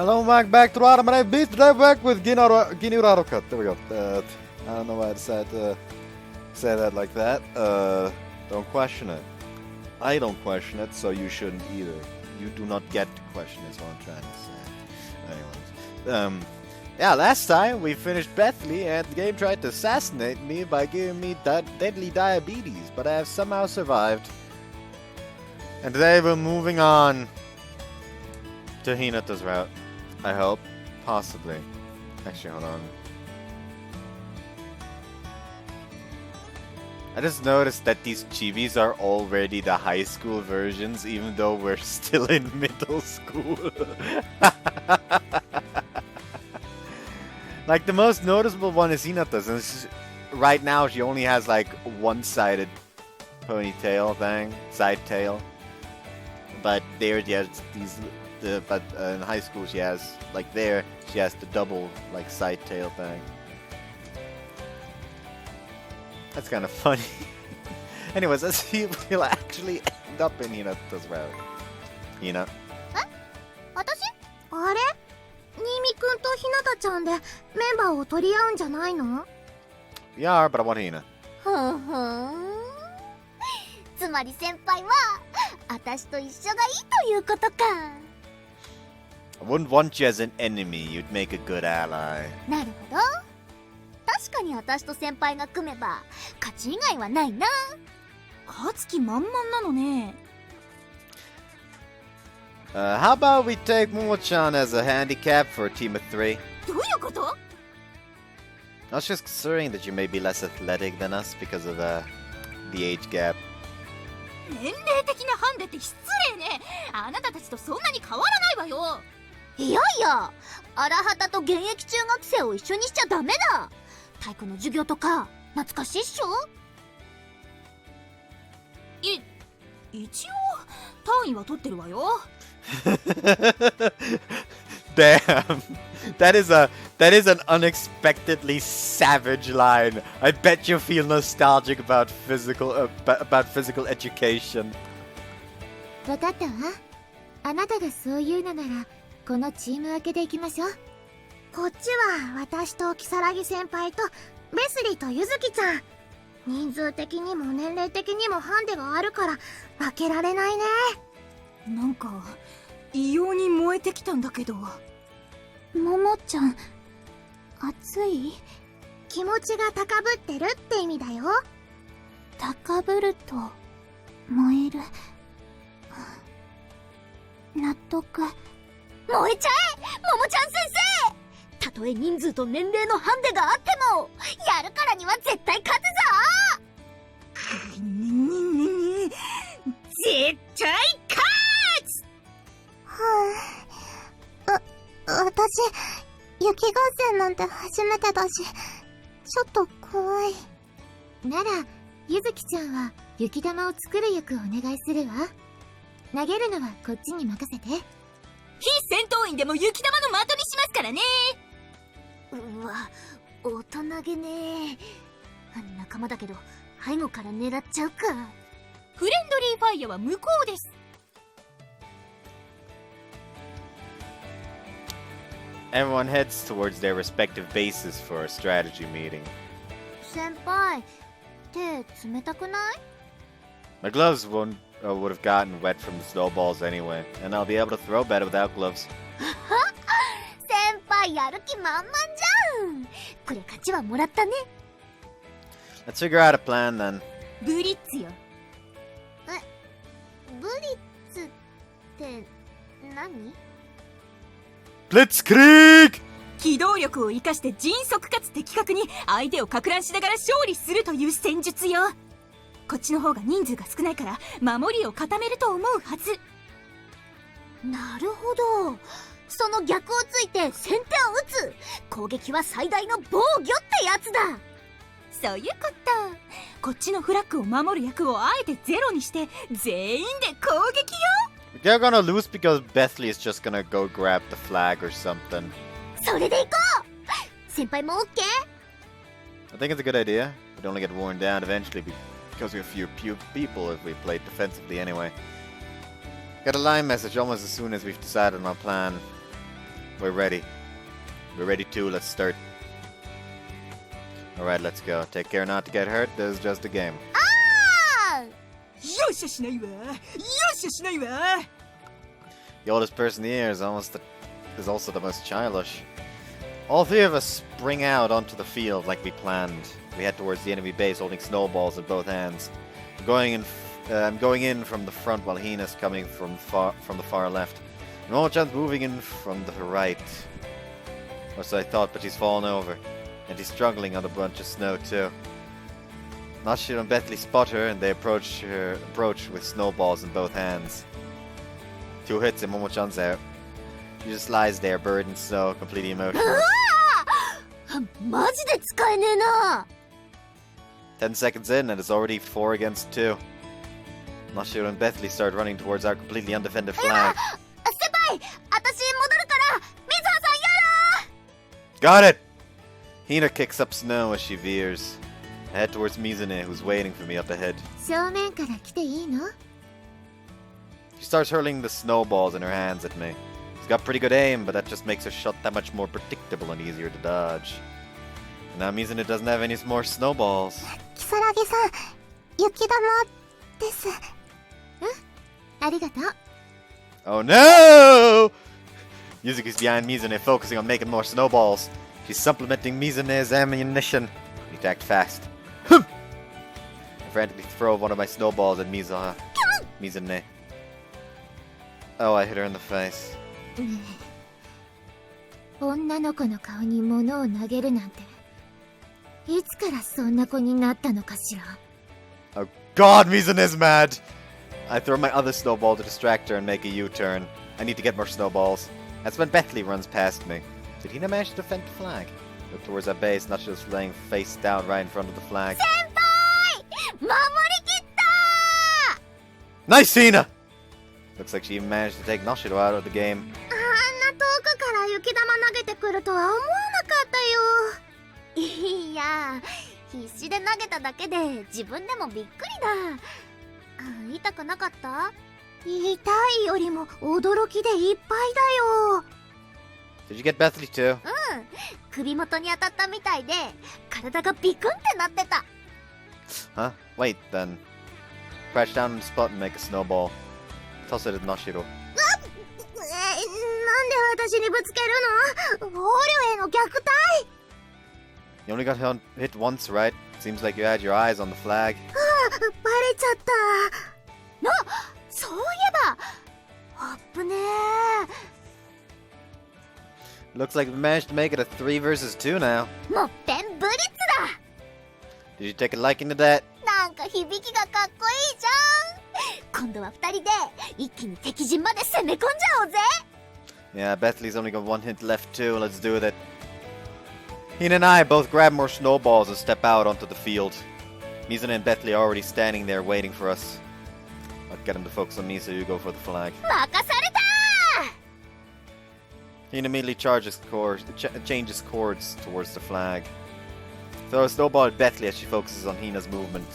Hello, Mike, back to Anime Beast. Today back with Haruka. There we go. I don't know why I decided to say that like that. Don't question it. I don't question it, so you shouldn't either. You do not get to question is what I'm trying to say. Anyways. Yeah, last time we finished Bethley and the game tried to assassinate me by giving me deadly diabetes, but I have somehow survived. And today we're moving on to Hinata's route. I hope. Possibly. Actually, hold on. I just noticed that these chibis are already the high school versions, even though we're still in middle school. Like, the most noticeable one is Hinata's, and right now she only has like one-sided ponytail thing, side tail. But there she has these, but in high school she has, like there, she has the double, like, side tail thing. That's kind of funny. Anyways, let's see if we'll actually end up in Hinata's route. Hina. 私？あれ？新見くんとひなたちゃんでメンバーを取り合うんじゃないの？ Yeah, but I want Hina. ふんふん。つまり先輩は私と一緒がいいということか。I wouldn't want you as an enemy. You'd make a good ally. なるほど。確かに私と先輩が組めば勝ち以外はないな。勝つ気満々なのね。How about we take Momo-chan as a handicap for a team of 3? どういうこと？ I was just considering that you may be less athletic than us because of the age gap. 年齢的なハンデって失礼ね。あなたたちとそんなに変わらないわよ。いやいや、荒畑と現役中学生を一緒にしちゃダメだ。体育の授業とか懐かしいっしょ？一応単位は取ってるわよ。Damn, that is an unexpectedly savage line. I bet you feel nostalgic about physical education. わかったわ。あなたがそう言うのならこのチーム分けでいきましょう。こっちは私と如月先輩とベスリーとゆずきちゃん。人数的にも年齢的にもハンデがあるから分けられないね。なんか異様に燃えてきたんだけど。ももちゃん、熱い？気持ちが高ぶってるって意味だよ。高ぶると燃える。納得。燃えちゃえ、ももちゃん先生。たとえ人数と年齢のハンデがあってもやるからには絶対勝つぞ。絶対勝つ。私、雪合戦なんて初めてだし、ちょっと怖い。なら、ゆずきちゃんは雪玉を作る役をお願いするわ。投げるのはこっちに任せて。非戦闘員でも雪玉の的にしますからね。うわ、大人げねえ。仲間だけど背後から狙っちゃうか。フレンドリーファイヤーは向こうです。Everyone heads towards their respective bases for a strategy meeting. 先輩、手冷たくない？ My gloves would have gotten wet from the snowballs anyway, and I'll be able to throw better without gloves. 先輩やる気満々じゃん。これ勝ちはもらったね。Let's figure out a plan then. ブリッツよ。ブリッツって何？Blitzkrieg! 機動力を生かして迅速かつ的確に相手を撹乱しながら勝利するという戦術よ。こっちの方が人数が少ないから守りを固めると思うはず。なるほど。その逆をついて先手を打つ。攻撃は最大の防御ってやつだ。そういうこと。こっちのフラッグを守る役をあえてゼロにして全員で攻撃よ。They're gonna lose because Bethley is just gonna go grab the flag or something. それでいこう。先輩も OK？ I think it's a good idea. We'd only get worn down eventually because we have few people if we played defensively anyway. Got a line message almost as soon as we've decided on our plan. We're ready. We're ready too. Let's start. Alright, let's go. Take care not to get hurt. This is just a game. Ah! よっしゃしないわ。よっしゃしないわ。 The oldest person here is also the most childish. All three of us spring out onto the field like we planned. We head towards the enemy base holding snowballs in both hands. I'm going in from the front while Hina's coming from the far left. And Momo-chan's moving in from the right. Or so I thought, but she's fallen over. And he's struggling on a bunch of snow too. Nashiro and Bethany spot her and they approach with snowballs in both hands. 2 hits and Momo-chan's out. She just lies there, buried in snow, completely emotionless. マジで使えねえな。 10 seconds in and it's already 4 against 2. Nashiro and Bethany start running towards our completely undefended flag. 先輩、私戻るから水葉さんやろ。 Got it! Hina kicks up snow as she veers. I head towards Mizune, who's waiting for me up ahead. 正面から来ていいの？ She starts hurling the snowballs in her hands at me. She's got pretty good aim, but that just makes her shot that much more predictable and easier to dodge. And now Mizune doesn't have any more snowballs. キサラギさん、雪玉です。ありがとう。 Oh no! Yuzuki's behind Mizune, focusing on making more snowballs. She's supplementing Mizune's ammunition. He attacked fast. I frantically throw one of my snowballs at Mizune. Oh, I hit her in the face. 女の子の顔に物を投げるなんて、いつからそんな子になったのかしら。 Oh god, Mizune's mad! I throw my other snowball to distract her and make a U-turn. I need to get more snowballs. That's when Bethany runs past me. Did Hina manage to defend the flag? Look towards our base, not just laying face down right in front of the flag. 先輩！守りきった！ Nice, Hina! Looks like she even managed to take Nashiro out of the game. あんな遠くから雪玉投げてくるとは思わなかったよ。いや、必死で投げただけで自分でもびっくりだ。痛くなかった？痛いよりも驚きでいっぱいだよ。 Did you get Bethany too? 首元に当たったみたいで体がビクンってなってた。 Huh? Wait, then. Crash down on the spot and make a snowball. Toss it at Nashiro. なんで私にぶつけるの？捕虜への虐待？ You only got hit once, right? Seems like you had your eyes on the flag. バレちゃった。そういえば。あっぶねー。 Looks like we managed to make it a 3 versus 2 now. もっぺんブリッツだ。 Did you take a liking to that? なんか響きがかっこいいじゃん。今度は2人で一気に敵陣まで攻め込んじゃおうぜ。 Yeah, Bethany's only got 1 hit left too. Let's do that. Hina and I both grab more snowballs and step out onto the field. Mizune and Bethany are already standing there waiting for us. I'll get him to focus on me so you go for the flag. 任されたー。 Hina immediately changes chords towards the flag. Throw a snowball at Bethany as she focuses on Hina's movement.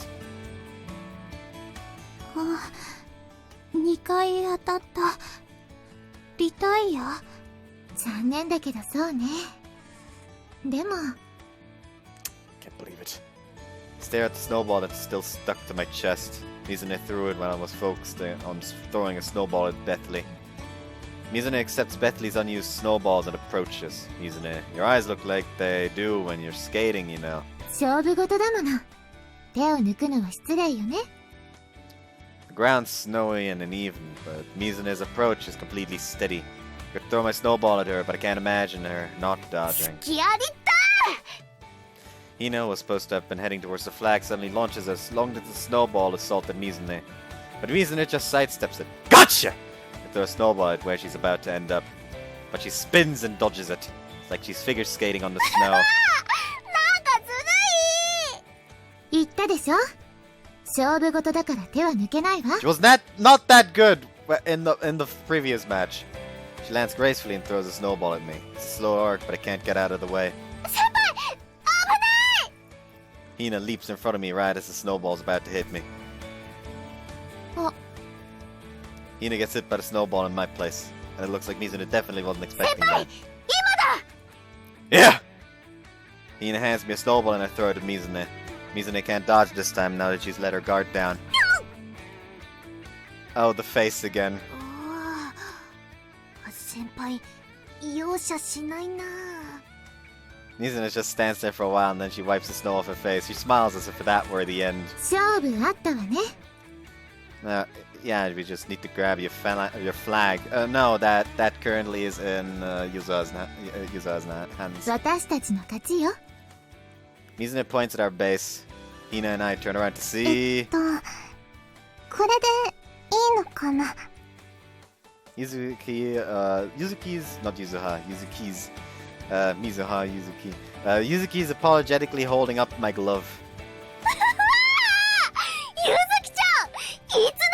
2回当たった。リタイア？残念だけどそうね。でも Can't believe it. Stare at the snowball that's still stuck to my chest. Mizune threw it when I was focused on throwing a snowball at Bethany. Mizune accepts Bethany's unused snowballs and approaches. Mizune, your eyes look like they do when you're skating, you know. 勝負事だもの。手を抜くのは失礼よね。 The ground's snowy and uneven, but Mizune's approach is completely steady. I could throw my snowball at her, but I can't imagine her not dodging. 隙ありった。 Hina was supposed to have been heading towards the flag, suddenly launches a long-distance snowball assault at Mizune. But Mizune just sidesteps it. Gotcha! I throw a snowball at where she's about to end up. But she spins and dodges it. It's like she's figure skating on the snow. なんかずるい。言ったでしょ。勝負事だから手は抜けないわ。 She was not that good in the previous match. She lands gracefully and throws a snowball at me. It's a slow arc, but I can't get out of the way. 先輩、危ない。 Hina leaps in front of me right as the snowball's about to hit me. Oh. Hina gets hit by the snowball in my place. And it looks like Mizune definitely wasn't expecting 先輩 that. Yeah! Hina hands me a snowball and I throw it at Mizune. Mizune can't dodge this time now that she's let her guard down. Oh, the face again. おー先輩容赦しないな。 Mizune just stands there for a while and then she wipes the snow off her face. She smiles as if that were the end. 勝負あったわね。 Yeah, we just need to grab your flag. No, that currently is in Yuza's hands. 私たちの勝ちよ。 Mizune points at our base. Hina and I turn around to see これでいいのかな。 Yuzuki's, not Yuzuha, Yuzuki's, Mizuha, Yuzuki. Yuzuki's apologetically holding up my glove. ゆずきちゃんいつの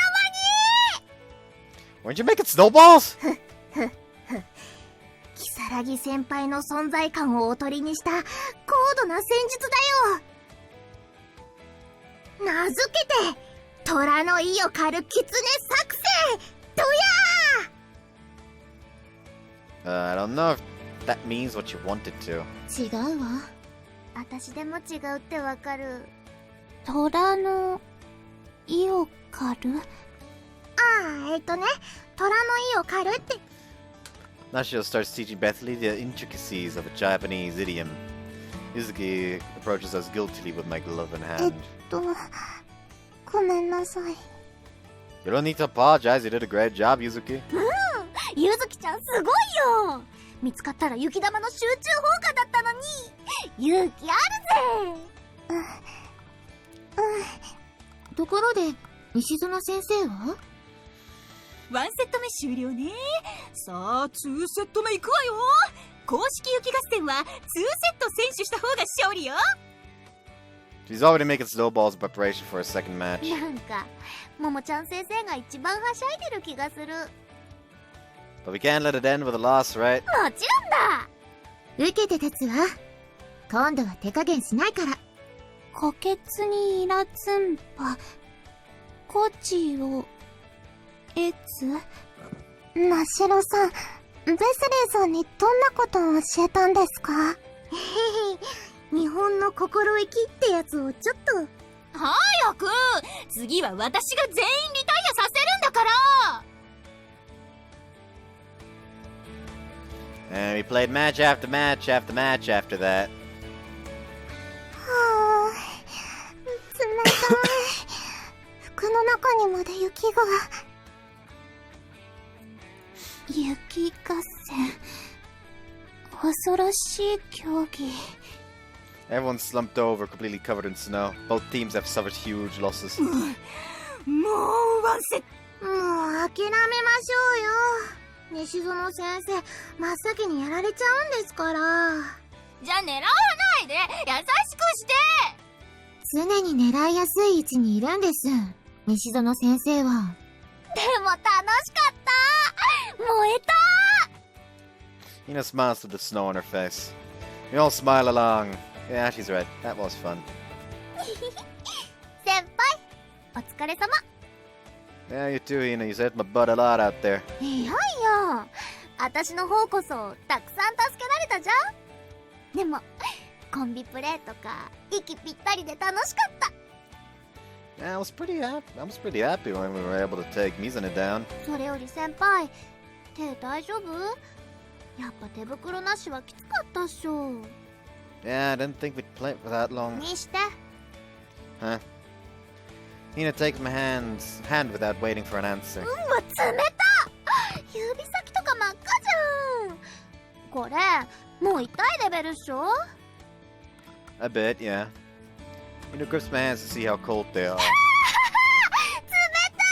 Weren't you making snowballs? 間に。如月先輩の存在感をおとりにした高度な戦術だよ。名付けて虎の意を狩る狐作戦とや。 I don't know if that means what you wanted to. 違うわ。私でも違うってわかる。虎の意を狩る。虎の意を狩るって。 Nashio starts teaching Bethany the intricacies of a Japanese idiom. Yuzuki approaches us guiltily with my glove in hand. ごめんなさい。 You don't need to apologize, you did a great job, Yuzuki. ゆずきちゃんすごいよ。見つかったら雪玉の集中放火だったのに勇気あるぜ。ところで西園先生は1セット目終了ね。さあ2セット目いくわよ。公式雪合戦は2セット選手した方が勝利よ。 She's already making snowballs in preparation for a second match. なんかももちゃん先生が一番はしゃいでる気がする。 But we can't let it end with a loss, right? もちろんだ。受けて立つわ。今度は手加減しないから。虎穴にいらつんばコチをえつ。ナシロさん、ベスレーさんにどんなことを教えたんですか？日本の心意気ってやつをちょっと。早く。次は私が全員リタイアさせるんだから。 And we played match after match after match after that. はぁ、冷たい。服の中にまで雪が。雪合戦。恐ろしい競技。 Everyone's slumped over, completely covered in snow. Both teams have suffered huge losses. もうワンセット。もう諦めましょうよ。西園先生、真っ先にやられちゃうんですから。じゃあ狙わないで優しくして。常に狙いやすい位置にいるんです、西園先生は。でも楽しかった。燃えた。 Hina smiles through the snow on her face. We all smile along. Yeah, she's right. That was fun. 先輩、お疲れ様。 Yeah, you too, Hina. You saved my butt a lot out there. いやいや、私の方こそたくさん助けられたじゃん。でもコンビプレーとか息ぴったりで楽しかった。 Yeah, I was pretty happy when we were able to take Mizune down. それより先輩、手大丈夫？やっぱ手袋なしはきつかったっしょ。 Yeah, I didn't think we'd play for that long. にして。 Huh? Hina takes my hand without waiting for an answer. うわ、冷た。指先とか真っ赤じゃん。これもう痛いレベルっしょ？ A bit, yeah. Hina grips my hands to see how cold they are. 冷た。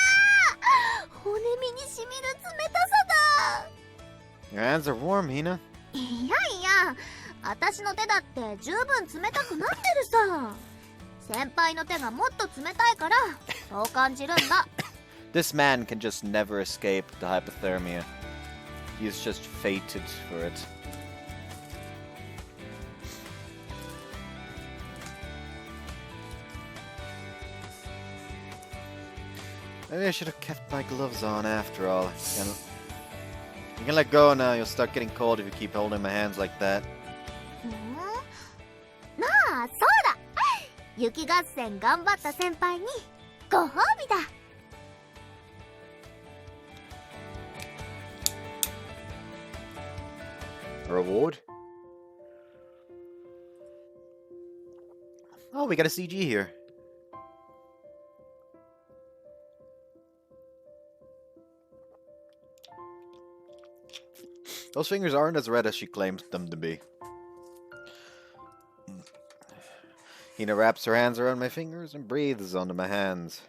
骨身にしみる冷たさだ。 Your hands are warm, Hina. いやいや、私の手だって十分冷たくなってるさ。先輩の手がもっと冷たいからそう感じるんだ。 This man can just never escape the hypothermia. He is just fated for it. Maybe I should have kept my gloves on after all. You can let go now. You'll start getting cold if you keep holding my hands like that. まあそうだ、雪合戦頑張った先輩にご褒美だ。Reward? Oh, we got a CG here. Those fingers aren't as red as she claims them to be. Hina wraps her hands around my fingers and breathes onto my hands.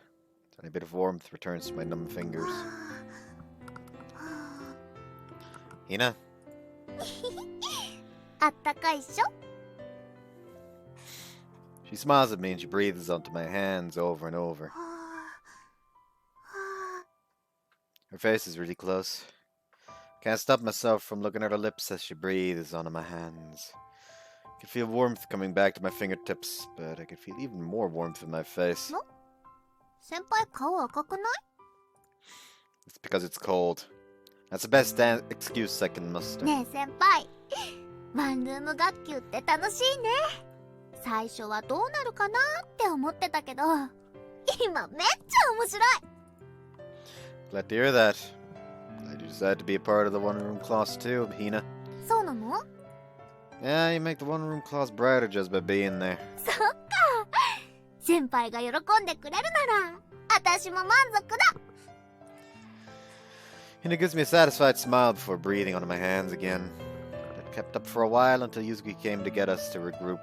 A tiny bit of warmth returns to my numb fingers. Hina? あったかいっしょ。 She smiles at me and she breathes onto my hands over and over. Her face is really close. Can't stop myself from looking at her lips as she breathes onto my hands. I can feel warmth coming back to my fingertips, but I can feel even more warmth in my face. 先輩顔赤くない？ It's because it's cold. That's the best excuse I can muster. ねえ先輩、ワンルーム学級って楽しいね。最初はどうなるかなって思ってたけど、今めっちゃ面白い。 Glad to hear that. Glad you decided to be a part of the one-room class too, Hina. そうなの？ Yeah, you make the one-room class brighter just by being there. そっか。先輩が喜んでくれるなら、私も満足だ。 Hina gives me a satisfied smile before breathing onto my hands again. It kept up for a while until Yuzuki came to get us to regroup.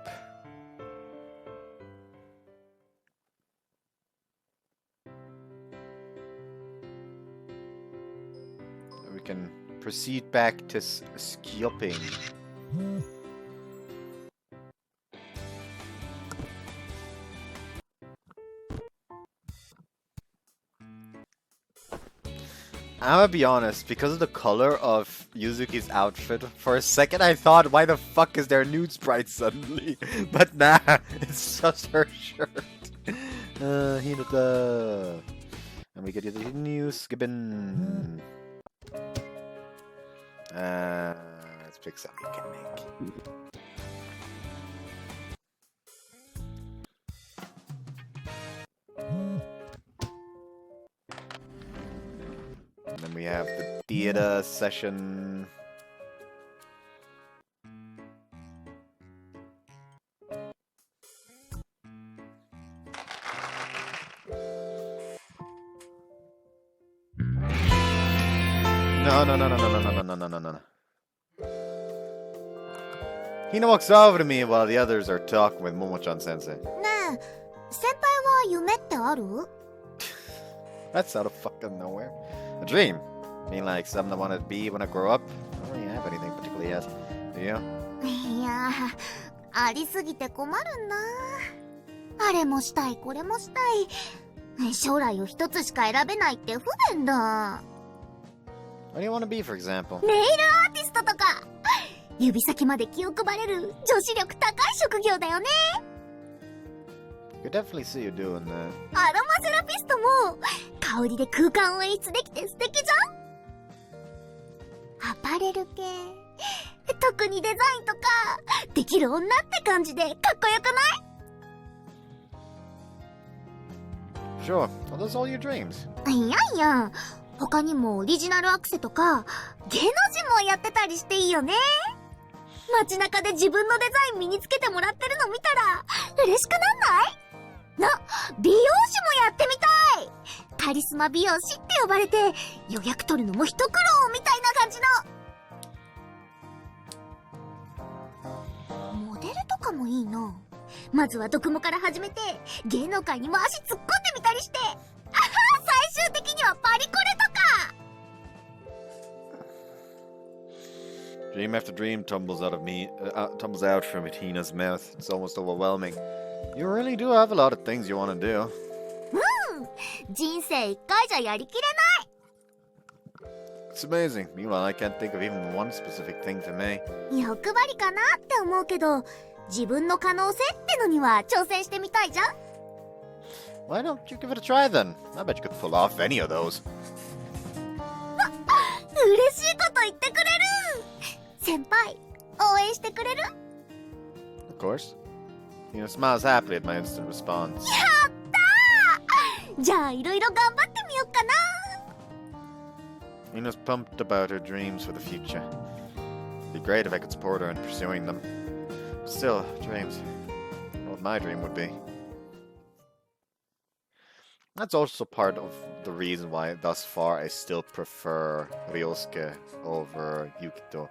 We can proceed back to skipping. I'm gonna be honest, because of the color of Yuzuki's outfit, for a second I thought, why the fuck is there a nude sprite suddenly? But nah, it's just her shirt. Hinata. And we get the new skibbin. Let's pick something we can make. And then we have the theater session. No. Hina walks over to me while the others are talking with Momo-chan sensei. ねえ、先輩は夢ってある？ That's out of fucking nowhere. A dream? I mean, like something I want to be when I grow up? I don't really have anything particularly yet. Do you? いや、ありすぎて困るんだ。あれもしたい、これもしたい。将来を一つしか選べないって不便だ。 What do you want to be, for example? ネイルアーティストとか。指先まで気を配れる女子力高い職業だよね。 I could definitely see you doing that. アロマセラピストも香りで空間を演出できて素敵じゃん。アパレル系、特にデザインとかできる女って感じでかっこよくない？ Sure. Are those all your dreams? いやいや、他にもオリジナルアクセとか芸能人もやってたりしていいよね。街中で自分のデザイン身につけてもらってるの見たら嬉しくなんない？美容師もやってみたい。カリスマ美容師って呼ばれて予約取るのも一苦労みたいな感じの。モデルとかもいいな。まずは読モから始めて芸能界にも足突っ込んでみたりして、最終的にはパリコレとか。 Dream after dream tumbles out from Hina's mouth. It's almost overwhelming. You really do have a lot of things you want to do. 人生一回じゃやりきれない。 It's amazing. Meanwhile, I can't think of even one specific thing for me. 欲張りかなって思うけど、自分の可能性ってのには挑戦してみたいじゃん。 Why don't you give it a try then? I bet you could pull off any of those. 嬉嬉しいこと言ってくれる。先輩、応援してくれる？ Of course. Hina smiles happily at my instant response. やったー。じゃあいろいろ頑張ってみようかな。Hina's pumped about her dreams for the future. It'd be great if I could support her in pursuing them. Still, dreams. What my dream would be. That's also part of the reason why, thus far, I still prefer Ryosuke over Yukito.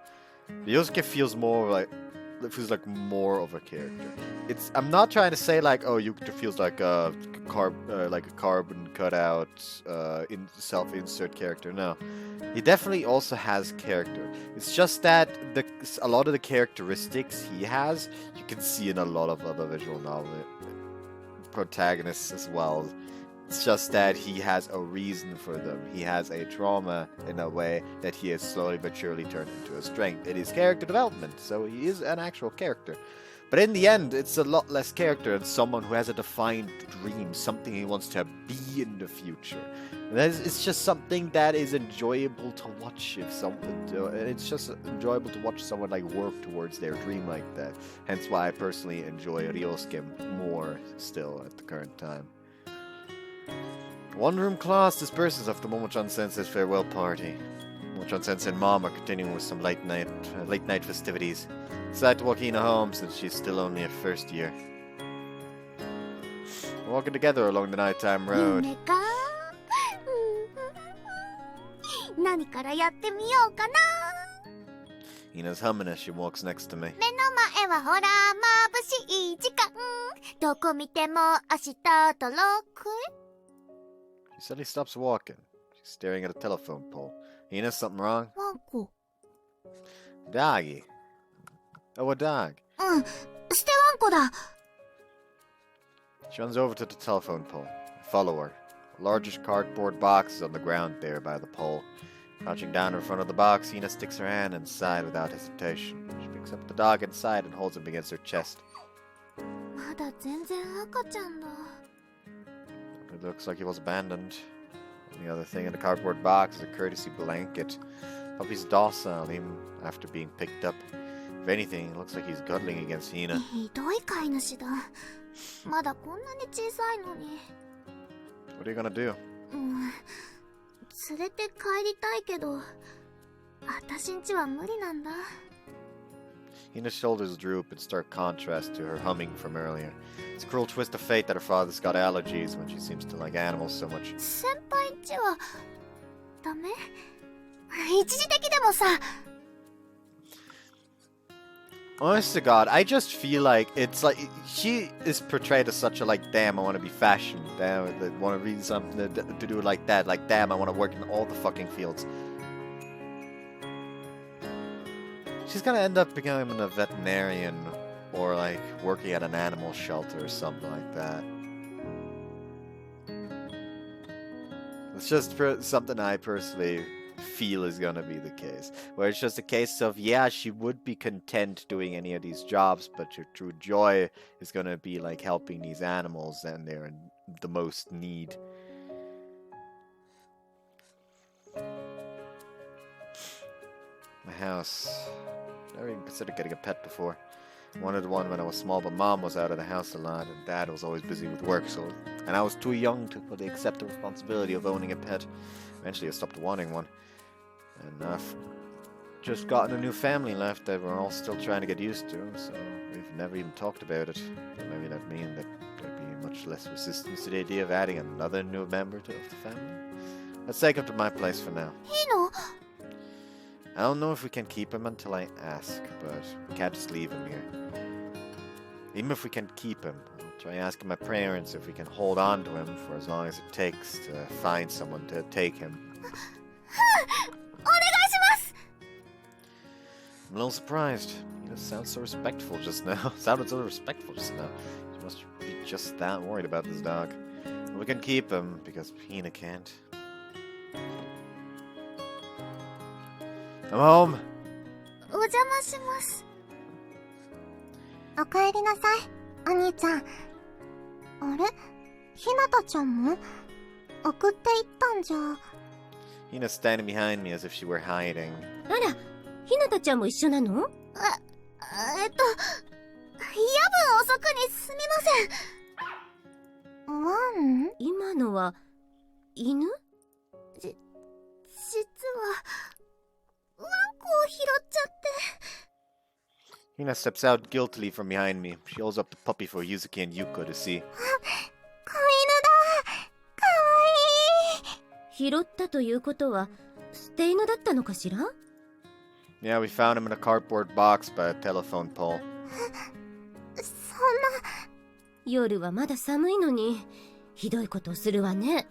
Ryosuke feels more like more of a character. I'm not trying to say like, oh, Yukito feels like a carbon cutout, self-insert character. No, he definitely also has character. It's just that a lot of the characteristics he has, you can see in a lot of other visual novel protagonists as well. It's just that he has a reason for them. He has a trauma in a way that he has slowly but surely turned into a strength. It is character development, so he is an actual character. But in the end, it's a lot less character than someone who has a defined dream, something he wants to be in the future. And it's just something that is enjoyable to watch. It's just enjoyable to watch someone like work towards their dream like that. Hence why I personally enjoy Ryosuke more still at the current time. One room class disperses after Momo-chan-sensei's farewell party. Momo-chan-sensei and Mom are continuing with some late night festivities. Decide to walk Hina home since she's still only at first year. We're walking together along the nighttime road. 夢か。何からやってみようかな。 Hina's humming as she walks next to me. 目の前はほら、眩しい時間。どこ見ても明日とロック。 She suddenly stops walking. She's staring at a telephone pole. Hina, something wrong? ワンコ。 Doggy. Oh, a dog. うん、捨てワンコだ。 She runs over to the telephone pole. I follow her. A largish cardboard box is on the ground there by the pole. Crouching down in front of the box, Hina sticks her hand inside without hesitation. She picks up the dog inside and holds him against her chest. まだ全然赤ちゃんだ。 It looks like he was abandoned. The other thing in the cardboard box is a courtesy blanket. Puppy's docile even after being picked up. If anything, it looks like he's cuddling against Hina. ひどい飼い主だ。まだこんなに小さいのに。 What are you gonna do? 連れて帰りたいけど、私んちは無理なんだ。 Hina's shoulders droop in stark contrast to her humming from earlier. It's a cruel twist of fate that her father's got allergies when she seems to like animals so much. 先輩んちはダメ？一時的でもさ。 Honest to God, I just feel like it's like she is portrayed as such a like, damn, I want to be fashion, damn, I want to read something to do like that, like, damn, I want to work in all the fucking fields. She's gonna end up becoming a veterinarian or like working at an animal shelter or something like that. It's just something I personally feel is gonna be the case. Where it's just a case of, yeah, she would be content doing any of these jobs, but her true joy is gonna be like helping these animals and they're in the most need. My house. Never even considered getting a pet before. Wanted one when I was small, but Mom was out of the house a lot, and Dad was always busy with work, and I was too young to fully accept the responsibility of owning a pet. Eventually I stopped wanting one. And I've just gotten a new family left that we're all still trying to get used to, so we've never even talked about it. Maybe that means that there'd be much less resistance to the idea of adding another new member to the family. Let's take him to my place for now. いいの？ I don't know if we can keep him until I ask, but we can't just leave him here. Even if we can keep him, I'll try asking my parents if we can hold on to him for as long as it takes to find someone to take him. お願いします。 I'm a little surprised. You just sound so respectful just now. Sounded so respectful just now. You must be just that worried about this dog. But we can keep him because Hina can't. I'm home. お邪魔します。おかえりなさい、お兄ちゃん。あれ？ひなたちゃんも？送っていったんじゃ。Hina's standing behind me as if she were hiding. あら、ひなたちゃんも一緒なの？夜分遅くにすみません。ワン？今のは犬？実はワンコを拾っちゃって。 Hina steps out guiltily from behind me. She holds up the puppy for Yuzuki and Yuko to see. 子犬だ。かわいい。拾ったということは捨て犬だったのかしら？ Yeah, we found him in a cardboard box by a telephone pole. そんな。夜はまだ寒いのにひどいことをするわね。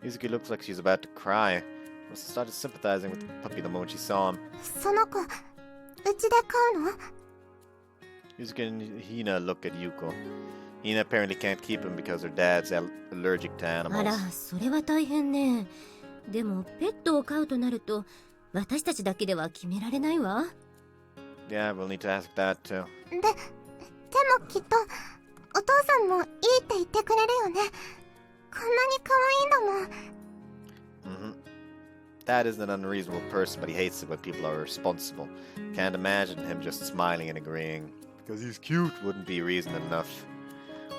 Yuzuki looks like she's about to cry. She must have started sympathizing with the puppy the moment she saw him. その子、うちで飼うの？ Yuzuki and Hina look at Yuko. Hina apparently can't keep him because her dad's allergic to あ animals. ら、それは大変ね。でもペットを飼うとなると私たちだけでは決められないわ。 Yeah, we'll need to ask Dad too. でもきっとお父さんもいいって言ってくれるよね。こんなに可愛いんだもん。Dad isn't an unreasonable person, but he hates it when people are responsible. Can't imagine him just smiling and agreeing. Because he's cute wouldn't be reason enough.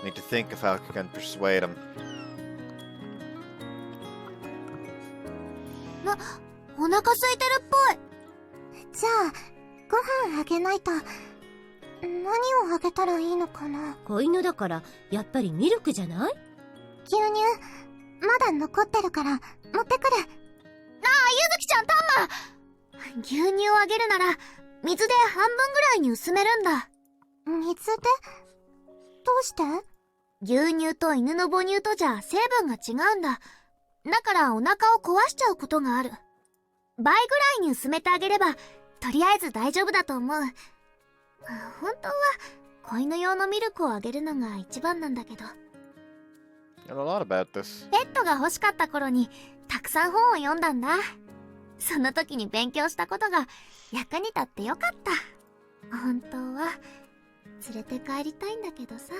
Need to think of how I can persuade him. お腹空いてるっぽい。じゃあご飯あげないと。何をあげたらいいのかな。子犬だからやっぱりミルクじゃない？牛乳まだ残ってるから持ってくる。なあ、ゆずきちゃん、タンマ。牛乳をあげるなら水で半分ぐらいに薄めるんだ。水で？どうして？牛乳と犬の母乳とじゃ成分が違うんだ。だからお腹を壊しちゃうことがある。倍ぐらいに薄めてあげればとりあえず大丈夫だと思う。本当は子犬用のミルクをあげるのが一番なんだけど。I know a lot about this. ペットが欲しかった頃にたくさん本を読んだんだ。その時に勉強したことが役に立ってよかった。本当は連れて帰りたいんだけどさ。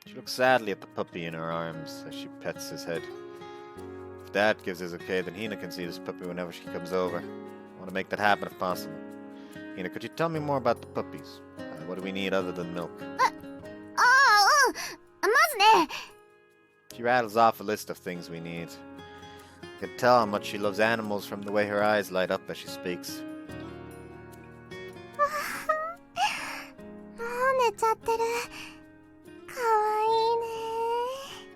She looks sadly at the puppy in her arms as she pets his head. If Dad gives his okay, then Hina can see this puppy whenever she comes over. I want to make that happen if possible. Hina, could you tell me more about the puppies? What do we need other than milk? まずね。 She rattles off a list of things we need. I can tell how much she loves animals from the way her eyes light up as she speaks. もう寝ちゃってる。かわいいね。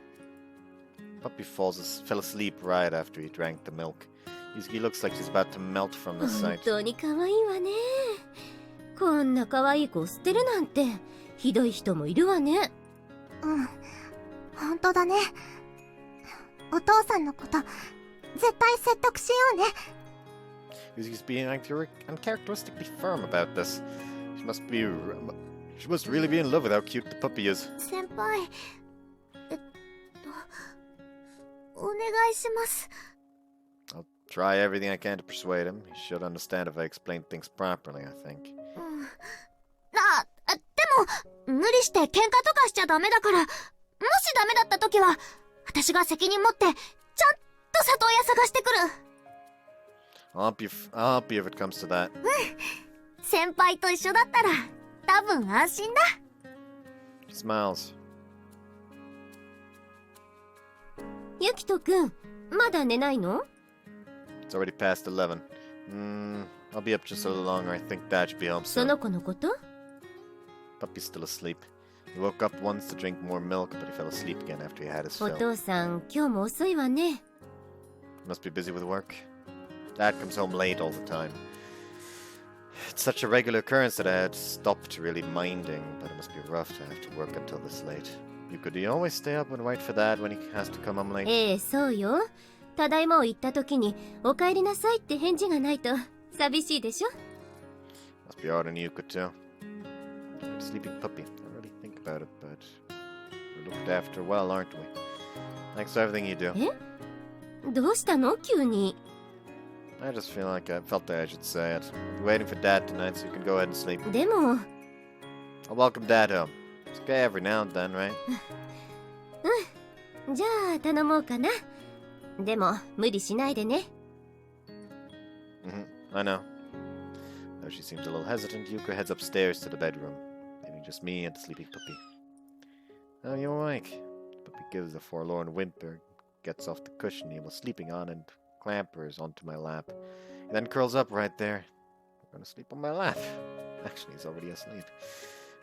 Puppy fell asleep right after he drank the milk. Yuzuki looks like she's about to melt from the 本 sight. 当に可愛いわね。こんな可愛い子を捨てるなんてひどい人もいるわね。本当だね。お父さんのこと絶対説得しようね。 Yuzuki's being uncharacteristically firm about this. She must really be in love with how cute the puppy is. 先輩、お願いします。 I'll try everything I can to persuade him. He should understand if I explain things properly, I think. でも無理して喧嘩とかしちゃダメだから、もしダメだった時は私が責任持ってちゃんと里親探してくる。 I'll help you if it comes to that. 先輩と一緒だったら多分安心だ。 She smiles. ゆきとくん、まだ寝ないの？ It's already past 11. I'll be up just a little longer. I think Dad should be home そ soon. の子のこと？ Puppy's still asleep. He woke up once to drink more milk, but he fell asleep again after he had his お fill. 父さん、今日も遅いわね。 Must be busy with work. Dad comes home late all the time. It's such a regular occurrence that I had stopped really minding, but it must be rough to have to work until this late. Do you always stay up and wait for Dad when he has to come home late? ええ、そうよ。ただいまを言った時にお帰りなさいって返事がないと寂しいでしょ。 Must be hard on Yuka too. We're a sleeping puppy. I really think about it, but we're looked after well, aren't we? Thanks for everything you do. え？どうしたの？急に。I just feel like I felt that I should say it. I'll be waiting for Dad tonight, so you can go ahead and sleep. でも、 I'll welcome Dad home. It's okay every now and then, right? じゃあ頼もうかな。でも無理しないでね。I know. Though she seems a little hesitant, Yuka heads upstairs to the bedroom, leaving just me and the sleeping puppy. Oh, you awake? The puppy gives a forlorn whimper, gets off the cushion he was sleeping on, and clambers onto my lap. He then curls up right there. I'm gonna sleep on my lap. Actually, he's already asleep.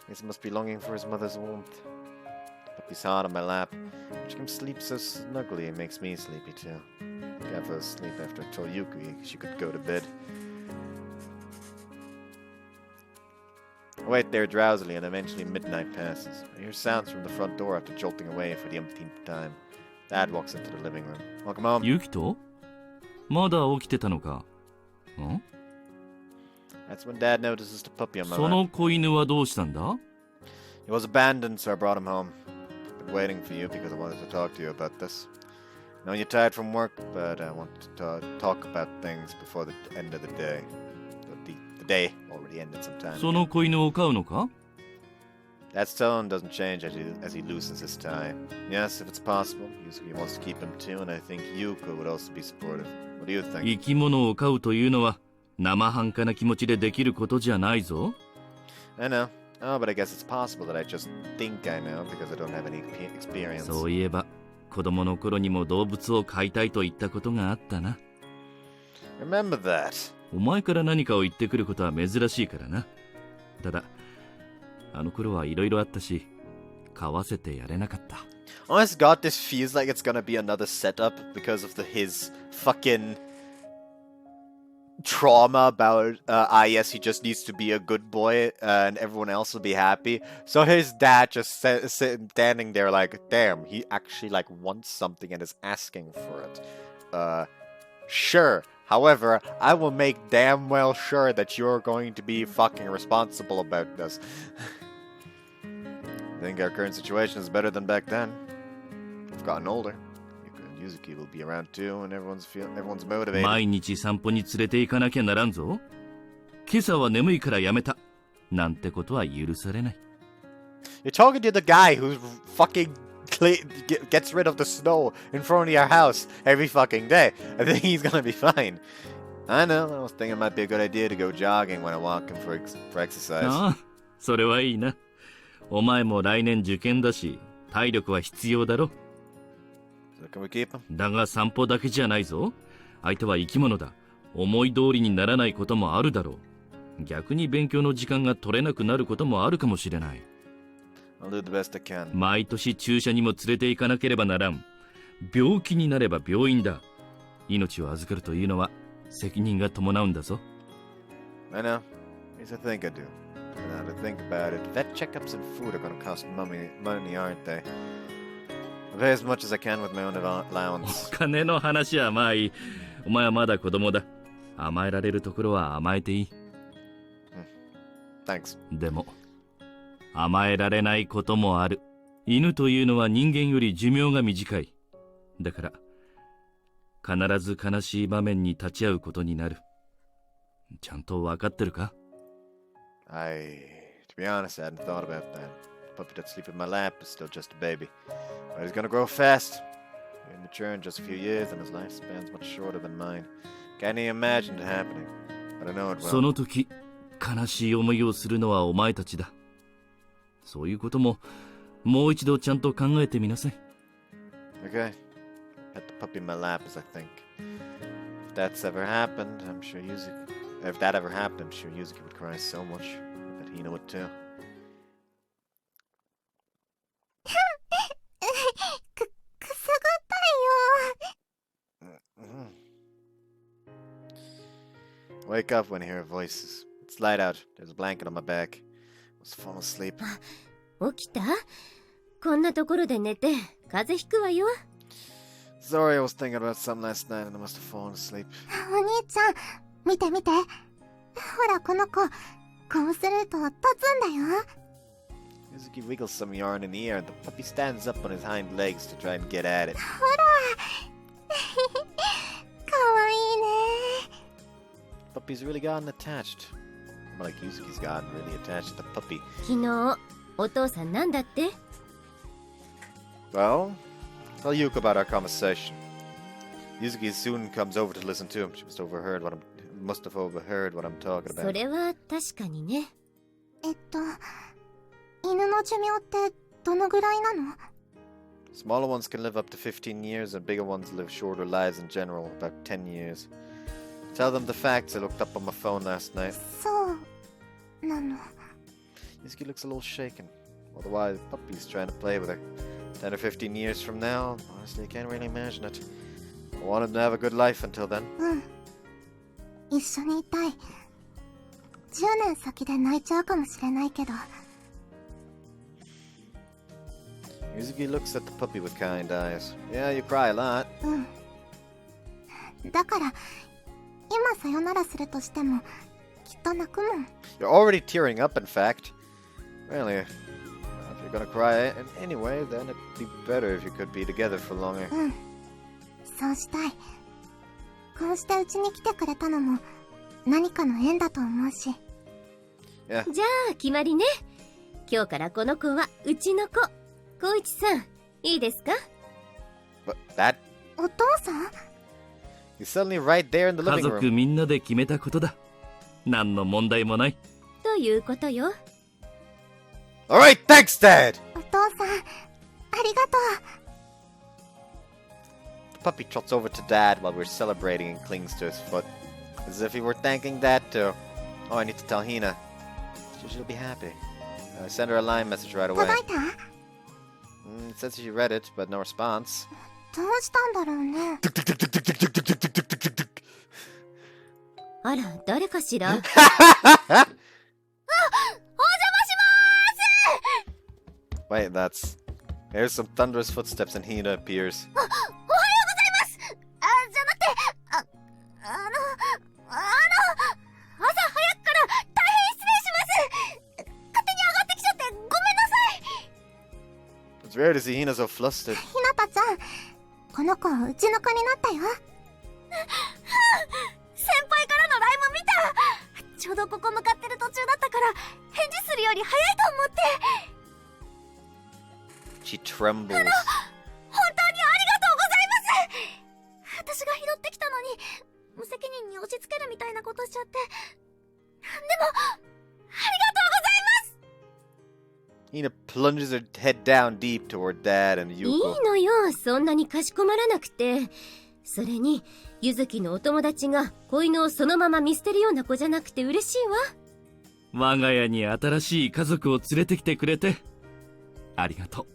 I guess he must be longing for his mother's warmth. The puppy's hard on my lap, which can sleep so snugly it makes me sleepy too. I fell asleep after I told Yuki she could go to bed. I wait there drowsily, and eventually midnight passes. I hear sounds from the front door after jolting away for the umpteenth time. Dad walks into the living room. Welcome home. ユキとまだ起きてたのか。ん That's when Dad notices the puppy on my そ lap. の子犬はどうしたんだ He was abandoned, so I brought him home. Been waiting for you because I wanted to talk to you about this. I know you're tired from work, but I want to talk about things before the end of the day. The day already ended some time そ ago. の子犬を飼うのか Dad's tone doesn't change as he loosens his tie. Yes, if it's possible, Yusuke wants to keep him too, and I think Yuka would also be supportive. What do you think? 生き物を飼うというのは生半可な気持ちでできることじゃないぞ。 I know. Oh, but I guess it's possible that I just think I know because I don't have any experience. そういえば子供の頃にも動物を飼いたいと言ったことがあったな。 Remember that. お前から何かを言ってくることは珍しいからな。ただあの頃はいろいろあったし飼わせてやれなかった。 Honest God, this feels like it's gonna be another setup because of his fucking trauma about, yes, he just needs to be a good boy, and everyone else will be happy. So his dad just standing there like, damn, he actually, like, wants something and is asking for it. Sure. However, I will make damn well sure that you're going to be fucking responsible about this. I think our current situation is better than back then. We've gotten older. Yuka and Yuzuki will be around too, and everyone's motivated. 毎日散歩に連れて行かなきゃならんぞ。今朝は眠いからやめた。なんてことは許されない。 You're talking to the guy who fucking gets rid of the snow in front of your house every fucking day. I think he's gonna be fine. I know, I was thinking it might be a good idea to go jogging when I'm walking for exercise. ああ、それはいいな。お前も来年受験だし、体力は必要だろ。 So can we keep him? だが散歩だけじゃないぞ。相手は生き物だ。思い通りにならないこともあるだろう。逆に勉強の時間が取れなくなることもあるかもしれない。 I'll do the best I can. 毎年注射にも連れて行かなければならん。病気になれば病院だ。命を預かるというのは責任が伴うんだぞ。 I know. Yes, I think I do. Now to think about it, vet checkups and food are going to cost money, aren't they? I pay as much as I can with my own お allowance. 金の話はまあいい。お前はまだ子供だ。甘えられるところは甘えていい。Thanks. でも甘えられないこともある。犬というのは人間より寿命が短い。だから必ず悲しい場面に立ち会うことになる。ちゃんと分かってるか？ To be honest, I hadn't thought about that. The puppy that sleeps in my lap is still just a baby. But he's gonna grow fast. He'll mature in just a few years, and his lifespan's much shorter than mine. Can't even imagine it happening. But I know it will. その時、悲しい思いをするのはお前たちだ。そういうことも、もう一度ちゃんと考えてみなさい。Okay. Pet the puppy in my lap as I think. If that's ever happened, I'm sure Yuzuki... If that ever happened, I'm sure Yuzuki would cry so much. I bet Hina would too. くすぐったいよ。Wake up when I hear voices. It's light out. There's a blanket on my back. I must fall asleep. 起きた？こんなところで寝て風邪ひくわよ。 Sorry, I was thinking about something last night and I must have fallen asleep. お兄ちゃん、見て見て。ほら、この子、こうすると立つんだよ。Yuzuki wiggles some yarn in the air and the puppy stands up on his hind legs to try and get at it. ほら。かわいいね。Puppy's really gotten attached. More like Yuzuki's gotten really attached to the puppy. 昨日お父さんなんだって？ Well, tell Yuka about our conversation. Yuzuki soon comes over to listen to him. She must have overheard what I'm talking そ about. れは確かにね。犬の寿命ってどのぐらいなの？ Smaller ones can live up to 15 years, and bigger ones live shorter lives in general, about 10 years. Tell them the facts I looked up on my phone last night. そうなの。 Yuzuki looks a little shaken. Otherwise, puppy's trying to play with her. 10 or 15 years from now, honestly, I can't really imagine it. I want him to have a good life until then. うん。一緒にいたい。10年先で泣いちゃうかもしれないけど。Yuzuki looks at the puppy with kind eyes. Yeah, you cry a lot. うん。だから、今さよならするとしても、きっと泣くもん。 You're already tearing up, in fact. Really, if you're gonna cry anyway, then it'd be better if you could be together for longer. うん。そうしたい。こうしてうちに来てくれたのも、何かの縁だと思うし。Yeah. じゃあ決まりね。今日からこの子はうちの子。光一さん、いいですか？ But that... お父さん？ He's suddenly right there in the 家 living 族 room. みんなで決めたことだ。何の問題もない。ということよ。Alright, thanks, Dad! お父さん、ありがとう。 The puppy trots over to Dad while we're celebrating and clings to his foot. As if he were thanking Dad too. Oh, I need to tell Hina. She'll be happy. I sent her a line message right away. 届いた？ It says she read it, but no response. どうしたんだろうね。あら、誰かしら？ Wait, that's... Here's some thunderous footsteps and Hina appears. おはようございます。じゃなくて、朝早くから大変失礼します。勝手に上がってきちゃってごめんなさい。 It's rare to see Hina so flustered. ひなたちゃん、この子うちの子になったよ。先輩からのライブ見た。ちょうどここ向かってる途中だったから返事するより早いと思って。 She trembles. 本当にありがとうございます。私が拾ってきたのに無責任に押し付けるみたいなことしちゃって。でもありがとうございます。 Hina plunges her head down deep toward Dad and いい Yuko. のよ、そんなにかしこまらなくて。それに、ゆずきのお友達が子犬をそのまま見捨てるような子じゃなくて嬉しいわ。我が家に新しい家族を連れてきてくれてありがとう。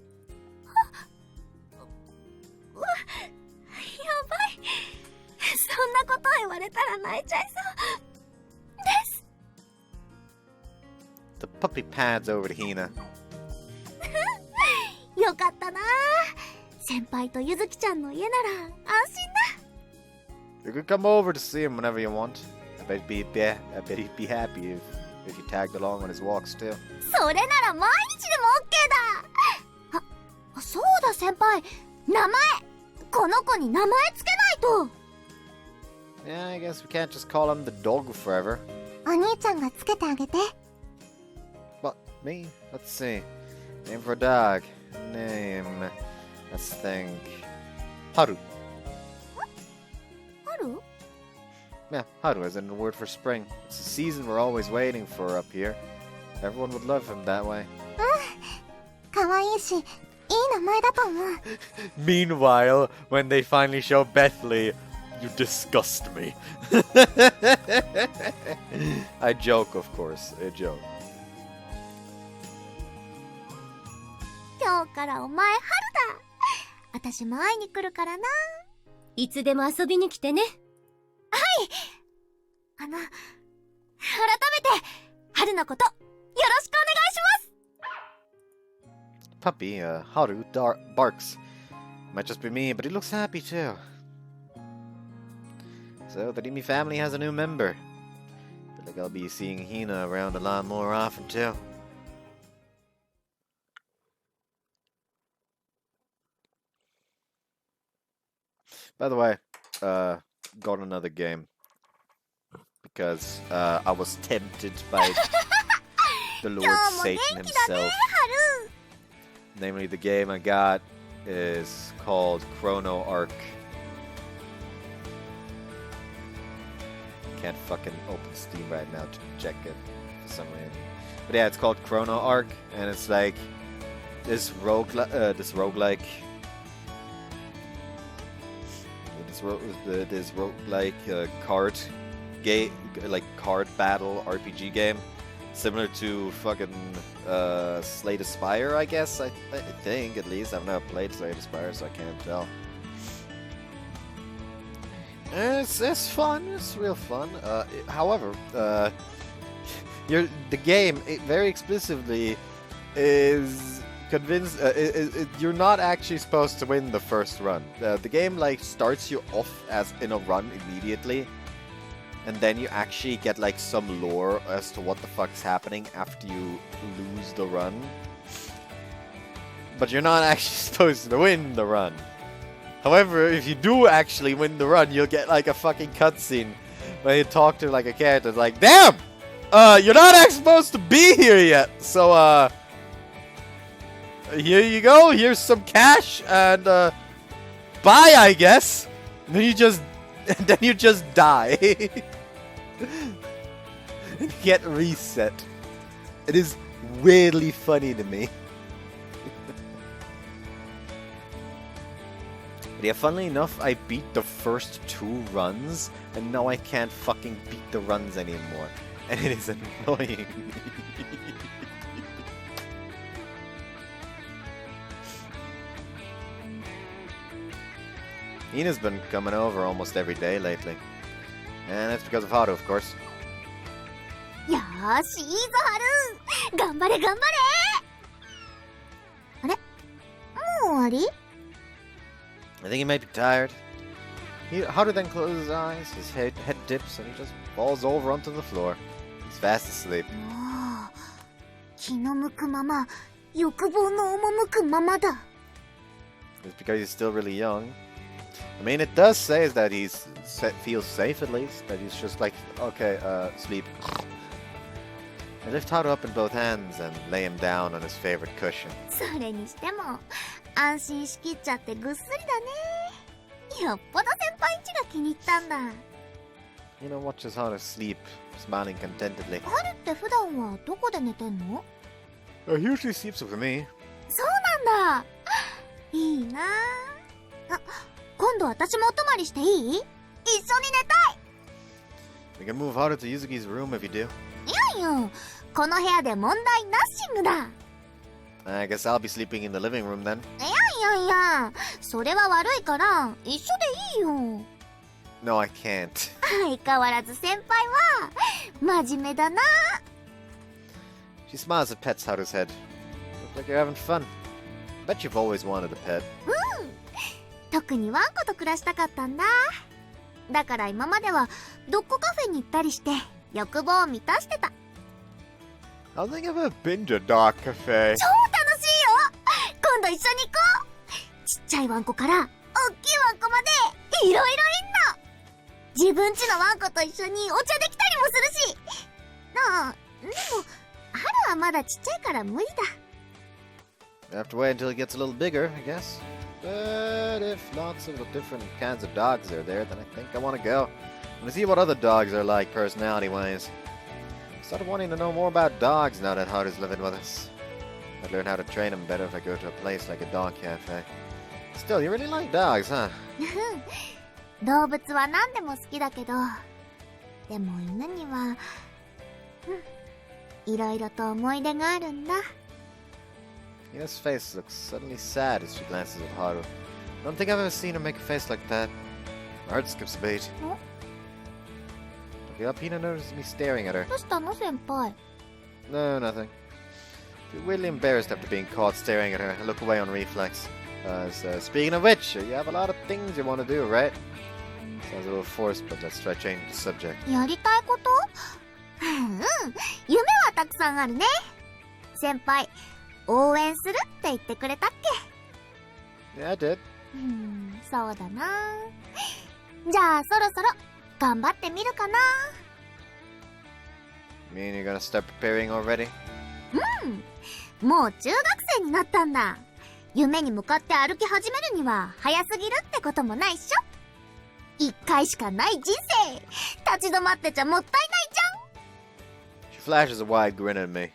やばい。そんなことを言われたら泣いちゃいそうです。 The puppy pads over to Hina. よかったな。先輩とゆずきちゃんの家なら安心だ。 You could come over to see him whenever you want. I bet he'd be happy if you tagged along on his walks too. それなら毎日でも OK だ。そうだ先輩。名前。この子に名前つけないと。 Yeah, I guess we can't just call him the dog forever. お兄ちゃんがつけてあげて。 But me? Let's see. Name for a dog. Name. Let's think. Haru. 春？ Yeah, Haru is in the word for spring. It's a season we're always waiting for up here. Everyone would love him that way. かわいいし、いい名前だと思う。 Meanwhile, when they finally show Bethley, you disgust me. I joke, of course. A joke. 今日からお前春だ。私も会いに来るからな。いつでも遊びに来てね。改めて春のことよろしくお願いします。 Puppy, Haru, barks. Might just be me, but he looks happy too. So, the Rimi family has a new member. Feel like I'll be seeing Hina around a lot more often too. By the way, got another game. Because I was tempted by the Lord Satan himself. Namely, the game I got is called Chrono Arc. can't fucking open Steam right now to check it for some reason. But yeah, it's called Chrono Arc, and it's like this roguelike card game, like card battle RPG game, similar to fucking Slay the Spire, I guess. I think, at least. I've never played Slay the Spire, so I can't tell. It's fun. It's real fun. However, the game very explicitly is convinced you're not actually supposed to win the first run. The game like starts you off as in a run immediately, and then you actually get like some lore as to what the fuck's happening after you lose the run. But you're not actually supposed to win the run. However, if you do actually win the run, you'll get like a fucking cutscene where you talk to like a character like, damn! You're not actually supposed to be here yet, so here you go, here's some cash, and bye, I guess. And then you just die. And get reset. It is weirdly funny to me. But yeah, funnily enough, I beat the first 2 runs, and now I can't fucking beat the runs anymore. And it is annoying. Ina's been coming over almost every day lately. And that's because of Haru, of course. よーし、いいぞ、ハル。頑張れ、頑張れ。あれ？もう終わり？ I think he might be tired. Haru then closes his eyes, his head dips, and he just falls over onto the floor. He's fast asleep. もう気の向くまま、欲望の赴くままだ。 It's because he's still really young. I mean, it does say that he feels safe at least. That he's just like, okay, sleep. I lift Haru up in both hands and lay him down on his favorite cushion. それにしても、安心しきっちゃってぐっすりだね。よっぽど先輩んちが気に入ったんだ。Ina watches Haru sleep, smiling contentedly. ハルって普段はどこで寝てんの？ He usually sleeps with me. そうなんだ。いいなあ。今度私もお泊まりしていい？一緒に寝たい。 We can move Haru to Yuzuki's room if you do. いやいや、この部屋で問題ナッシングだ。I guess I'll be sleeping in the living room then. いやいや、それは悪いから一緒でいいよ。No, I can't. 相変わらず先輩は真面目だな。 She smiles and pets Haru's head. Look like you're having fun. Bet you've always wanted a pet. 特にワンコと暮らしたかったんだ。だから今まではドッグカフェに行ったりして欲望を満たしてた。 I don't think I've ever been to a dog cafe. 超楽しいよ。今度一緒に行こう。ちっちゃいワンコから大きいワンコまでいろいろいんの。自分家のワンコと一緒にお茶できたりもするし。でも春はまだちっちゃいから無理だ。 I have to wait until he gets a little bigger, I guess. But if lots of the different kinds of dogs are there, then I think I want to go. I want to see what other dogs are like personality-wise. I started wanting to know more about dogs now that Haru's living with us. I'd learn how to train them better if I go to a place like a dog cafe. Still, you really like dogs, huh? 動物は何でも好きだけど、でも犬には、いろいろと思い出があるんだ。 Ina's face looks suddenly sad as she glances at Haru. I don't think I've ever seen her make a face like that. My heart skips a beat. Huh? Looking up, Hina notices me staring at her. どうしたの先輩？ No, nothing. I feel weirdly embarrassed after being caught staring at her. I look away on reflex. Speaking of which, you have a lot of things you want to do, right? Sounds a little forced, but let's try changing the subject. やりたいこと？夢はたくさんあるね。先輩、応援するって言ってくれたっけ？ Yeah, I did. そうだな。じゃあそろそろ頑張ってみるかな。 You mean you're gonna start preparing already? もう中学生になったんだ。夢に向かって歩き始めるには早すぎるってこともないっしょ。一回しかない人生。立ち止まってちゃもったいないじ She flashes a wide grin at me.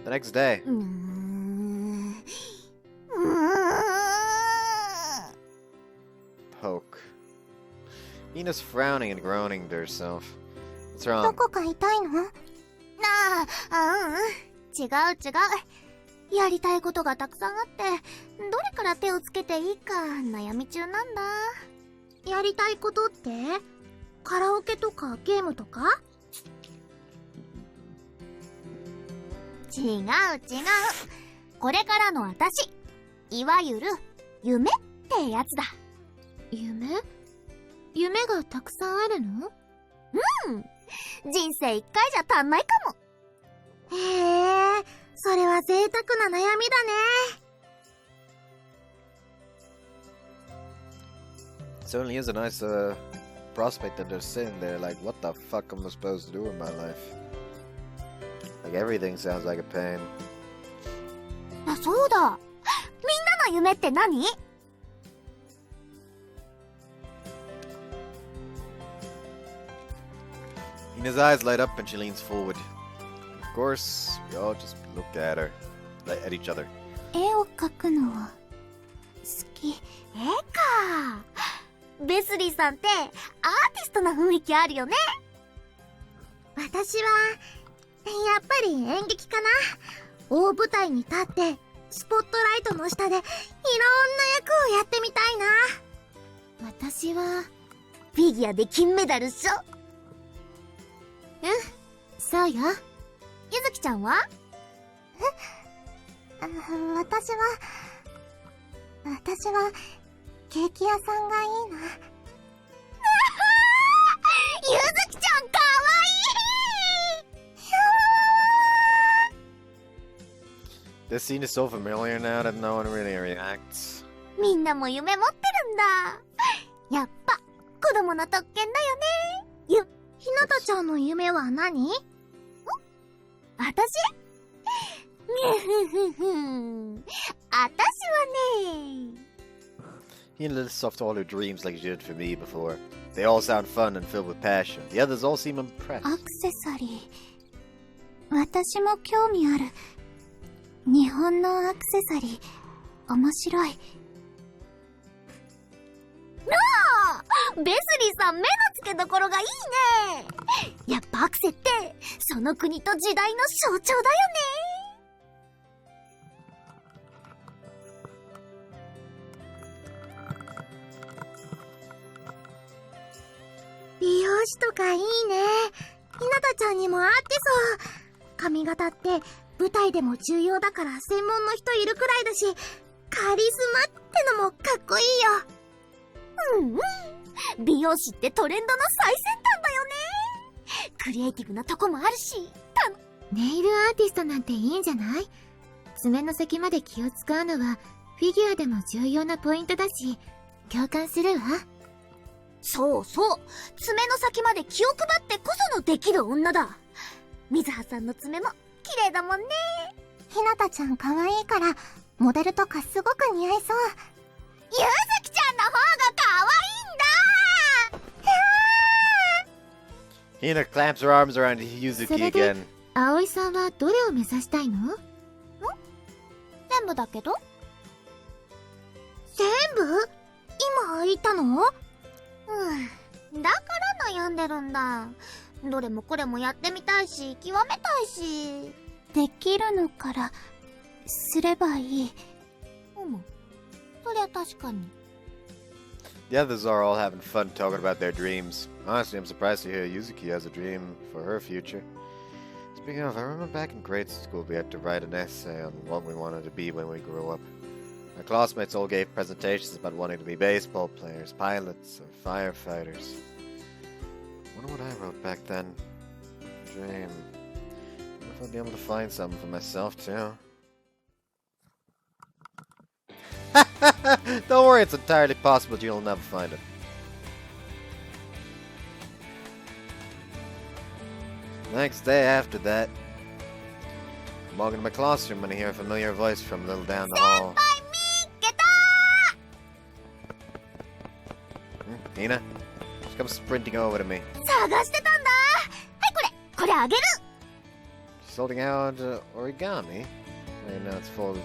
The next day. ゃん。Poke. Ina's frowning and groaning to herself. What's ど wrong? こか痛いの？なあ、違う。やりたいことがたくさんあって、どれから手をつけていいか悩み中なんだ。やりたいことって？カラオケとかゲームとか？違う。これからの私、いわゆる夢ってやつだ。夢がたくさんあるの？人生一回じゃ足んないかも。へえ、それは贅沢な悩みだね。Certainly is a nice prospect that they're sitting there like, what the fuck am I supposed to do in my life? Like everything sounds like a pain. あ、そうだ。みんなの夢って何？ Ina's eyes light up and she leans forward. Of course, we all just look at her, at each other. 絵を描くのは好き。絵か。ベスリーさんってアーティストな雰囲気あるよね。私はやっぱり演劇かな。大舞台に立ってスポットライトの下でいろんな役をやってみたいな。私はフィギュアで金メダルっしょ。そうよ。ゆずきちゃんは？私はケーキ屋さんがいいな。ゆずきちゃんかわいい。 This scene is so familiar now that no one really reacts. みんなも夢持ってるんだ。やっぱ子供の特権だよね。ひなたちゃんの夢は何？私？私はね。Hina lists off all her dreams like she did for me before. They all sound fun and filled with passion. The others all seem impressed. アクセサリー。私も興味ある。日本のアクセサリー、面白い。なあ！ベスリーさん、目の付けどころがいいね。やっぱアクセって、その国と時代の象徴だよね。美容師とかいいね。ひなたちゃんにも合ってそう。髪型って舞台でも重要だから専門の人いるくらいだし、カリスマってのもかっこいいよ。美容師ってトレンドの最先端だよね。クリエイティブなとこもあるし。ネイルアーティストなんていいんじゃない？爪の先まで気を使うのはフィギュアでも重要なポイントだし、共感するわ。そう。爪の先まで気を配ってこそのできる女だ。水葉さんの爪も綺麗だもんね。ひなたちゃん可愛いからモデルとかすごく似合いそう。ゆずきちゃんの方が可愛いんだ。 Hina clamps her arms around Yuzuki again. 葵さんはどれを目指したいの？全部だけど。全部？今言ったの？だから悩んでるんだ。どれもこれもやってみたいし、極めたいし。できるのからすればいい。そりゃ確かに。The others are all having fun talking about their dreams. Honestly, I'm surprised to hear Yuzuki has a dream for her future. Speaking of, I remember back in grade school we had to write an essay on what we wanted to be when we grew up. My classmates all gave presentations about wanting to be baseball players, pilots, or firefighters. Wonder what I wrote back then. Dream. Wonder if I'll be able to find something for myself too. Don't worry, it's entirely possible you'll never find it. Next day after that, I'm walking to my classroom when I hear a familiar voice from a little down the hall. Hina, just come sprinting over to me. 探してたんだ。はい、これあげる。 She's holding out origami. I know it's folded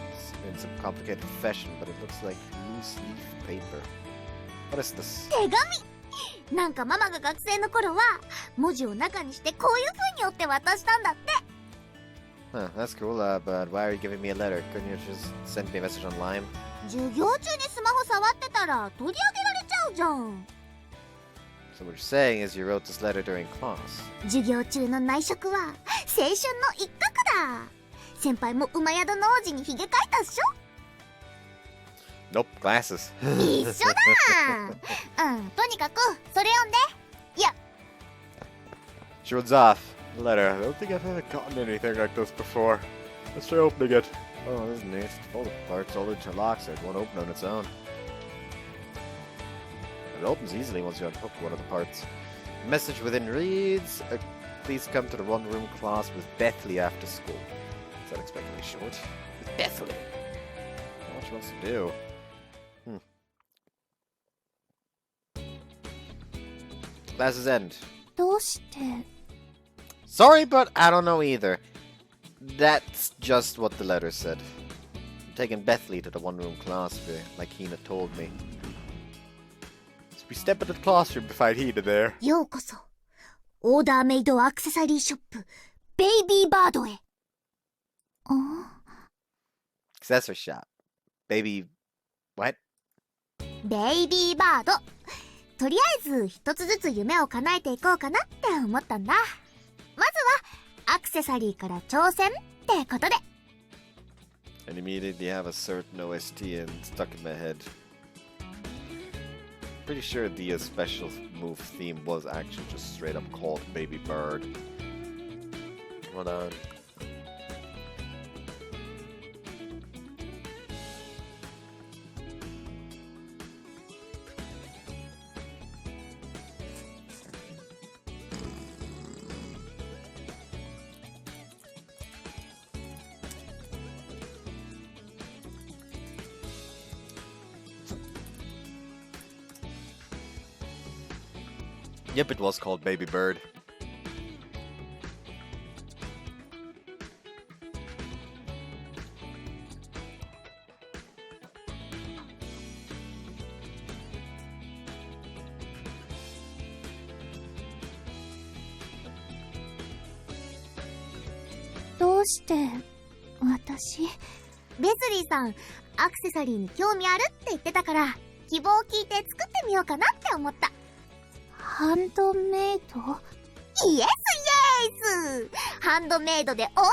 in some complicated fashion, but it looks like loose leaf paper. What is this? 手紙。なんかママが学生の頃は文字を中にしてこういう風に折って渡したんだって。 Huh, that's cool, but why are you giving me a letter? Couldn't you just send me a message online? 授業中にスマホ触ってたら取り上げられちゃうじゃん。 So what you're saying is you wrote this letter during class. 授業中の内職は青春の一角だ。先輩も馬宿の王子にヒゲ描いたっしょ。 Nope, glasses. 一緒だ。とにかくそれ読んで。いや、 She runs off. The letter. I don't think I've ever gotten anything like this before. Let's try opening it. Oh, this is neat. All the parts, all the interlocks, it won't open on its own. It opens easily once you unhook one of the parts. The message within reads, please come to the one-room class with Bethley after school. It's unexpectedly short. With Bethley. I don't know what she wants to do. Classes end. どうして。 Sorry, but I don't know either. That's just what the letter said. I'm taking Bethley to the one-room class, like Hina told me. So we step into the classroom to find Hina there. ようこそオーダーメイドアクセサリーショップベイビーバードへ。 Accessory shop. Baby... what? ベイビーバード。とりあえず一つずつ夢を叶えていこうかなって思ったんだ。まずはアクセサリーから挑戦ってことで。 And immediately have a certain OST and stuck in my head. Pretty sure Dia's special move theme was actually just straight up called Baby Bird. Hold on. Yep, it was called Baby Bird.ベスリーさん、アクセサリーに興味あるって言ってたから、希望を聞いて作ってみようかなって思った。ハンドメイド？イエスイエス！ハンドメイドでオーダーメ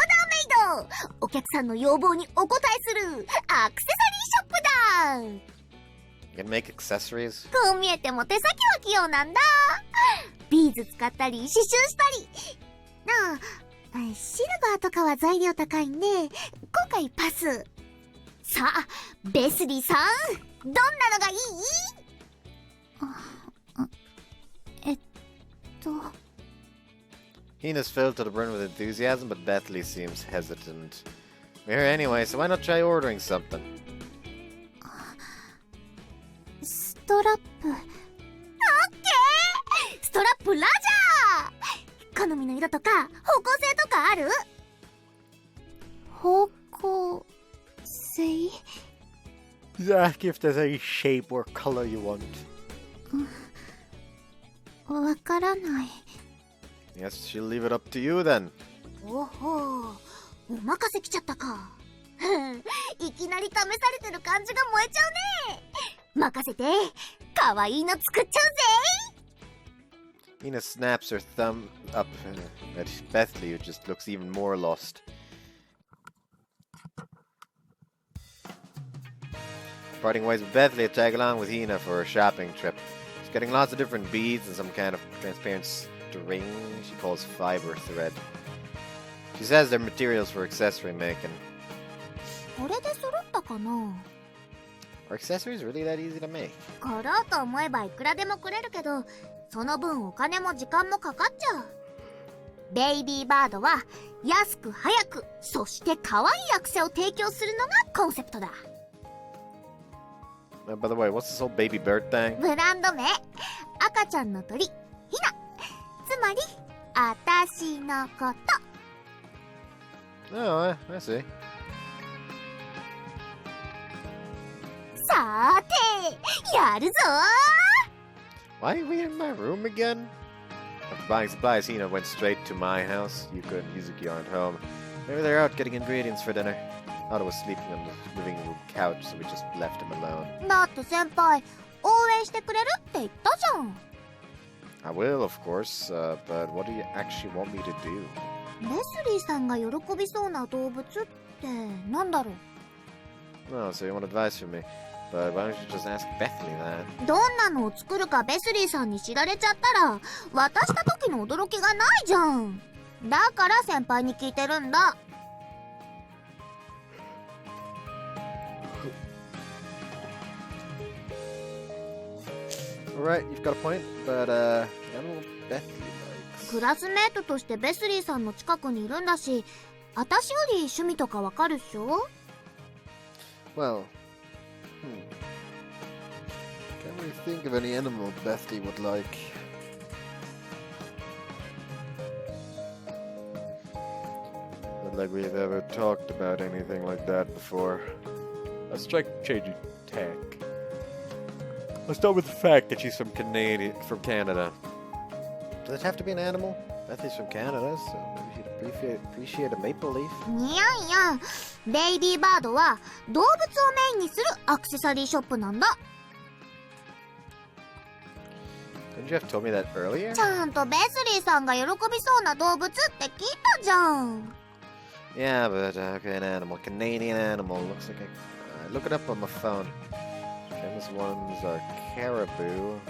イド！お客さんの要望にお応えするアクセサリーショップだ！ You can make accessories? こう見えても手先は器用なんだ。ビーズ使ったり刺繍したり。シルバーとかは材料高いんで、今回パス。さあ、ベスリーさん、どんなのがいい？Hina's filled to the brim with enthusiasm, but Bethley seems hesitant. We're here anyway, so why not try ordering something? ストラップ。オッケー！ストラップラジャー！好みの色とか方向性とかある？方向性？ Just ask if there's any shape or color you want. わからない。Yes, she'll leave it up to you then. おほお任せきちゃったか。いきなり試されてる感じが燃えちゃうね。任せて、かわいいの作っちゃうぜ。Hina snaps her thumb up at Bethley, who just looks even more lost. Parting ways with Bethley to tag along with Hina for a shopping trip. She's getting lots of different beads and some kind of transparent string she calls fiber thread. She says they're materials for accessory making. これで揃ったかな? Are accessories really that easy to make? 買ろうと思えばいくらでもくれるけど、その分お金も時間もかかっちゃう。ベイビーバードは安く早く、そして可愛いアクセを提供するのがコンセプトだ。By the way, what's this whole baby bird thing? ブランド名、赤ちゃんの鳥、ひな。つまり、あたしのこと。Oh, I see. さーて、やるぞ Why are we in my room again? After buying supplies, Hina went straight to my house. Yuka and Yuzuki aren't home. Maybe they're out getting ingredients for dinner. Otto was sleeping on the living room couch, so we just left him alone. だって先輩、応援してくれるって言ったじゃん。I will, of course, but what do you actually want me to do? レスリーさんが喜びそうな動物ってなんだろう。 Oh, so you want advice from me. But why don't you just ask Bethany that? どんなのを作るかベスリーさんに知られちゃったら渡した時の驚きがないじゃん。だから先輩に聞いてるんだ。Alright, you've got a point, but, I don't know what Bethany likes. クラスメートとしてベスリーさんの近くにいるんだし、私より趣味とかわかるっしょ。 Well, can't really think of any animal Bethany would like. Not like we've ever talked about anything like that before. Let's try changing tack. Let's start with the fact that she's from Canada. Does it have to be an animal? Bethany's from Canada, so maybe she'd appreciate a maple leaf. にゃんやん。ベイビーバードは動物をメインにするアクセサリーショップなんだ。 Couldn't you have told me that earlier? ちゃんとベスリーさんが喜びそうな動物って聞いたじゃん。 Yeah, but okay, an animal, Canadian animal. Looks like look it up on my phone. Famous ones are caribou. Looks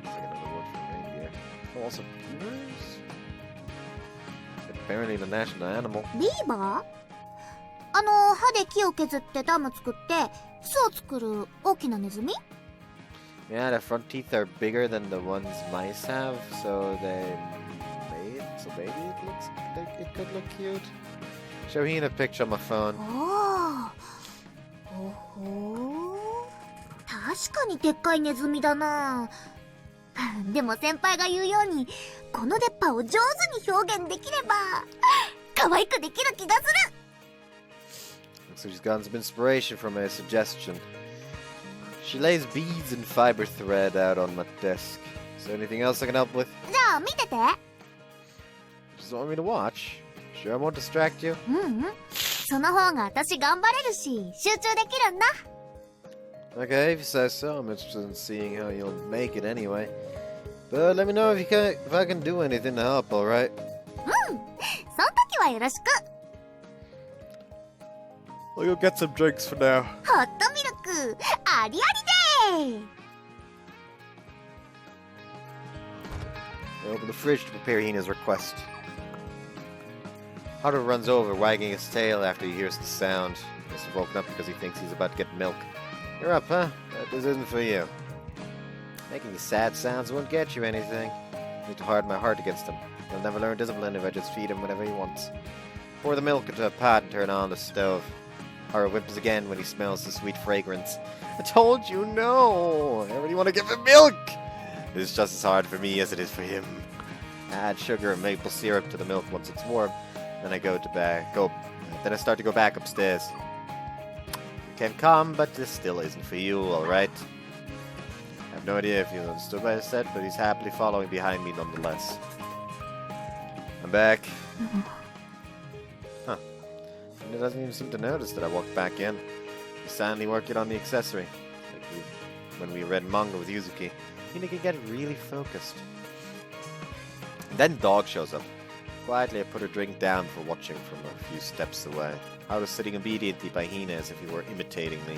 like another word for reindeer. Oh, also beavers. Apparently the national animal. ビーバー？歯で木を削ってダム作って巣を作る大きなネズミ？ Yeah, the front teeth are bigger than the ones mice have, so maybe it looks like it could look cute. Show Hina a picture on my phone. ああ。ほほー。確かにでっかいネズミだな。でも先輩が言うようにこの出っ歯を上手に表現できれば可愛くできる気がする。 Looks like she's gotten some inspiration from a suggestion. She lays beads and fiber thread out on my desk. Is there anything else I can help with? じゃあ見てて。 Just want me to watch? Sure I won't distract you? その方が私頑張れるし集中できるんだ。 Okay, if you say so. I'm interested in seeing how you'll make it anyway. But let me know if I can do anything to help, alright? その時はよろしく。 I'll go get some drinks for now. ホットミルクありありでー。 I open the fridge to prepare Hina's request. Haruka runs over, wagging his tail after he hears the sound. He must have woken up because he thinks he's about to get milk. You're up, huh? This isn't for you. Making these sad sounds won't get you anything. I need to harden my heart against him. He'll never learn discipline if I just feed him whatever he wants. Pour the milk into a pot and turn on the stove. Haruka whimpers again when he smells the sweet fragrance. I told you no! I really want to give him milk! It's just as hard for me as it is for him. I add sugar and maple syrup to the milk once it's warm. Then I Then I start to go back upstairs. You can come, but this still isn't for you, alright? I have no idea if you understood what I said, but he's happily following behind me nonetheless. I'm back. Huh. And it doesn't even seem to notice that I walked back in. He's silently working on the accessory. When we read manga with Yuzuki, Hina can get really focused. Then Dog shows up. Quietly, I put her drink down for watching from a few steps away. I was sitting obediently by Hina as if he were imitating me.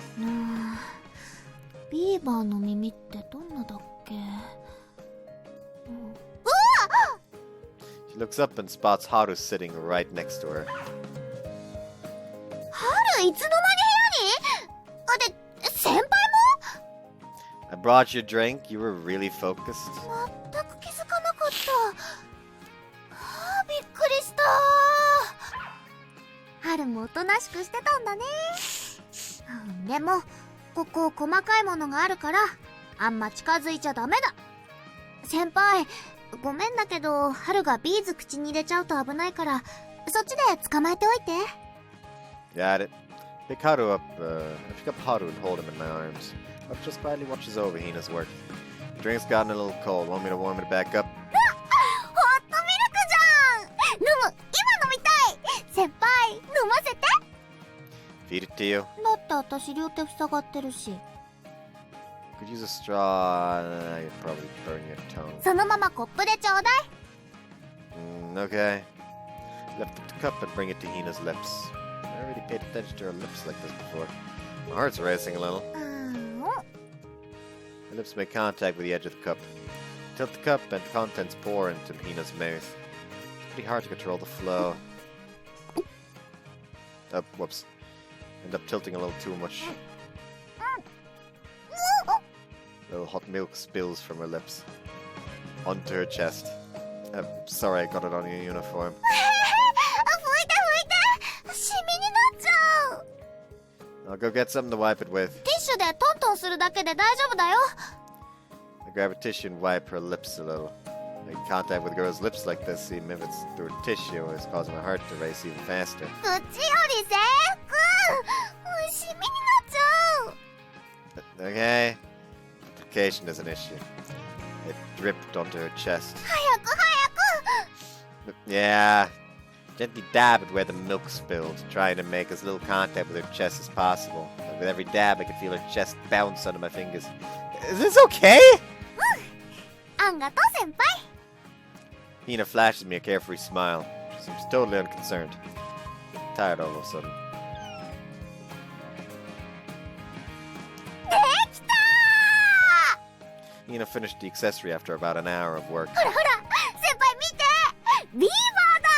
ビーバーの耳ってどんなだっけ。 She looks up and spots Haru sitting right next to her. 春いつの間に部屋に？で、先輩も？ I brought you a drink. You were really focused. 全く気づかなかった。びっくりした。春もおとなしくしてたんだね。でもここ細かいものがあるからあんま近づいちゃダメだ。先輩、ごめんだけど春がビーズ口に入れちゃうと危ないからそっちで捕まえておいて。 Got it. Pick Haru up, pick up Haru and hold him in my arms. Haru just quietly watches over Hina's work. The drink's gotten a little cold. Want me to warm it back up? ホットミルクじゃん。飲みたい。先輩、飲ませて。 Feed it to you. だって私両手塞がってるし。 Could use a straw. You'd probably burn your tongue. そのままコップでちょうだい。Okay. Lift up the cup and bring it to Hina's lips. I never really paid attention to her lips like this before. My heart's racing a little. Her lips make contact with the edge of the cup. Tilt the cup and contents pour into Hina's mouth. It's pretty hard to control the flow. Oh, whoops. End up tilting a little too much. Little hot milk spills from her lips. Onto her chest. Sorry, I got it on your uniform. シミになっちゃう。 I'll go get something to wipe it with. ティッシュでトントンするだけで大丈夫だよ。 I grab a tissue and wipe her lips a little. Making contact with a girl's lips like this, even if it's through a tissue, is causing my heart to race even faster. 口より制服。シミになっちゃう。 Okay. Application is an issue. It dripped onto her chest. 早く早く。 Yeah. Gently dab it where the milk spilled, trying to make as little contact with her chest as possible. And with every dab, I could feel her chest bounce under my fingers. Is this okay? あんがとう先輩。 Hina flashes me a carefree smile. She seems totally unconcerned. Tired all of a sudden. できたー。 Hina finished the accessory after about an hour of work. ほらほら、先輩見て。ビーバーだ。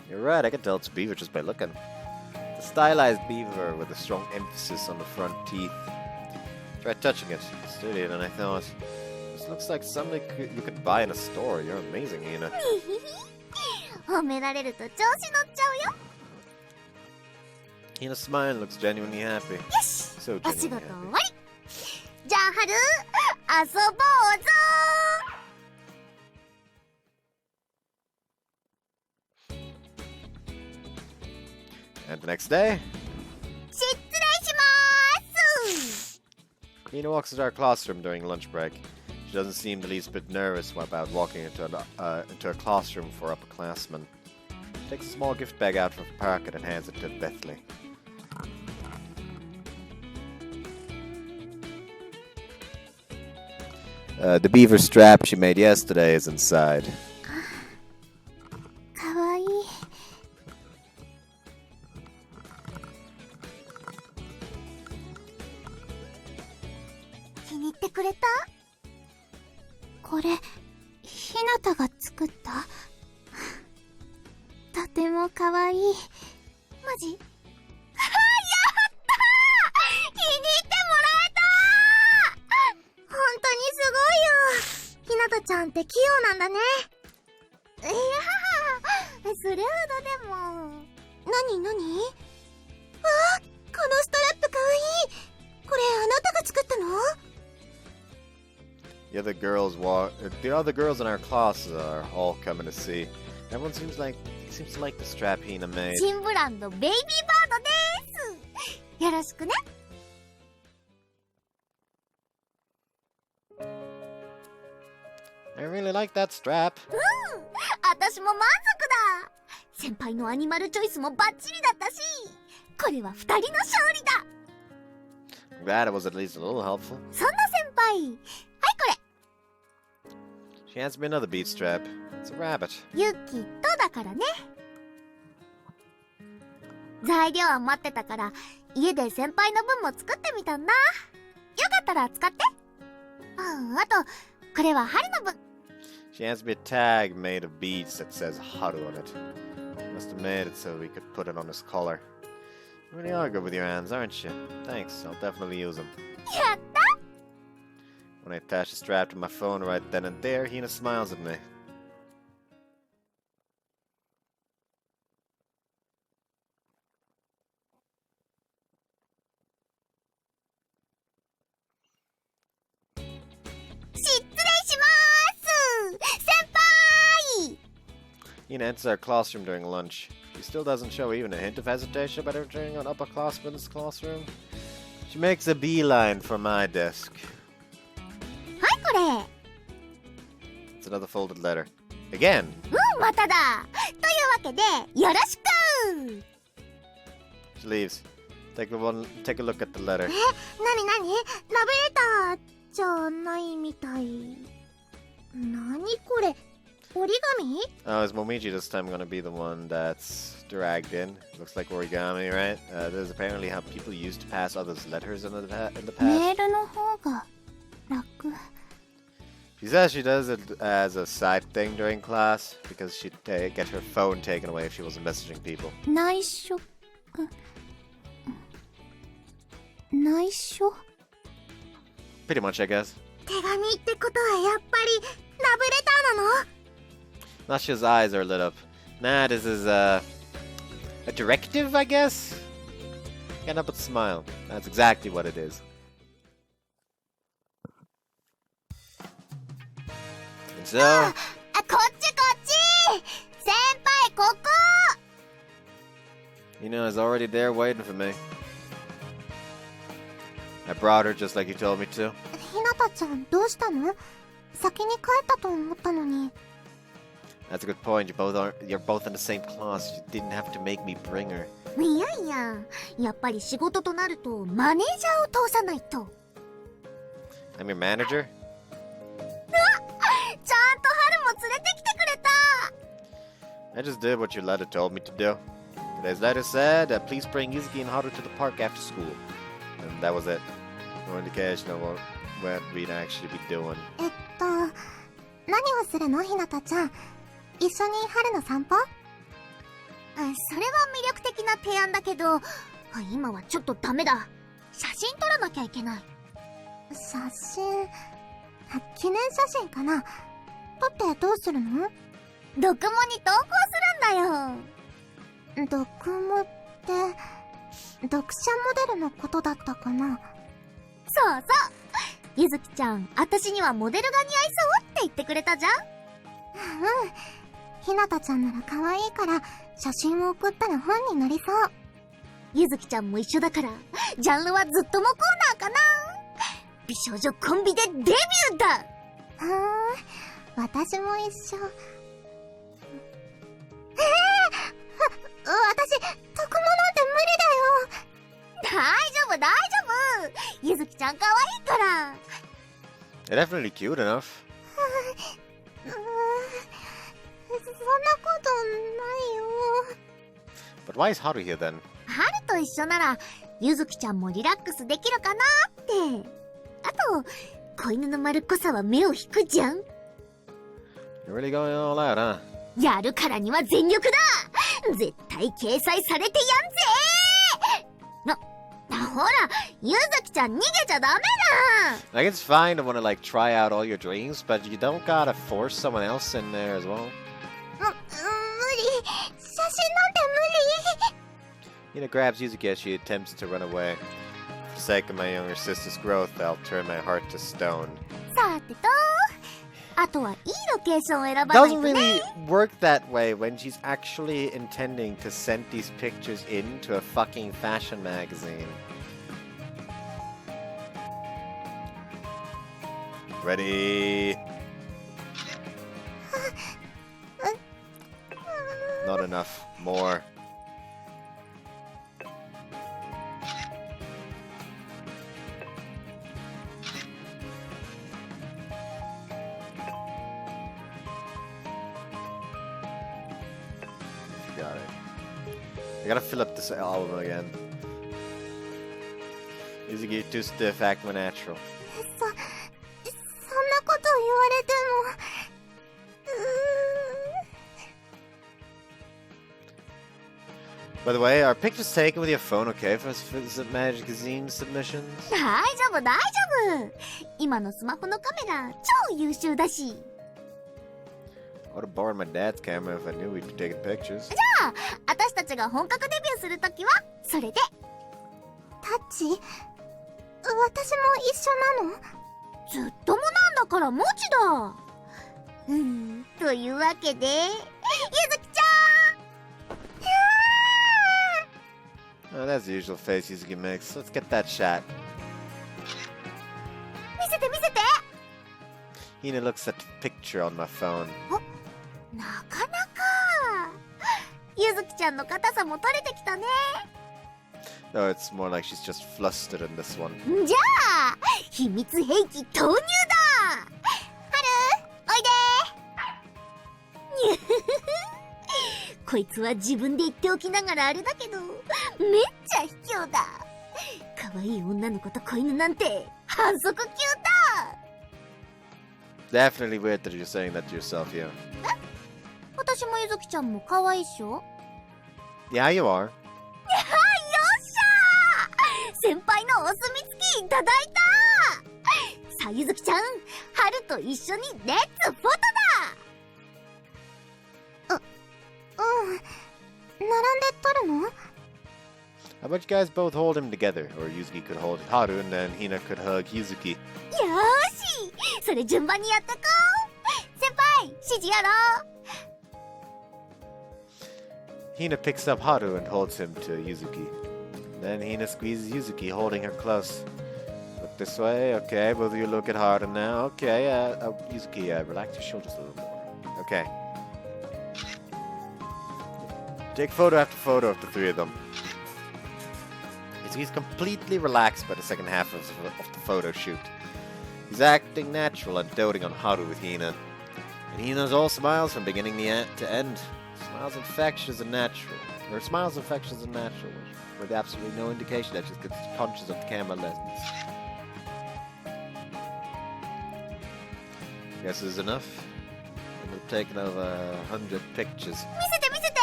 You're right, I can tell it's a beaver just by looking. It's a stylized beaver with a strong emphasis on the front teeth. Tried touching it. It's sturdier than I thought. This looks like something you could buy in a store. You're amazing, Hina. 褒められると調子乗っちゃうよ。 Hina's smile looks genuinely happy. よし、 So お仕 genuinely 事終 happy. わり。じゃあ春、遊ぼうぞー。 And the next day, 失礼しまーす。 Hina walks into our classroom during lunch break. She doesn't seem the least bit nervous about walking into a classroom for upperclassmen. She takes a small gift bag out from her pocket and hands it to Bethley. The beaver strap she made yesterday is inside. かわいい。気に入ってくれた？これ、ひなたが作った？とてもかわいい。マジ？やったー！気に入ってもらえたー！本当にすごいよ。ひなたちゃんって器用なんだね。いやー、それほどでも。なになに？わあ、このストラップかわいい。これあなたが作ったの？ The other girls in our class are all coming to see. Everyone seems to like the strap Hina made. 新ブランドベイビーバードです。よろしくね。I really like that strap. 私も満足だ。先輩のアニマルチョイスもバッチリだったし、これは二人の勝利だ。I'm glad it was at least a little helpful. そんな先輩、はいこれ。 She hands me another bead strap. It's a rabbit. ユキとだからね。材料は待ってたから家で先輩の分も作ってみたんだ。よかったら使って。あとこれは春の分。 She hands me a tag made of beads that says Haru on it. Must have made it so we could put it on his collar. You really are good with your hands, aren't you? Thanks, I'll definitely use them. やった。 When I attach the strap to my phone right then and there, Hina smiles at me. Hina enters our classroom during lunch. She still doesn't show even a hint of hesitation about entering an upperclassman's classroom. She makes a beeline for my desk. はいこれ。 It's another folded letter. Again! まただ。というわけでよろしく。 She leaves. Take a look at the letter. なにラブレターじゃないみたい。なにこれ、折り紙？ Oh, is Momiji this time gonna be the one that's dragged in? Looks like origami, right? This is apparently how people used to pass others' letters in the past. メールの方が楽。 She says she does it as a side thing during class because she'd get her phone taken away if she wasn't messaging people. 内緒。内緒？ Pretty much, I guess. 手紙ってことはやっぱりラブレターなの？ Nasha's eyes are lit up. Nah, this is a directive, I guess? Can't help but smile. That's exactly what it is. And so, こっちこっち！先輩ここ！ Hina is already there waiting for me. I brought her just like you told me to. ひなたちゃんどうしたの？先に帰ったと思ったのに。 That's a good point. You're both in the same class. You didn't have to make me bring her. いやいや、やっぱり仕事となるとマネージャーを通さないと。 I'm your manager? ちゃんと春も連れてきてくれた。 I just did what your letter told me to do. Today's letter said, please bring Yuzuki and Haru to the park after school. And that was it. No indication of what we'd actually be doing. 何をするのひなたちゃん？一緒に春の散歩？それは魅力的な提案だけど、今はちょっとダメだ。写真撮らなきゃいけない。写真？記念写真かな？撮ってどうするの？読モに投稿するんだよ。読モって、読者モデルのことだったかな？そうそう。ゆずきちゃん、私にはモデルが似合いそうって言ってくれたじゃん。ひなたちゃんなら可愛いから写真を送ったら本になりそう。ゆずきちゃんも一緒だからジャンルはずっともコーナーかな。美少女コンビでデビューだ。私も一緒。私特モなんて無理だよ。大丈夫大丈夫。ゆずきちゃん可愛いから。 They're definitely cute enough. そんなことないよ。 But why is Haru here then? 春と一緒ならゆずきちゃんもリラックスできるかなって。あと子犬の丸っこさは目を引くじゃん。 You're really going all out, huh? やるからには全力だ。絶対掲載されてやんぜ。ほら、ゆずきちゃん逃げちゃダメだ。 Like, it's fine to want to, like, try out all your dreams, but you don't gotta force someone else in there as well. 無理。写真なんて無理。 Hina grabs Yuzuki as she attempts to run away. For the sake of my younger sister's growth, I'll turn my heart to stone. さてと、あとはいいロケーションを選ばないと Doesn't ね。 really work that way when she's actually intending to send these pictures into a fucking fashion magazine. Ready? Not enough. More. Got it. I gotta fill up this album again. Yuzuki too stiff, act more natural. そんなこと言われても。By the way, are pictures taken with your phone okay for magazine submissions? 大丈夫大丈夫。今のスマホのカメラ超優秀だし。 I would have borrowed my dad's camera if I knew we'd be taking pictures. じゃあ、私たちが本格デビューするときはそれで。タッチ、私も一緒なの？ずっともなんだからもちだ。というわけで、ゆずき Oh, that's the usual face Yuzuki makes. Let's get that shot. 見せて見せて。 Hina looks at the picture on my phone. なかなか。ゆずきちゃんの硬さも取れてきたね。 No, it's more like she's just flustered in this one. じゃあ秘密兵器投入だ。はる、おいで。こいつは自分で言っておきながらあれだけど、めっちゃ卑怯だ。可愛い女の子と子犬なんて反則級だ。 Definitely weird that you're saying that to yourself, yeah. 私もゆずきちゃんも可愛いっしょ。 Yeah, you are. よっしゃー、先輩のお墨付きいただいた。さあゆずきちゃん、春と一緒にレッツフォトだ。並んで撮るの？ How about you guys both hold him together? Or Yuzuki could hold Haru and then Hina could hug Yuzuki. よーし、それ順番にやってこう。先輩、指示やろう。 Hina picks up Haru and holds him to Yuzuki. Then Hina squeezes Yuzuki, holding her close. Look this way. Okay, both of you look at Haru now. Okay, Yuzuki, relax your shoulders a little more. Okay. Take photo after photo of the three of them. He's completely relaxed by the second half of the photo shoot. He's acting natural and doting on Haru with Hina. And Hina's all smiles from beginning to end. Smiles infectious and natural. Her smiles infectious and natural, with absolutely no indication that she's conscious of the camera lens. Guess this is enough. And we've taken over 100 pictures. 見せて見せて。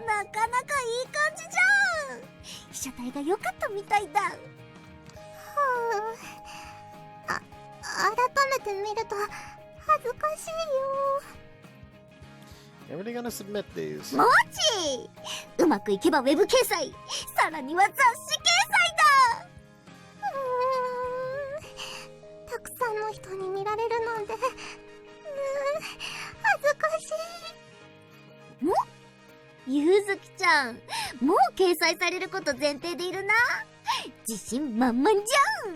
なかなかいい感じじゃん。被写体が良かったみたいだ。改めて見ると恥ずかしいよ。 You're really gonna submit these? もち、うまくいけばウェブ掲載、さらには雑誌掲載だ。たくさんの人に見られるなんて、恥ずかしい。も？ゆずきちゃん、もう掲載されること前提でいるな。自信満々じゃん。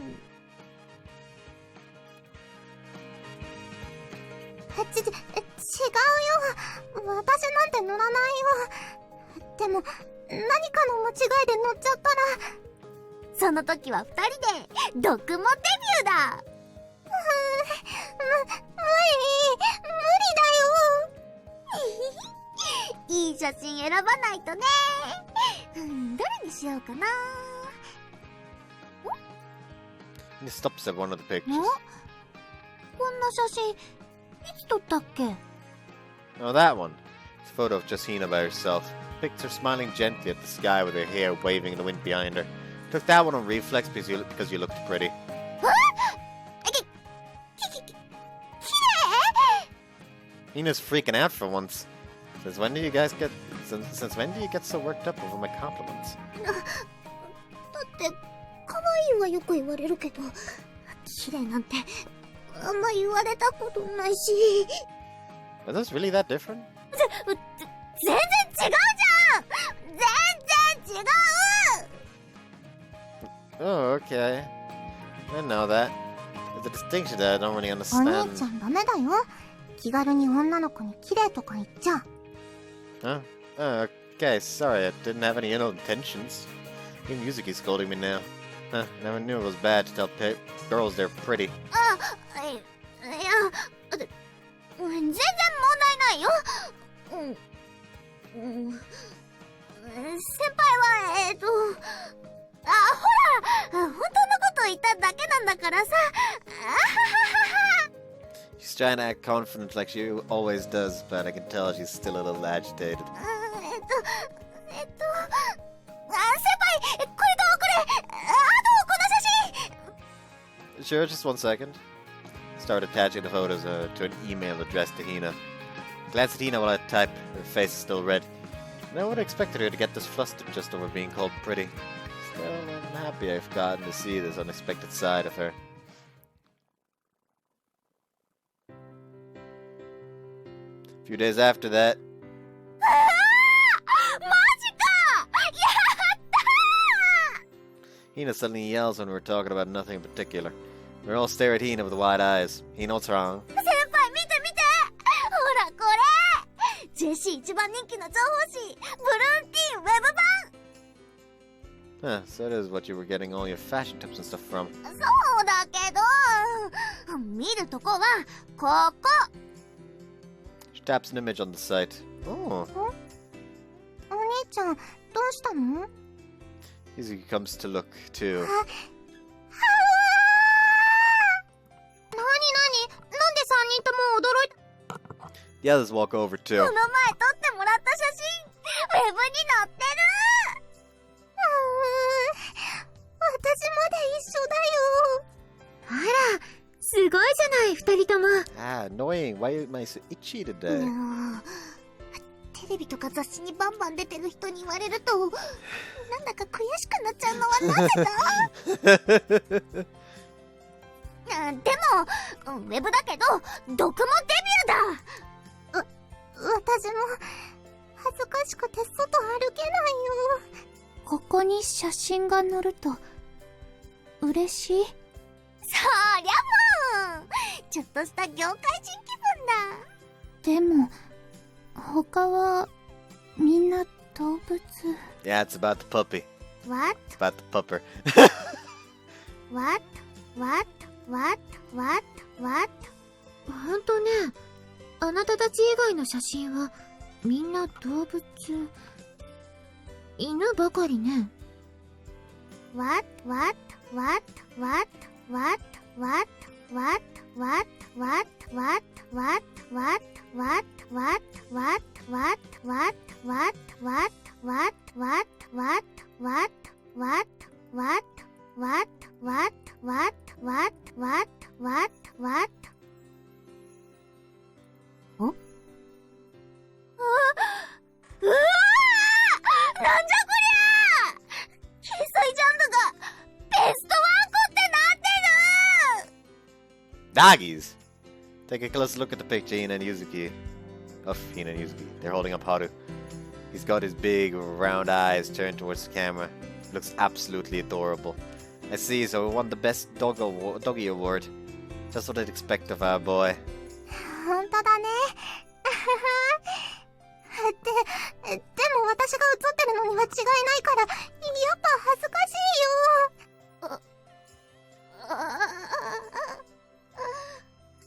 違うよ。私なんて乗らないよ。でも、何かの間違いで乗っちゃったら、その時は二人で、ドクモデビューだ。無理だよ。いい写真選ばないとね。どれにしようかな。 He stops at one of the pictures. こんな写真、いつ撮ったっけ？ Oh, that one. It's a photo of just Hina by herself. Picture smiling gently at the sky with her hair waving in the wind behind her. Took that one on reflex because you looked pretty. Hina's freaking out for once. Since when do you guys get? Since when do you get so worked up over my compliments? だって可愛いはよく言われるけど、綺麗なんてあんま言われたことないし。 Are those really that different? 全然違うじゃん。全然違う。 Oh, okay. I know that. There's a distinction that I don't really お兄 understand. ちゃんダメだよ。気軽に女の子に綺麗とか言っちゃ。 Huh? Oh, okay, sorry, I didn't have any ill intentions. Even Yuzuki's scolding me now. Huh, never knew it was bad to tell girls they're pretty. いや、全然問題ないよ。先輩はほら、本当のこと言っただけなんだからさ。 She's trying to act confident like she always does, but I can tell she's still a little agitated. 先輩、これとこれ、この写真。 Sure, just 1 second. Start attaching the photos to an email addressed to Hina. Glance at Hina while I type. Her face is still red. No one expected her to get this flustered just over being called pretty. Still, I'm happy I've gotten to see this unexpected side of her. A few days after that, Hina suddenly yells when we're talking about nothing in particular. We all stare at Hina with wide eyes. Hina, what's wrong? 先輩見て見てほらこれジェシー一番人気の情報誌ブルーンティーンウェブ版 Huh, so that is what you were getting all your fashion tips and stuff from. そうだけど見るとこはここ She taps an image on the site. Oh. お兄ちゃんどうしたの Yuzuki comes to look too. なになんで3人とも驚いた The others walk over こ too. の前撮ってもらった写真ウェブに載ってる私まで一緒だよあらすごいじゃない二人とも Ah, annoying. Why am I so itchy today? テレビとか雑誌にバンバン出てる人に言われるとなんだか悔しくなっちゃうのはなぜだでもウェブだけど毒もデビューだ私も恥ずかしくて外歩けないよここに写真が載ると嬉しいそりゃもうちょっとした業界人気分だでも他はみんな動物 Yeah, it's about the puppy. What? It's about the pupper. What? ほんとねあなたたち以外の写真はみんな動物犬ばかりね What? Doggies! Take a close look at the picture Hina and Yuzuki. Of Hina and Yuzuki. They're holding up Haru. He's got his big round eyes turned towards the camera. Looks absolutely adorable. I see, so we won the best doggy award. Just what I'd expect of our boy. ほんとだねでも私が写ってるのには違いないからやっぱ恥ずかしいよ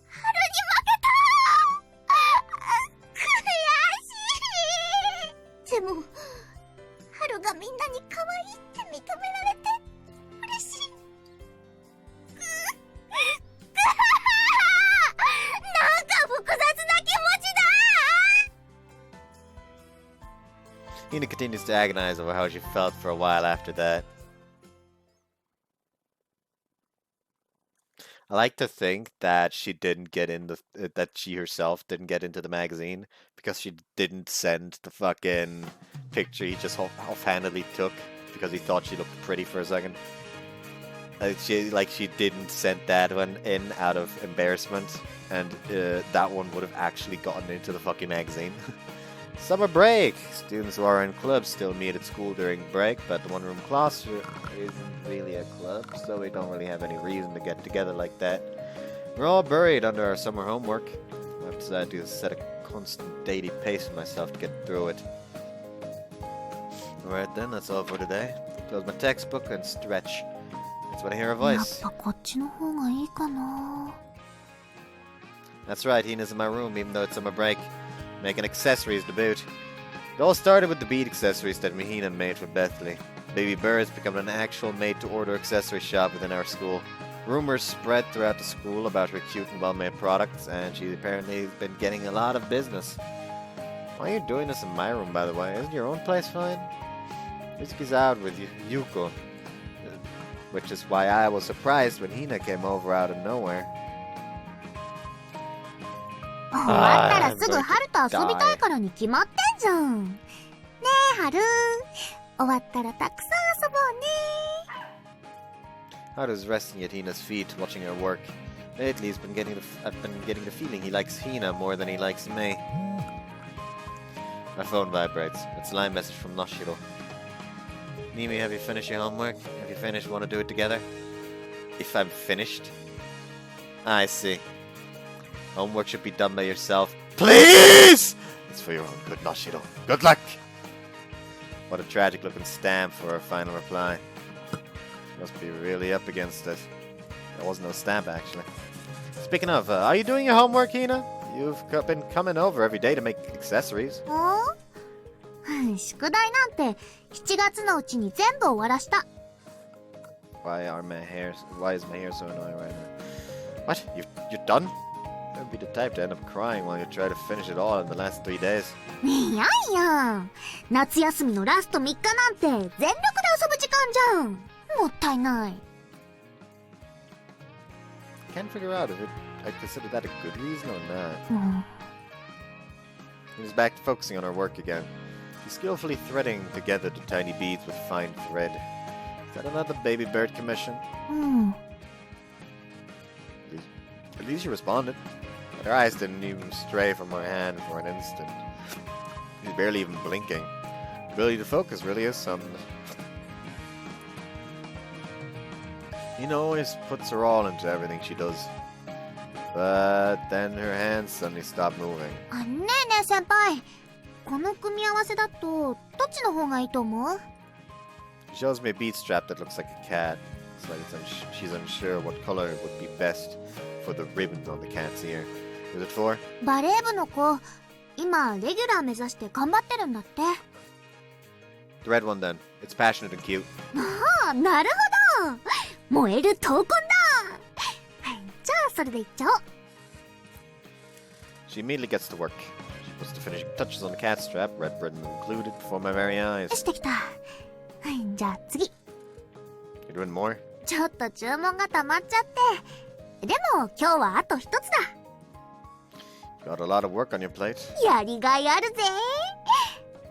春に負けた悔しいでも春がみんなに可愛いって認められて嬉しいなんか複雑な気持ちだ Hina continues to agonize over how she felt for a while after that. I like to think that she didn't get in that she herself didn't get into the magazine because she didn't send the fucking picture he just offhandedly took because he thought she looked pretty for a second. She didn't send that one in out of embarrassment, and that one would have actually gotten into the fucking magazine. Summer break! Students who are in clubs still meet at school during break, but the one-room class isn't really a club, so we don't really have any reason to get together like that. We're all buried under our summer homework. I've decided to set a constant daily pace for myself to get through it. Alright then, that's all for today. Close my textbook and stretch. That's when I hear a やっ voice. ぱこっちの方がいいかな That's right, Hina's in my room even though it's summer break. Making accessories to boot. It all started with the bead accessories that Hina made for Bethany. Baby Bird's become an actual made-to-order accessory shop within our school. Rumors spread throughout the school about her cute and well-made products, and she apparently has been getting a lot of business. Why are you doing this in my room, by the way? Isn't your own place fine? Yuzuki's out with Yuko, which is why I was surprised when Hina came over out of nowhere. 終わったらすぐ春と遊びたいからに決まってんじゃんねえ春終わったらたくさん遊ぼうね Haru's resting at Hina's feet, watching her work. Lately, I've been getting the feeling he likes Hina more than he likes me. My phone vibrates. It's a line message from Noshiro. Mimi, have you finished your homework? Have you finished, want to do it together? If I'm finished? I see. Homework should be done by yourself. Please! It's for your own good, Nashiro. Good luck! What a tragic looking stamp for her final reply. She must be really up against it. There was no stamp, actually. Speaking of, are you doing your homework, Hina? You've been coming over every day to make accessories. 宿題なんて7月のうちに全部終わらした。Why is my hair so annoying right now? What? You're done? Don't be the type to end up crying while you try to finish it all in the last 3 days. いやいや、夏休みのラスト3日なんて全力で遊ぶ時間じゃん。もったいない。Can't figure out if I consider that a good reason or not. He's back to focusing on her work again. He's skillfully threading together the tiny beads with fine thread. Is that another baby bird commission? At least she responded. But her eyes didn't even stray from her hand for an instant. She's barely even blinking. The ability to focus really is something. Hina always puts her all into everything she does. But then her hands suddenly stop moving. ねえねえ先輩、この組み合わせだとどっちの方がいいと思う？ She shows me a bead strap that looks like a cat. It's like she's unsure what color would be best for the ribbons on the cat's ear. Is it for? バレー部の子、今レギュラー目指して頑張ってるんだって。The red one then. It's passionate and cute. ああ、なるほど。燃える闘魂だ。じゃあそれでいっちゃおう。She immediately gets to work. She puts the finishing touches on the cat strap, red ribbon included, before my very eyes. してきた。じゃあ次。You're doing more? ちょっと注文が溜まっちゃって。でも今日はあと一つだ。Got a lot of work on your plate. やりがいあるぜ。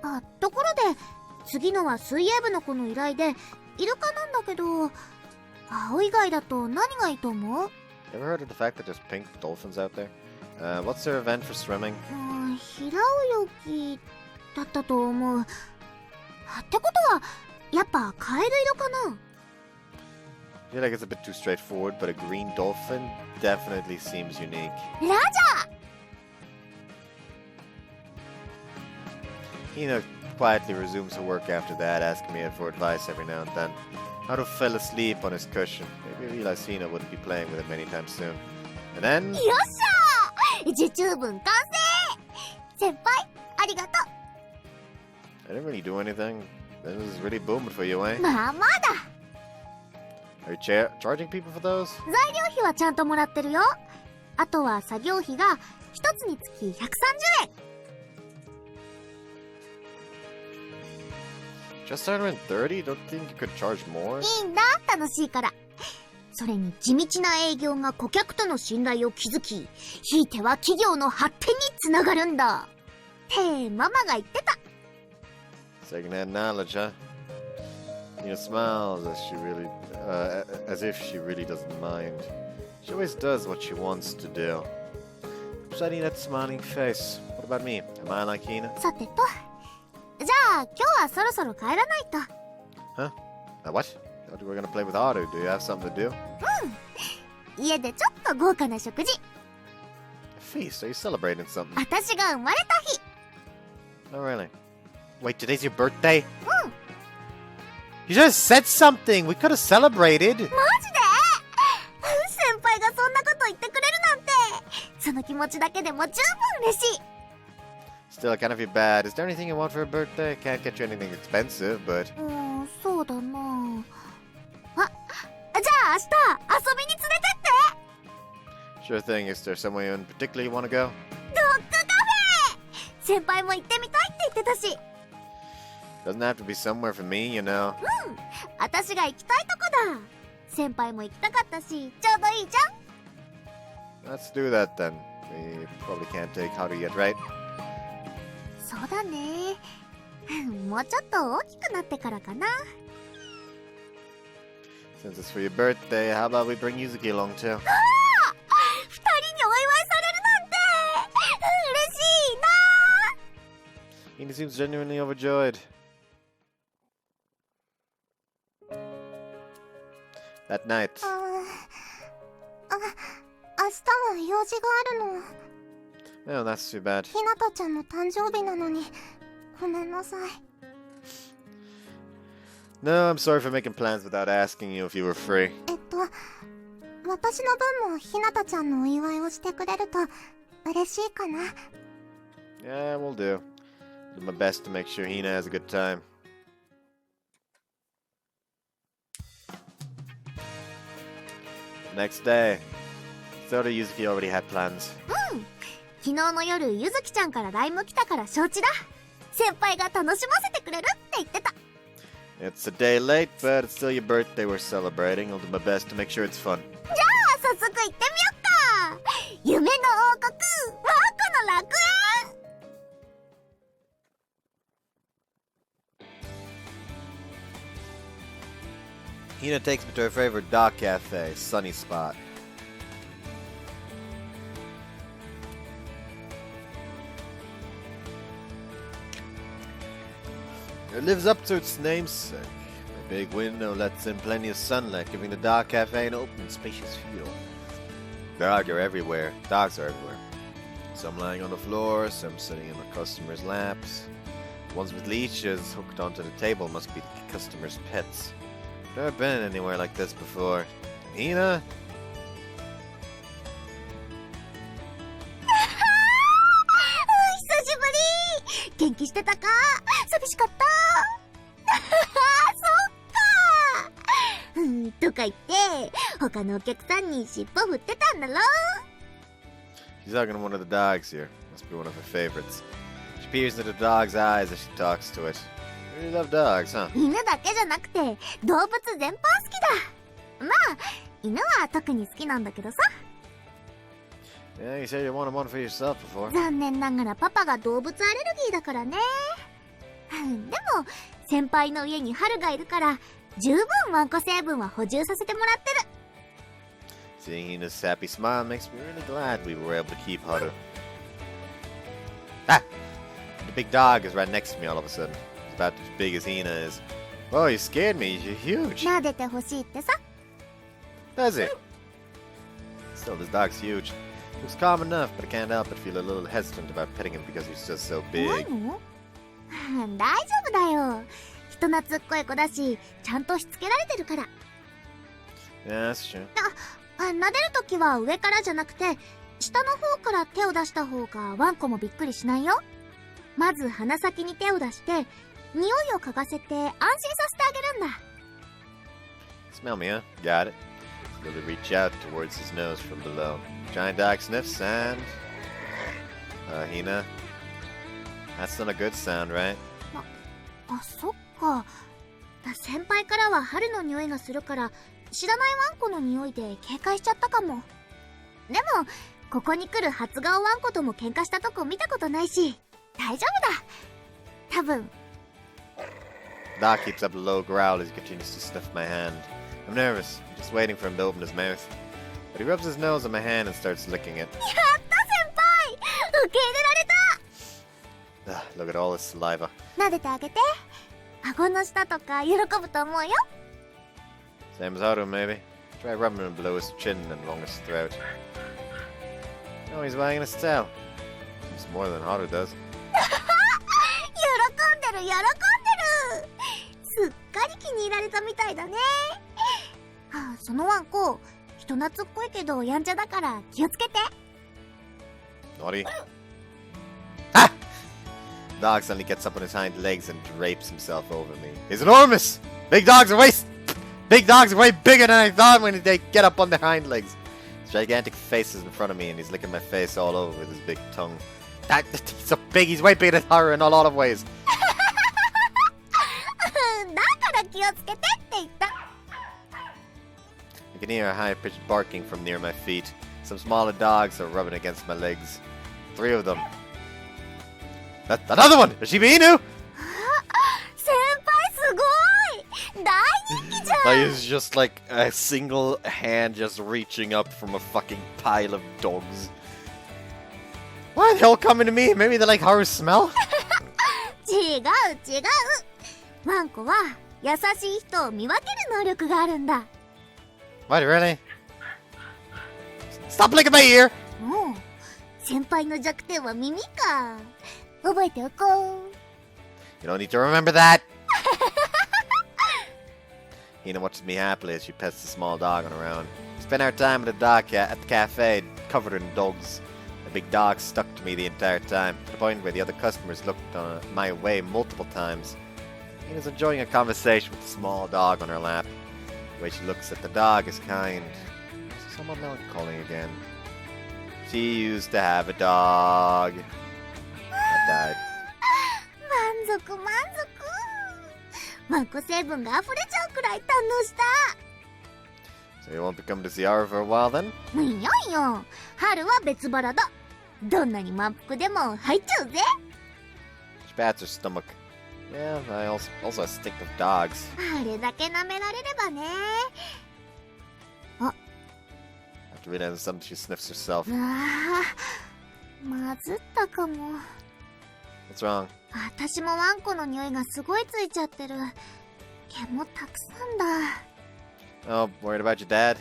あ、ところで次のは水泳部の子の依頼でイルカなんだけど、青以外だと何がいいと思う？ Ever heard of the fact that there's pink dolphins out there? What's their event for swimming? 平泳ぎだったと思う。ってことはやっぱカエル色かな？ I feel like it's a bit too straightforward, but a green dolphin definitely seems unique. ラジャー! Hina quietly resumes her work after that, asking me for advice every now and then. Haru fell asleep on his cushion. Maybe realized Hina wouldn't be playing with him anytime soon. And then... よっしゃー! 受注文完成! 先輩、ありがと I didn't really do anything. This is really booming for you, eh? う。まあまだ。Are you charging people for those? 材料費はちゃんともらってるよ。あとは作業費が一つにつき130円。Just 130? Don't think you could charge more? いいんだ、楽しいから。それに地道な営業が顧客との信頼を築き、ひいては企業の発展につながるんだ。ってママが言ってた。Second-hand knowledge, huh? Hina smiles as if she really doesn't mind. She always does what she wants to do. Studying that smiling face. What about me? Am I like Hina? さてと。じゃあ今日はそろそろ帰らないと。Huh? What? Thought we were gonna play with Haru. Do you have something to do? 家でちょっと豪華な食事。A feast? Are you celebrating something? 私が生まれた日。 Oh, really? Wait, today's your birthday? You just said something! We could have celebrated! マジで？先輩がそんなこと言ってくれるなんて。その気持ちだけでも十分嬉しい。Still, I kind of feel bad. Is there anything you want for a birthday? Can't get you anything expensive, but... そうだなあ。じゃあ明日遊びに連れてって。 Sure thing. Is there somewhere in particular you want to go? ドッグカフェ！先輩も行ってみたいって言ってたし。Doesn't have to be somewhere for me, you know. 私が行きたいとこだ。先輩も行きたかったし、ちょうどいいじゃん。 Let's do that then. We probably can't take Haru yet, right? そうだね。もうちょっと大きくなってからかな。 Since it's for your birthday, how about we bring Yuzuki along too? 二人にお祝いされるなんて嬉しいな。 Hina seems genuinely overjoyed. At night. 明日は用事があるの。 Oh, that's too bad. ひなたちゃんの誕生日なのにごめんなさい。 No, I'm sorry for making plans without asking you if you were free. 私の分もひなたちゃんのお祝いをしてくれると嬉しいかな。 Yeah, we'll do. Do my best to make sure Hina has a good time. Next day. Thought Yuzuki already had plans. 昨日の夜ゆずきちゃんから LINE 来たから承知だ。先輩が楽しませてくれるって言ってた。 It's a day late, but it's still your birthday we're celebrating. I'll do my best to make sure it's fun. じゃあ早速行ってみよっか。夢の王国ワンコの楽園。 Hina takes me to her favorite dock cafe, Sunny Spot. It lives up to its namesake. A big window lets in plenty of sunlight, giving the dock cafe an open, spacious feel. Dogs are everywhere. Dogs are everywhere. Some lying on the floor, some sitting in the customers' laps. The ones with leashes hooked onto the table must be the customers' pets. Never been anywhere like this before. Hina? 久しぶり。元気してたか？寂しかった。そっか。とか言って他のお客さんに尻尾振ってたんだろ。 She's talking to one of the dogs here. Must be one of her favorites. She peers into the dog's eyes as she talks to it. You really love dogs, huh? 犬だけじゃなくて動物全般好きだ。まあ犬は特に好きなんだけどさ。 Yeah, you said you wanted one for yourself before. 残念ながらパパが動物アレルギーだからね。でも先輩の家に春がいるから十分ワンコ成分は補充させてもらってる。 Seeing Hina's happy smile makes me really glad we were able to keep Haru. Ah! The big dog is right next to me all of a sudden. He's about as big as Hina is. Oh, you scared me. You're huge. 撫でてほしいってさ。 Does he? Still, this dog's huge. Looks calm enough, but I can't help but feel a little hesitant about petting him because he's just so な big. の？大丈夫だよ。人懐っこい子だし、ちゃんとしつけられてるから。 Yeah, that's true. 撫でるときは上からじゃなくて、下の方から手を出した方がワンコもびっくりしないよ。まず鼻先に手を出して、匂いを嗅がせて安心させてあげるんだ。 Smell me, huh? Got it. Slowly reach out towards his nose from below. Giant dog sniffs and... Hina. That's not a good sound, right? あ、そっか。先輩からは春の匂いがするから、知らないワンコの匂いで警戒しちゃったかも。でも、ここに来る初顔ワンコとも喧嘩したとこ見たことないし、大丈夫だ。多分。 Doc keeps up a low growl as he continues to sniff my hand. I'm nervous. I'm just waiting for him to open his mouth. But he rubs his nose on my hand and starts licking it. やった先輩！受け入れられた！ Look at all this saliva. 撫でてあげて。顎の下とか喜ぶと思うよ。 Same as Haru, maybe. Try rubbing him below his chin and along his throat. Oh, he's wagging his tail. It's more than Haru does. 喜んでる喜んでる。すっかり気に入られたみたいだね。そのワンコ、人懐っこいけどやんちゃだから気をつけて。 Naughty. Ah! Dog suddenly gets up on his hind legs and drapes himself over me. He's enormous! Big dogs are way bigger than I thought when they get up on their hind legs. His gigantic face is in front of me and he's licking my face all over with his big tongue. He's so big, he's way bigger than Haru in a lot of ways. だから気をつけてって言った。 I can hear a high-pitched barking from near my feet. Some smaller dogs are rubbing against my legs. 3 of them. Another one! Is she Inu? 先輩すごい！大人気じゃん！ Like, it's just like a single hand just reaching up from a fucking pile of dogs. Why are they all coming to me? Maybe they like Haru's smell? 違う。ワンコは優しい人を見分ける能力があるんだ。What, really? Stop licking my ear! もう、先輩の弱点は耳か。覚えておこう。You don't need to remember that! Hina watches me happily as she pets the small dog on around. We spent our time at the cafe, covered in dogs. The big dog stuck to me the entire time, to the point where the other customers looked my way multiple times. Hina's enjoying a conversation with the small dog on her lap. The way she looks at the dog is kind. She's somewhat melancholy again. She used to have a dog. That died. 満足満足。マンコ成分が溢れちゃうくらい堪能した。So you won't be coming to see Aura for a while then? いやいや、春は別腹だ。どんなに満腹でも入っちゃうぜ。She pats her stomach. Yeah, I also stink of dogs. あれだけ舐められればね。After realizing something, she sniffs herself. うわぁ、まずったかも。What's wrong? 私もワンコの匂いがすごいついちゃってる。毛もたくさんだ。Oh, worried about your dad?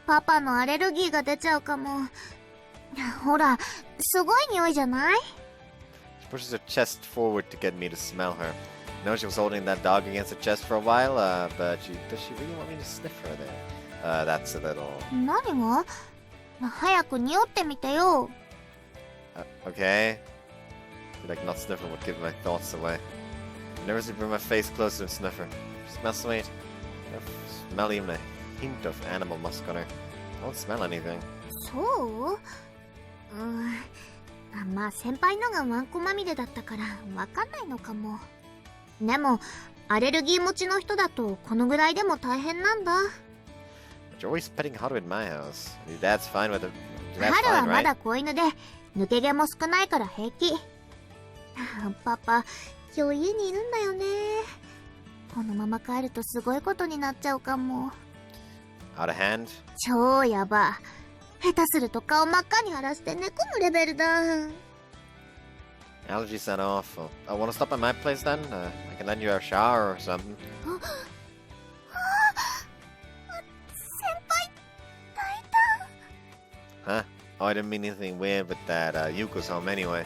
パパのアレルギーが出ちゃうかも。ほら、すごい匂いじゃない？ She pushes her chest forward to get me to smell her. I know she was holding that dog against her chest for a while, but does she really want me to sniff her there? That's a little... 何が？早く匂ってみてよ。Okay. I feel like not sniffing would give my thoughts away. I nervously bring my face closer and sniff her. She smells sweet. I smell even a hint of animal musk on her. I don't smell anything. そう？まあ先輩のがワンコまみれだったからわかんないのかも。でもアレルギー持ちの人だとこのぐらいでも大変なんだ。But you're always petting Haru in my house. Your dad's fine with it. Your dad's 春は fine, ま right? だ子犬で抜け毛も少ないから平気。パパ、今日家にいるんだよね。このまま帰るとすごいことになっちゃうかも。Out of hand? 超やば。下手すると顔真っ赤に腫らして寝込むレベルだ。Allergies sound awful. I want to stop at my place then? I can lend you a shower or something. 先輩、泣いた。 Huh? Oh, I didn't mean anything weird with that. Yuko's home anyway.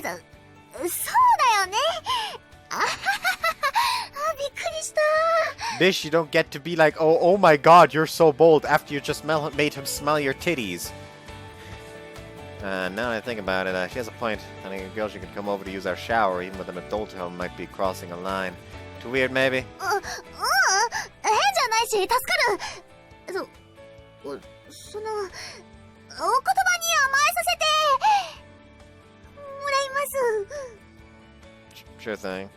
そうだよね。びっくりした。Bish, you don't get to be like, oh my god, you're so bold after you just made him smell your titties. Now that I think about it, she has a point. I think a girl she could come over to use our shower, even with an adult home, might be crossing a line. Too weird, maybe? 変じゃないし、助かる。その、お言葉に甘えさせてもらいます。Sure thing.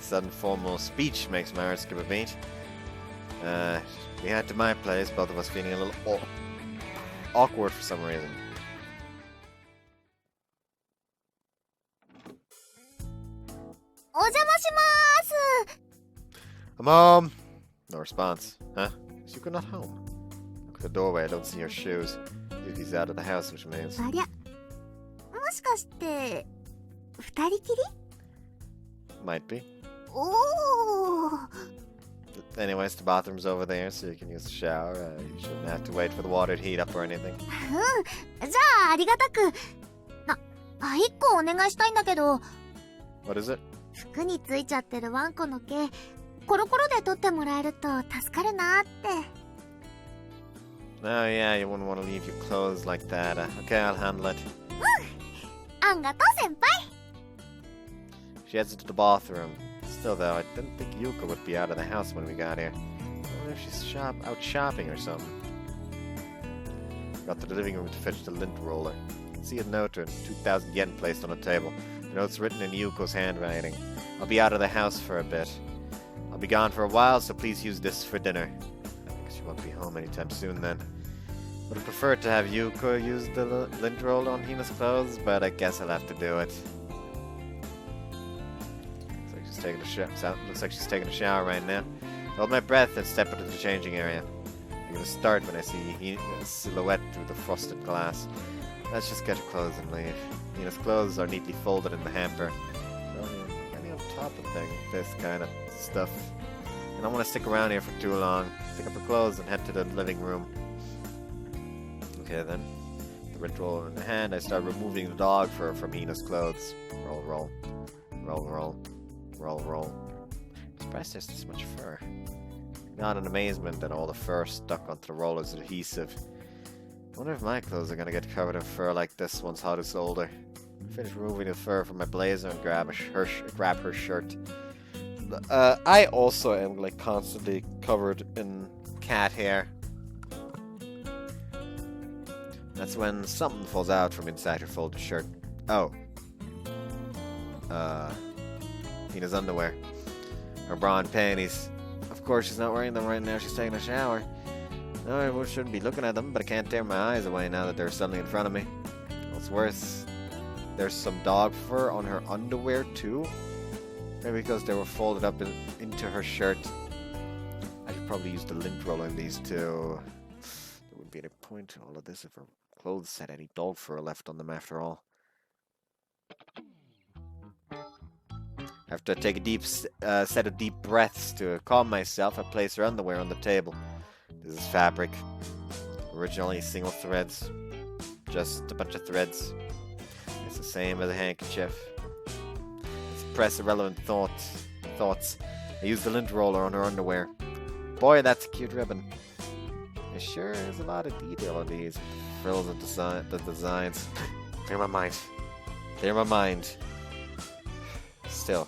Sudden formal speech makes my heart skip a beat. We had to my place, both of us feeling a little awkward for some reason. お邪魔します。 Mom! No response. Huh? Is Yuko not home? Look at the doorway, I don't see her shoes. Yuki's out of the house, which means... ありゃ、もしかして二人きり？ Might be. おお。 Anyways, the bathroom's over there, so you can use the shower. You shouldn't have to wait for the water to heat up or anything. じゃあありがたく。一個お願いしたいんだけど。 What is it? 服についちゃってるワンコの毛、コロコロで取ってもらえると助かるなって。 Oh yeah, you wouldn't want to leave your clothes like that. Okay, I'll handle it. あんがとう先輩。 She heads into the bathroom. Still though, I didn't think Yuko would be out of the house when we got here. I wonder if she's out shopping or something. Got to the living room to fetch the lint roller. I can see a note and 2,000 yen placed on the table. The note's written in Yuko's handwriting. I'll be out of the house for a bit. I'll be gone for a while, so please use this for dinner. I think she won't be home anytime soon then. Would have preferred to have Yuko use the lint roller on Hina's clothes, but I guess I'll have to do it. Looks like she's taking a shower right now. Hold my breath and step into the changing area. I'm gonna start when I see Hina's silhouette through the frosted glass. Let's just get her clothes and leave. Hina's clothes are neatly folded in the hamper. Only on top of this kind of stuff. I don't want to stick around here for too long. Pick up her clothes and head to the living room. Okay then. The red roller in the hand, I start removing the dog fur from Hina's clothes. Roll, roll. Roll, roll. Roll, roll. I'm surprised there's this much fur. Not in amazement that all the fur stuck onto the roller is adhesive. I wonder if my clothes are gonna get covered in fur like this once Haru's older. Finish removing the fur from my blazer and grab her shirt. I also am like constantly covered in cat hair. That's when something falls out from inside her folded shirt. Oh. Hina's underwear. Her bra and panties. Of course she's not wearing them right now, she's taking a shower. No, I shouldn't be looking at them, but I can't tear my eyes away now that they're suddenly in front of me. What's worse, there's some dog fur on her underwear too? Maybe because they were folded up into her shirt. I could probably use the lint roller in these too. There wouldn't be any point to all of this if her clothes had any dog fur left on them after all. After I take a deep set of deep breaths to calm myself, I place her underwear on the table. This is fabric. Originally single threads. Just a bunch of threads. It's the same as a handkerchief. I suppress irrelevant thoughts. I use the lint roller on her underwear. Boy, that's a cute ribbon. There sure is a lot of detail on these. Frills and the designs. Clear my mind. Clear my mind. Still,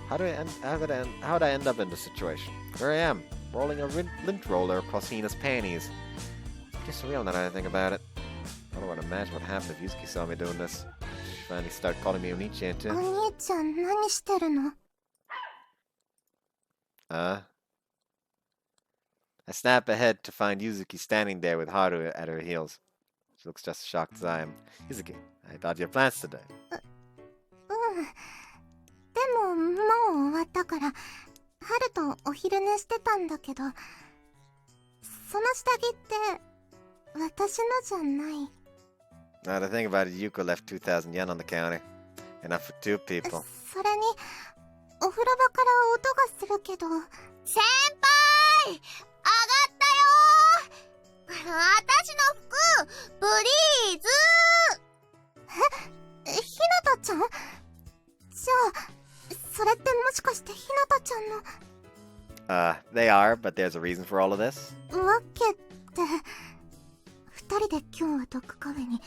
how did I end up in this situation? Here I am, rolling a lint roller across Hina's panties. It's pretty surreal now that I think about it. I don't want to imagine what happened if Yuzuki saw me doing this. She finally started calling me Oni-chan too. お兄ちゃん、何してるの？ I snap ahead to find Yuzuki standing there with Haru at her heels. She looks just as shocked as I am. Yuzuki, I thought you had plans today. うん。でも、もう終わったから、春とお昼寝してたんだけど、その下着って、私のじゃない。 Now to think about it, Yuko left 2,000 yen on the counter. Enough for 2 people. それに、お風呂場から音がするけど。先輩！上がったよー！私の服、プリーズ！ひなたちゃん？じゃあ、それってもしかしてひなたちゃんの。They are, but there's a reason for all of this. わけって、二人で今日はドッグカフェに。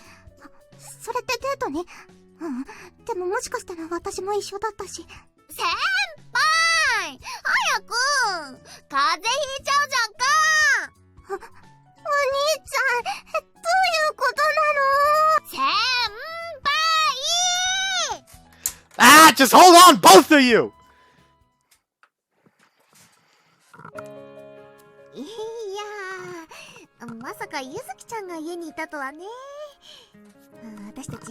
それってデートに？うん。でももしかしたら私も一緒だったし。先輩！早く！風邪ひいちゃうじゃんか！お兄ちゃん、どういうことなの？先輩！ Ah! Just hold on, both of you! いやー、まさかゆずきちゃんが家にいたとはね。私たち、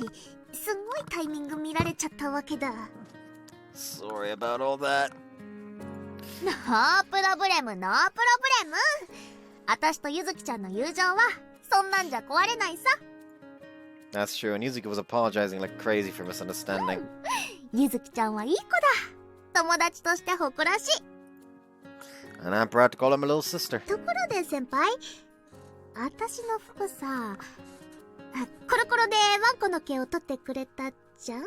すごいタイミング見られちゃったわけだ。Sorry about all that. ノープロブレム、ノープロブレム。私とゆずきちゃんの友情は、そんなんじゃ壊れないさ。That's true, and Yuzuki was apologizing like crazy for misunderstanding. ゆずきちゃんはいい子だ。友達として誇らしい。And I'm proud to call her my little sister. ところで先輩、私の服さ、コロコロでワンコの毛を取ってくれたじゃん？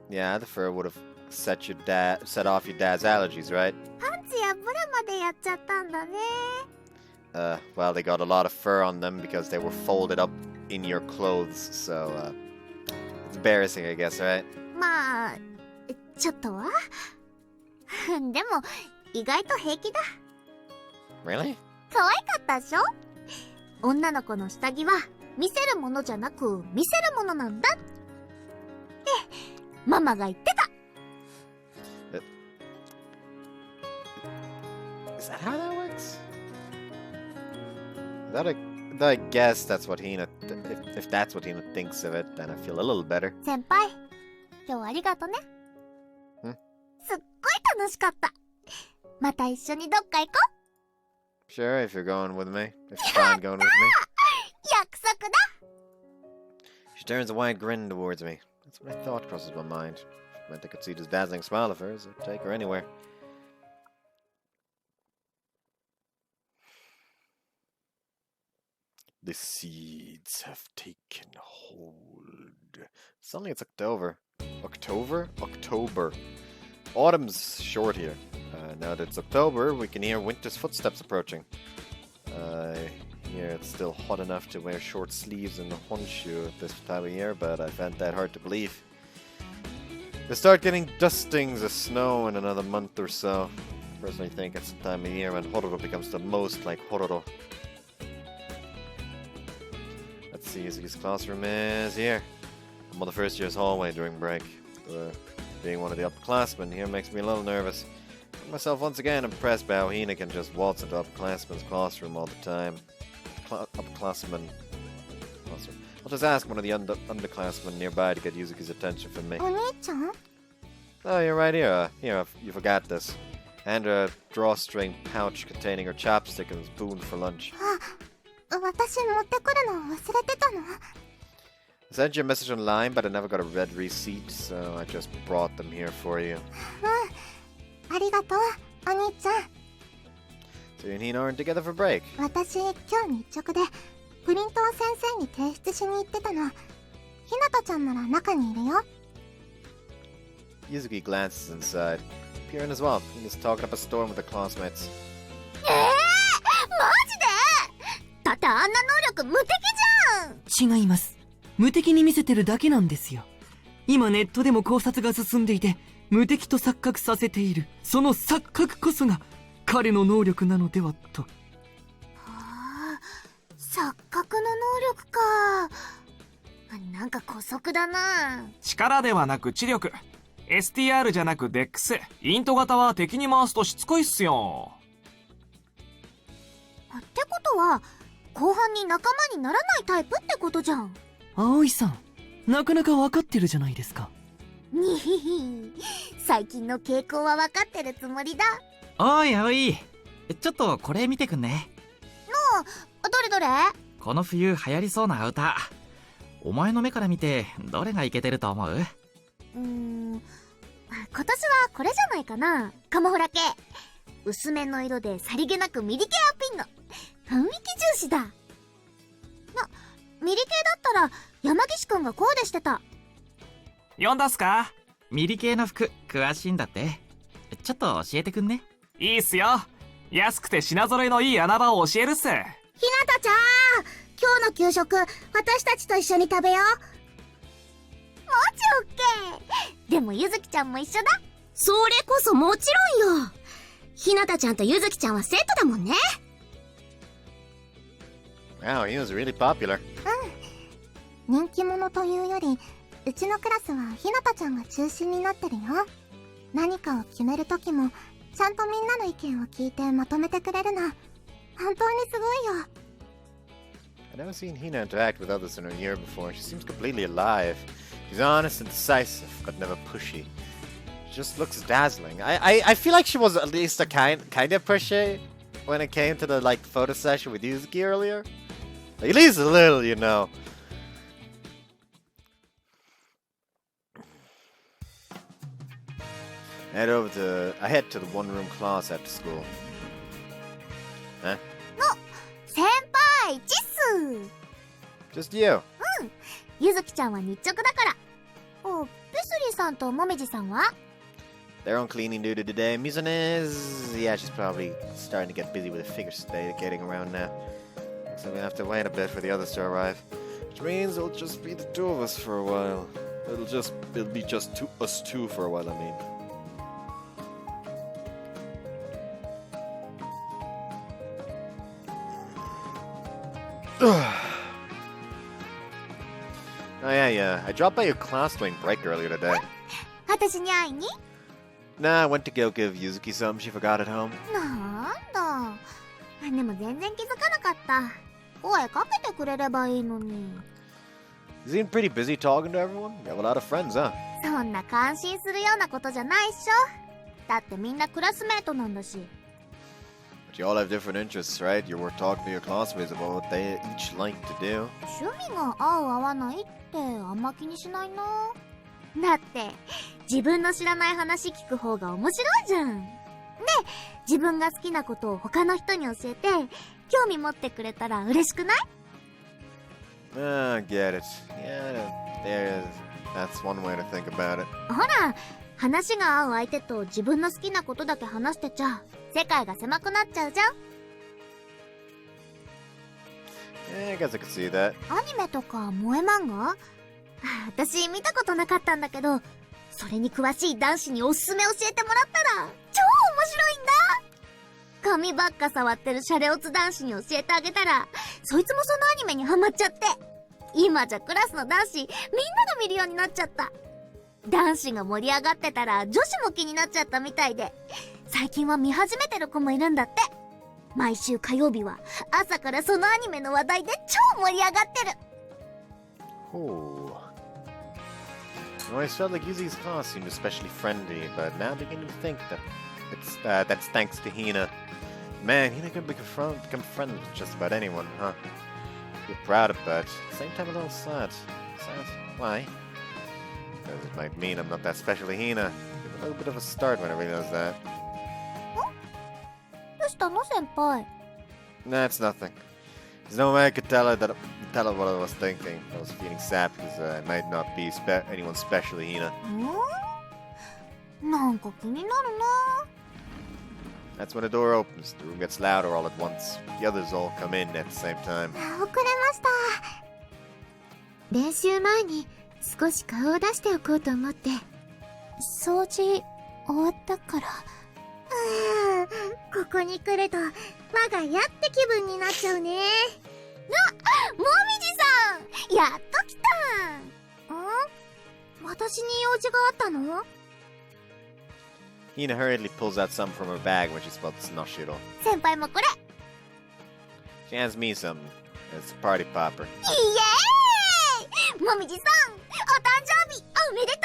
Yeah, the fur would have set off your dad's allergies, right? パンツやブラまでやっちゃったんだね。Well, they got a lot of fur on them because they were folded up in your clothes, so, it's embarrassing, I guess, right? まあ、ちょっとは。でも、意外と平気だ。Really? 可愛かったでしょ？女の子の下着は、見せるものじゃなく、見せるものなんだって、ママが言ってた。Is that how that works? I guess that's what Hina... If that's what Hina thinks of it, then I feel a little better. 先輩、今日はありがとね。すっごい楽しかった。また一緒にどっか行こう。 Sure, if you're going with me. If you're fine going with me. 約束だ。 She turns a wide grin towards me. That's what I thought crosses my mind. If it meant I could see this dazzling smile of hers, I'd take her anywhere. The seeds have taken hold. Suddenly it's October. October. Autumn's short here. Now that it's October, we can hear winter's footsteps approaching. Here it's still hot enough to wear short sleeves and a honshu at this time of year, but I find that hard to believe. They start getting dustings of snow in another month or so. Personally think it's the time of year when Hororo becomes the most like Hororo. Let's see, Yuzuki's classroom is here. I'm on the first year's hallway during break. Being one of the upperclassmen here makes me a little nervous. I'm myself once again impressed by how Hina can just waltz into upperclassmen's classroom all the time. Upperclassmen. I'll just ask one of the underclassmen nearby to get Yuzuki's attention for me. お兄ちゃん Oh, you're right here. Here, you forgot this. And a drawstring pouch containing her chapstick and spoon for lunch. 私持ってくるの忘れてたの I sent you a message online, but I never got a red receipt, so I just brought them here for you. ありがとう、お兄ちゃん。 So you and Hina aren't together for break. 私、今日日直でプリントを先生に提出しに行ってたの。ひなたちゃんなら中にいるよ。 Yuzuki glances inside. Kieran as well. Hina's talking up a storm with her classmates. マジでだってあんな能力無敵じゃん。違います。無敵に見せてるだけなんですよ。今ネットでも考察が進んでいて、無敵と錯覚させている。その錯覚こそが彼の能力なのではと。錯覚の能力か。なんか姑息だな。力ではなく知力。STR じゃなく DEX。イント型は敵に回すとしつこいっすよ。ってことは後半に仲間にならないタイプってことじゃん。葵さん、なかなか分かってるじゃないですか。にひひ、最近の傾向は分かってるつもりだ。おいおい、ちょっとこれ見てくんね。どれどれ？この冬流行りそうな歌。お前の目から見てどれがイケてると思う？今年はこれじゃないかな。カモフラ系。薄めの色でさりげなくミリ系アピンの雰囲気重視だ。ミリ系だったら山岸くんがコーデしてた。読んだっすか？ミリ系の服詳しいんだって。ちょっと教えてくんね。いいっすよ。安くて品揃えのいい穴場を教えるっす。ひなたちゃん、今日の給食私たちと一緒に食べよう。もちオッケー。でもゆずきちゃんも一緒だ。それこそもちろんよ。ひなたちゃんとゆずきちゃんはセットだもんね。Wow, he was really popular. 人気者というより、うちのクラスはひなたちゃんが中心になってるよ。何かを決めるときもちゃんとみんなの意見を聞いてまとめてくれるの。本当にすごいよ。 I've never seen Hina interact with others in her year before. She seems completely alive. She's honest and decisive, but never pushy. She just looks dazzling. I feel like she was at least a kind of pushy when it came to the like photo session with Yuzuki earlier. At least a little, you know. I head to the one-room class after school. Huh? 先輩、チッス。 Just you. ゆずきちゃんは日直だから。ペスリーさんともみじさんは？ They're on cleaning duty today. Mizune yeah, she's probably starting to get busy with the figure skating around now. So we have to wait a bit for the others to arrive. Which means it'll just be the two of us for a while. It'll be just us two for a while, I mean. Oh yeah. I dropped by your class during break earlier today. 私に会いに？ Nah, I went to go give Yuzuki something she forgot at home. なんだ。でも全然気づかなかった。声かけてくれればいいのに。You seem pretty busy talking to everyone. You have a lot of friends, huh? そんな感心するようなことじゃないっしょ。だってみんなクラスメートなんだし。But you all have different interests, right? You were talking to your classmates about what they each like to do. 趣味が合う合わないってあんま気にしないな。だって自分の知らない話聞く方が面白いじゃん。で、自分が好きなことを他の人に教えて興味持ってくれたら嬉しくない？ Get it. Yeah, that's one way to think about it. ほら、話が合う相手と自分の好きなことだけ話してちゃ世界が狭くなっちゃうじゃん。 Yeah, I guess I could see that. アニメとか萌え漫画私見たことなかったんだけど、それに詳しい男子におすすめ教えてもらったら超面白いんだ。髪ばっか触ってるシャレオツ男子に教えてあげたら、そいつもそのアニメにハマっちゃって、今じゃクラスの男子みんなが見るようになっちゃった。男子が盛り上がってたら女子も気になっちゃったみたいで、最近は見始めてる子もいるんだって。毎週火曜日は朝からそのアニメの話題で超盛り上がってる。 Oh. Well, I felt like Yuzuki's class seemed especially friendly, but now I'm beginning to think that that's thanks to Hina. Man, Hina could become friends with just about anyone, huh? I feel proud of that. At the same time, a little sad. Sad? Why? Because it might mean I'm not that special to Hina. Give a little bit of a start when I realize that. どうしたの先輩？ That's nothing. There's no way I could tell her what I was thinking. I was feeling sad because I might not be anyone special to Hina. なんか気になる That's when the door opens. The room gets louder all at once. The others all come in at the same time. な。遅れました。練習前に少し顔を出しておこうと思って。掃除終わったから。ここに来ると我が家って気分になっちゃうね。あ、もみじさん、やっと来た。私に用事があったの？ Hina hurriedly pulls out some from her bag when she spots Noshiro. 先輩もこれ。 She hands me some. It's a party popper. イエーイ！もみじさん、お誕生日おめでと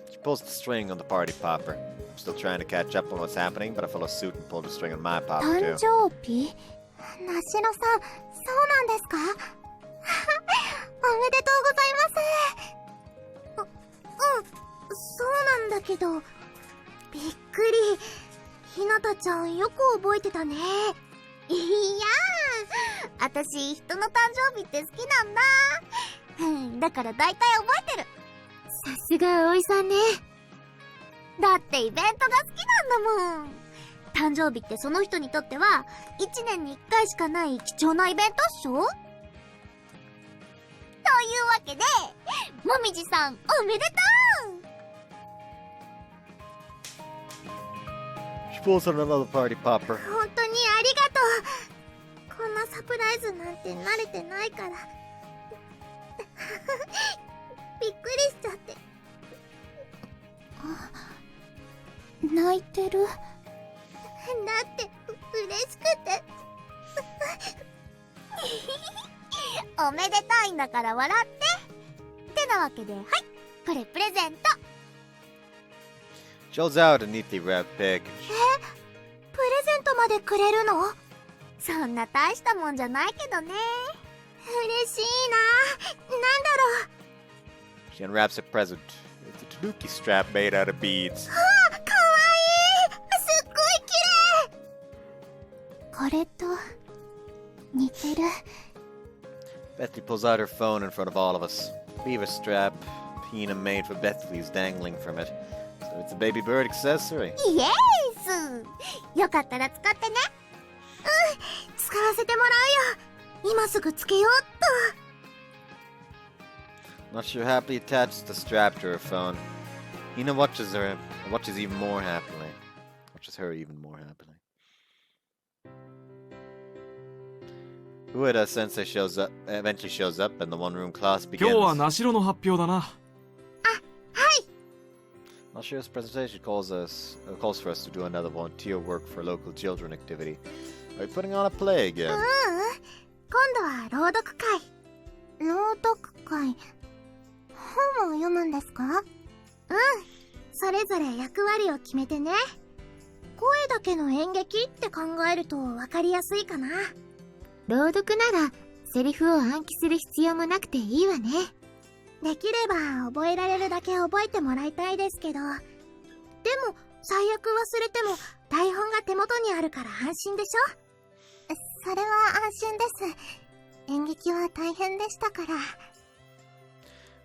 う！ She pulls the string on the party popper. I'm still trying to catch up on what's happening, but I follow suit and pull the string on my popper 誕 too. 生日？なしろさん、そうなんですか？おめでとうございます。そうなんだけど、びっくり。ひなたちゃんよく覚えてたね。いやー、私人の誕生日って好きなんだ。だから大体覚えてる。さすが葵さんね。だってイベントが好きなんだもん。誕生日ってその人にとっては1年に1回しかない貴重なイベントっしょ？というわけで、もみじさんおめでとう！ She pulls out another party popper. 本当にありがとう。こんなサプライズなんて慣れてないから。びっくりしちゃって。泣いてる。だって嬉しくて。おめでたいんだから笑って。ってなわけで、はい、これプレゼント。 She holds out a neatly wrapped package. プレゼントまでくれるの？そんな大したもんじゃないけどね。嬉しいな。なんだろう。 She unwraps a present. It's a tanuki strap made out of beads. かわいい。すっごい綺麗。これと似てる。 Bethany pulls out her phone in front of all of us. Beaver strap Hina made for Bethany is dangling from it. So it's a baby bird accessory. イエース。よかったら使ってね。使わせてもらうよ。今すぐつけようっと。 Noshiro happily attaches the strap to her phone. Hina watches her even more happily. Watches her even more happily. Ueda Sensei eventually shows up, and the one-room class 今日は begins. ナシロの発表だな。Noshiro's presentation calls for us to do another volunteer work for a local children activity. Are you putting on a play again? 今度は朗読会。朗読会。本を読むんですか？それぞれ役割を決めてね。声だけの演劇って考えると分かりやすいかな。朗読ならセリフを暗記する必要もなくていいわね。できれば覚えられるだけ覚えてもらいたいですけど、でも最悪忘れても台本が手元にあるから安心でしょ？それは安心です。演劇は大変でしたから。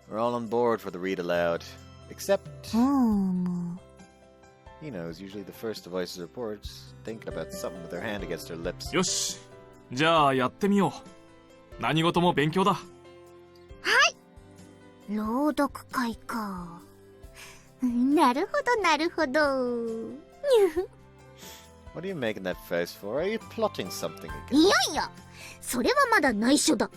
We're all on board for the read aloud. Except, もう。Hina is usually the first to voice his reports, thinking about something with their hand against their lips. よし、じゃあやってみよう。何事も勉強だ。朗読会か。なるほど、なるほど。What are you making that face for? Are you plotting something い again? やいや、それはまだ内緒だ。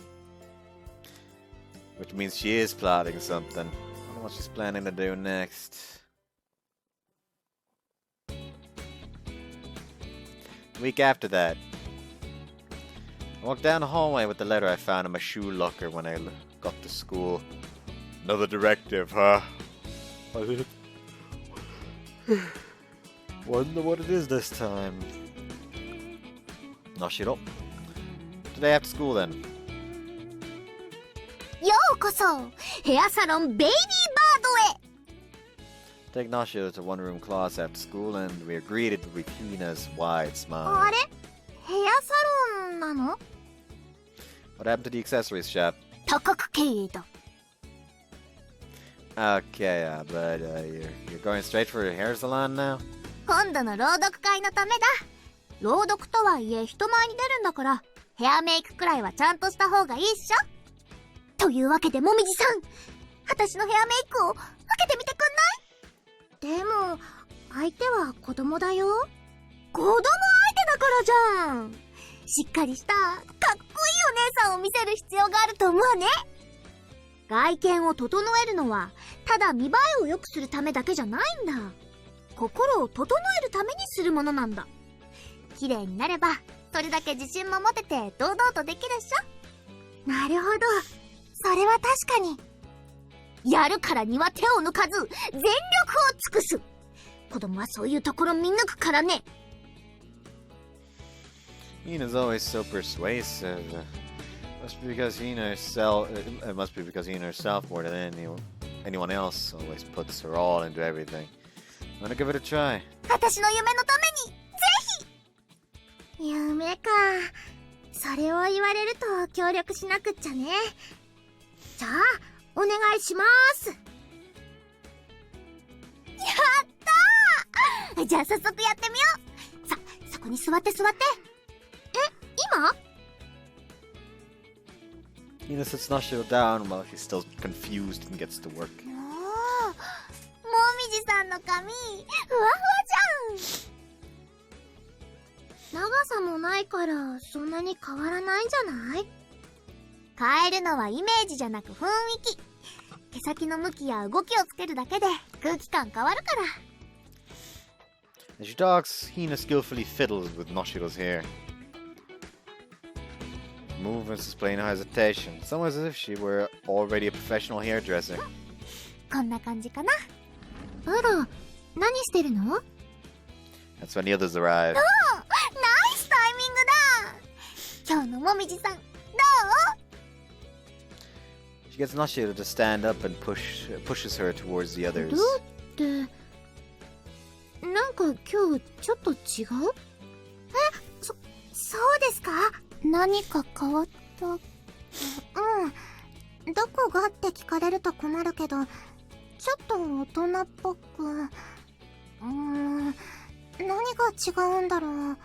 Which means she is plotting something. I don't know what she's planning to do next. The week after that, I walked down the hallway with the letter I found in my shoe locker when I got to school. Another directive, huh? Wonder what it is this time. Noshiro. Today after school then. ようこそヘアサロンベイビーバードへ。 Take Noshiro to one room class after school and we are greeted with Hina's wide あ smile. れヘアサロンなの？ What happened to the accessories shop? 多角経営だ。 Okay, but you're going straight for a hair salon now? 今度の朗読会のためだ。朗読とはいえ人前に出るんだからヘアメイクくらいはちゃんとした方がいいっしょ。というわけでもみじさん、私のヘアメイクを受けてみてくんない？でも相手は子供だよ。子供相手だからじゃん。しっかりしたかっこいいお姉さんを見せる必要があると思うね。外見を整えるのはただ見栄えを良くするためだけじゃないんだ。心を整えるためにするものなんだ。綺麗になればそれだけ自信も持てて堂々とできるっしょ。なるほど、それは確かに。やるからには手を抜かず全力を尽くす。子供はそういうところ見抜くからね。Hina's always so persuasive. Must be because Hina herself. It must be because Hina herself, more than anyone else, always puts her all into everything. Wanna give it a try? 私の夢のためにぜひ。夢か。それを言われると協力しなくっちゃね。じゃあお願いします。やったー。じゃあ早速やってみよう。さ、そこに座って座って。今Hina sits Noshiro down while she's still confused and gets to work. もみじさんの髪ふわふわじゃん。長さもないからそんなに変わらないんじゃない？変えるのはイメージじゃなく雰囲気。毛先の向きや動きをつけるだけで空気感変わるから。 As she talks, Hina skillfully fiddles with Noshiro's hair. Movements display no hesitation. It's almost as if she were already a professional hairdresser. こんな感じかな。あら、何してるの？ That's when the others arrive. ナイスタイミングだ。今日のもみじさんどう？ She gets Noshiro to stand up and pushes her towards the others. どうってなんか今日ちょっと違う？そうですか？何か変わった？どこがって聞かれると困るけど、ちょっと大人っぽく。何が違うんだろう。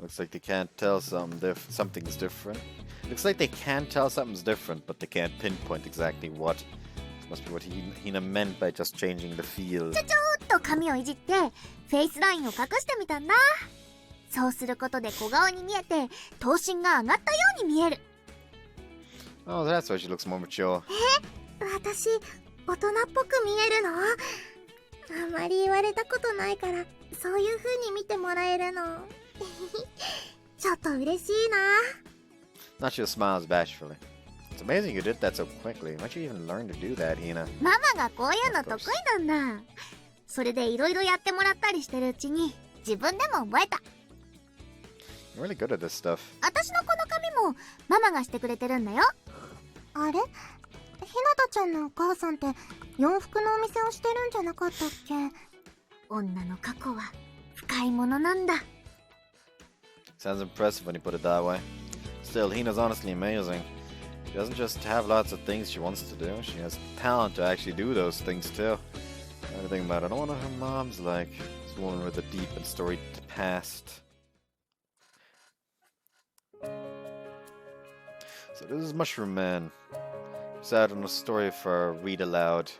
Looks like they can't tell something's different. Looks like they can tell something's different, but they can't pinpoint exactly what. This must be what Hina meant by just changing the feel. ちょっと髪をいじってフェイスラインを隠してみたんだ。そうすることで小顔に見えて頭身が上がったように見える。 Oh, that's why she looks more mature. 私大人っぽく見えるの？あまり言われたことないからそういう風に見てもらえるのちょっと嬉しいな。 Noshiro smiles bashfully. It's amazing you did that so quickly. Why'd you even learn to do that, Hina? ママがこういうの得意なんだ。それでいろいろやってもらったりしてるうちに自分でも覚えた。 You're really good at this stuff. 私のこの髪もママがしてくれてるんだよ。あれ？ひなたちゃんのお母さんって洋服のお店をしてるんじゃなかったっけ？女の過去は深いものなんだ。 Sounds impressive when you put it that way. Still, Hina's honestly amazing. She doesn't just have lots of things she wants to do, she has talent to actually do those things too. I think about it, I wonder what her mom's like. This woman with a deep and storied past. So this is Mushroom Man. It's out on a story for Read Aloud.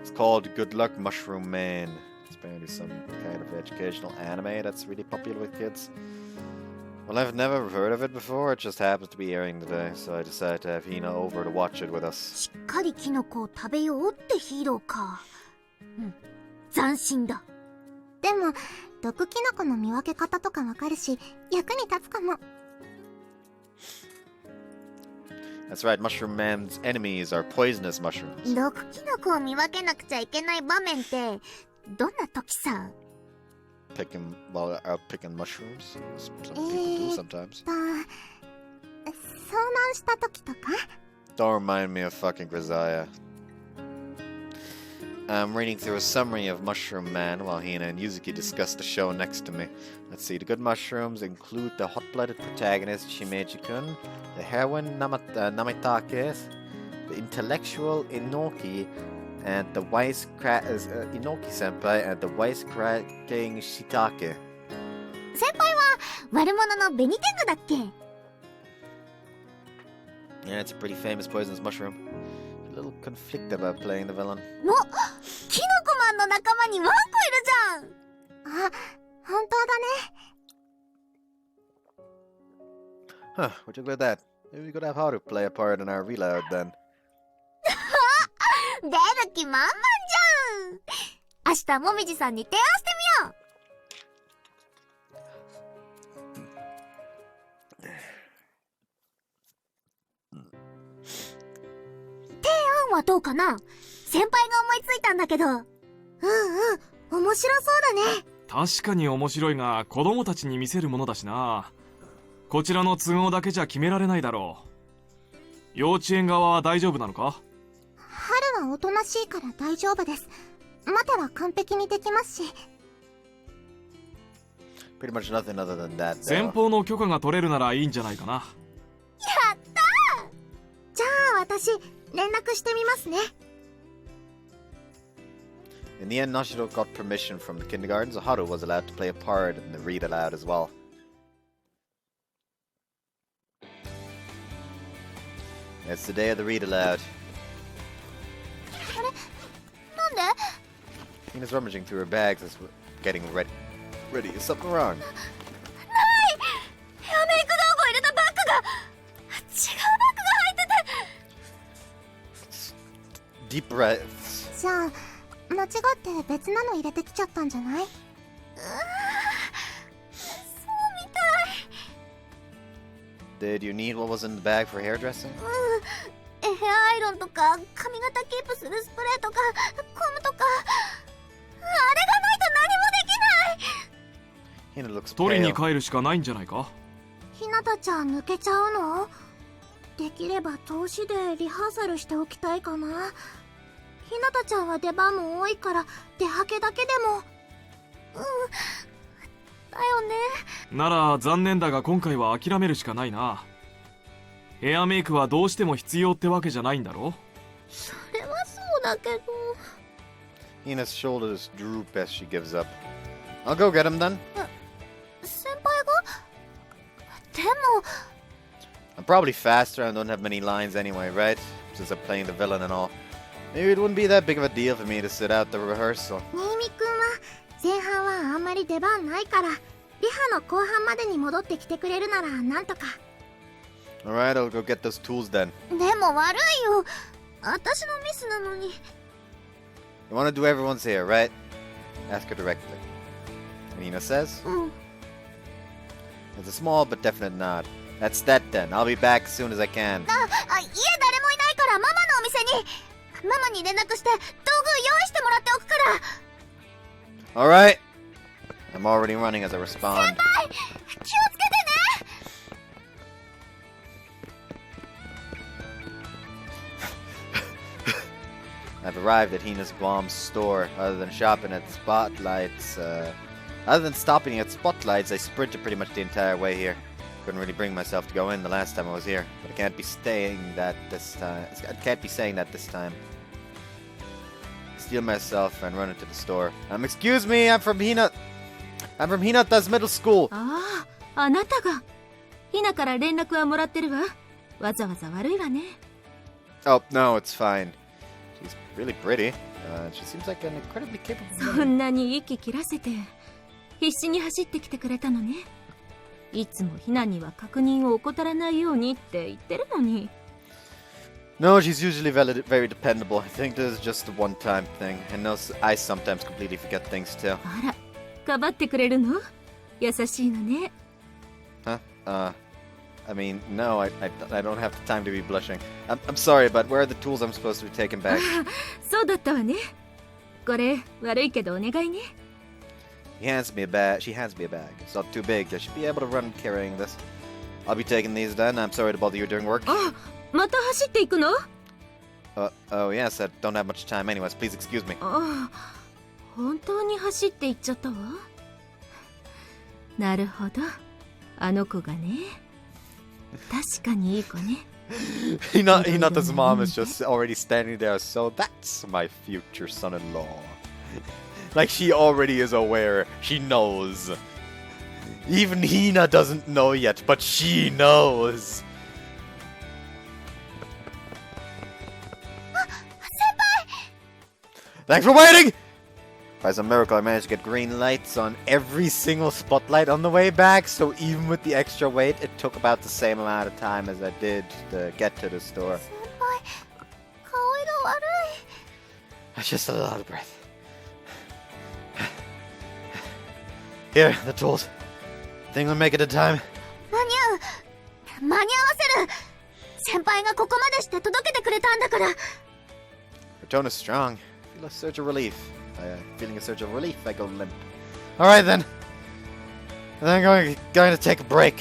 It's called Good Luck Mushroom Man. It's apparently some kind of educational anime that's really popular with kids. Well, I've never heard of it before, it just happens to be airing today, so I decided to have Hina over to watch it with us. しっかりキノコを食べようってヒーローか。斬新だ。でも、毒キノコの見分け方とかわかるし、役に立つかも。That's right, Mushroom Man's enemies are poisonous mushrooms. 毒キノコを見分けなくちゃいけない場面って、どんな時さ？ Picking, well, out picking mushrooms. Some people do sometimes. 遭難した時とか？ Don't remind me of fucking Grisaya. I'm reading through a summary of Mushroom Man while Hina and Yuzuki discuss the show next to me. Let's see, the good mushrooms include the hot-blooded protagonist Shimeji-kun, the heroine Namitake, the intellectual Inoki, and the Inoki-senpai, and the wisecracking Shitake. 先輩は悪者のベニテングだっけ？ Yeah, it's a pretty famous poisonous mushroom. A little conflicted about playing the villain. お、キノコマンの仲間にワンコいるじゃん。あ、本当だね。 Huh, what you think about that? Maybe we could have Haru play a part in our reload then. 出る気満々じゃん。明日もみじさんに提案してみよう。提案はどうかな？先輩が思いついたんだけど。面白そうだね。確かに面白いが、子供たちに見せるものだしな。こちらの都合だけじゃ決められないだろう。幼稚園側は大丈夫なのか？春はおとなしいから大丈夫です。待てば完璧にできますし。Pretty much nothing other than that. 先方の許可が取れるならいいんじゃないかな。やったー！じゃあ私、連絡してみますね。In the end, Nashiro got permission from the kindergarten, so Haru was allowed to play a part in the read aloud as well. It's the day of the read aloud. あれ？なんで？ Hina's rummaging through her bags as we're getting ready. Is something wrong? ない！ヘアメイク道具を入れたバッグが違うバッグが入ってて。 Deep breaths. じゃあ間違って別なの入れてきちゃったんじゃない？そうみたい。 Did you need what was in the bag for hairdressing? ヘアアイロンとか髪型キープするスプレーとかコムとかあれがないと何もできない。 Hina looks 取りに pale. 帰るしかないんじゃないか？ひなたちゃん抜けちゃうの？できれば投資でリハーサルしておきたいかな。ひなたちゃんは出番も多いから出はけだけでも。だよね。なら残念だが今回は諦めるしかないな。ヘアメイクはどうしても必要ってわけじゃないんだろ？それはそうだけど。 Hina's shoulders droop as she gives up. I'll go get him then. 先輩が？でも I'm probably faster and don't have many lines anyway, right? Since I'm playing the villain and all. Maybe it wouldn't be that big of a deal for me to sit out the rehearsal. 新見くんは前半はあんまり出番ないからリハの後半までに戻ってきてくれるならなんとか。 Alright, I'll go get those tools then. でも悪いよ。私のミスなのに。 You want to do everyone's hair, right? Ask her directly. And Hina says, うん。 It's a small but definite nod. That's that then. I'll be back as soon as I can. 家誰もいないからママのお店に。ママに連絡して道具用意してもらっておくから。 Alright. I'm already running as I respond. 先輩、気をつけてね。 I've arrived at Hina's Bomb's store. Other than stopping at spotlights, I sprinted pretty much the entire way here. Couldn't really bring myself to go in the last time I was here, but I can't be saying that this time. Steal myself and run into the store. Excuse me, I'm from Hinata's middle school. ああ、あなたが。ひなから連絡はもらってるわ。わざわざ悪いわね。Oh, no, it's fine. She's really pretty. She seems like an incredibly capable そんなに息切らせて、必死に走ってきてくれたのね。いつもひなには確認を怠らないようにって言ってるのに。No, she's usually very dependable. I think this is just a one-time thing. And I sometimes completely forget things too. あら、かばってくれるの？優しいのね。Huh? I mean, no, I don't have the time to be blushing. I'm sorry, but where are the tools I'm supposed to be taking back? そうだったわね。これ、悪いけどお願いね。She hands me a bag. It's not too big. I should be able to run carrying this. I'll be taking these then. I'm sorry to bother you during work. あ、また走っていくの？ Oh yes, I don't have much time anyways. Please excuse me. ああ、本当に走っていっちゃったわ。なるほど。あの子がね。確かにいい子ね。Hinata's mom is just already standing there, so that's my future son-in-law. Like, she already is aware. She knows. Even Hina doesn't know yet, but she knows. Thanks for waiting! By some miracle, I managed to get green lights on every single spotlight on the way back, so even with the extra weight, it took about the same amount of time as I did to get to the store. That's just a lot of breath. Here, the tools. Think we'll make it in time? 間に合わせる。先輩がここまでして届けてくれたんだから。Her tone is strong. Feel a surge of relief. Feeling a surge of relief, I go limp. Alright then. I'm going to take a break.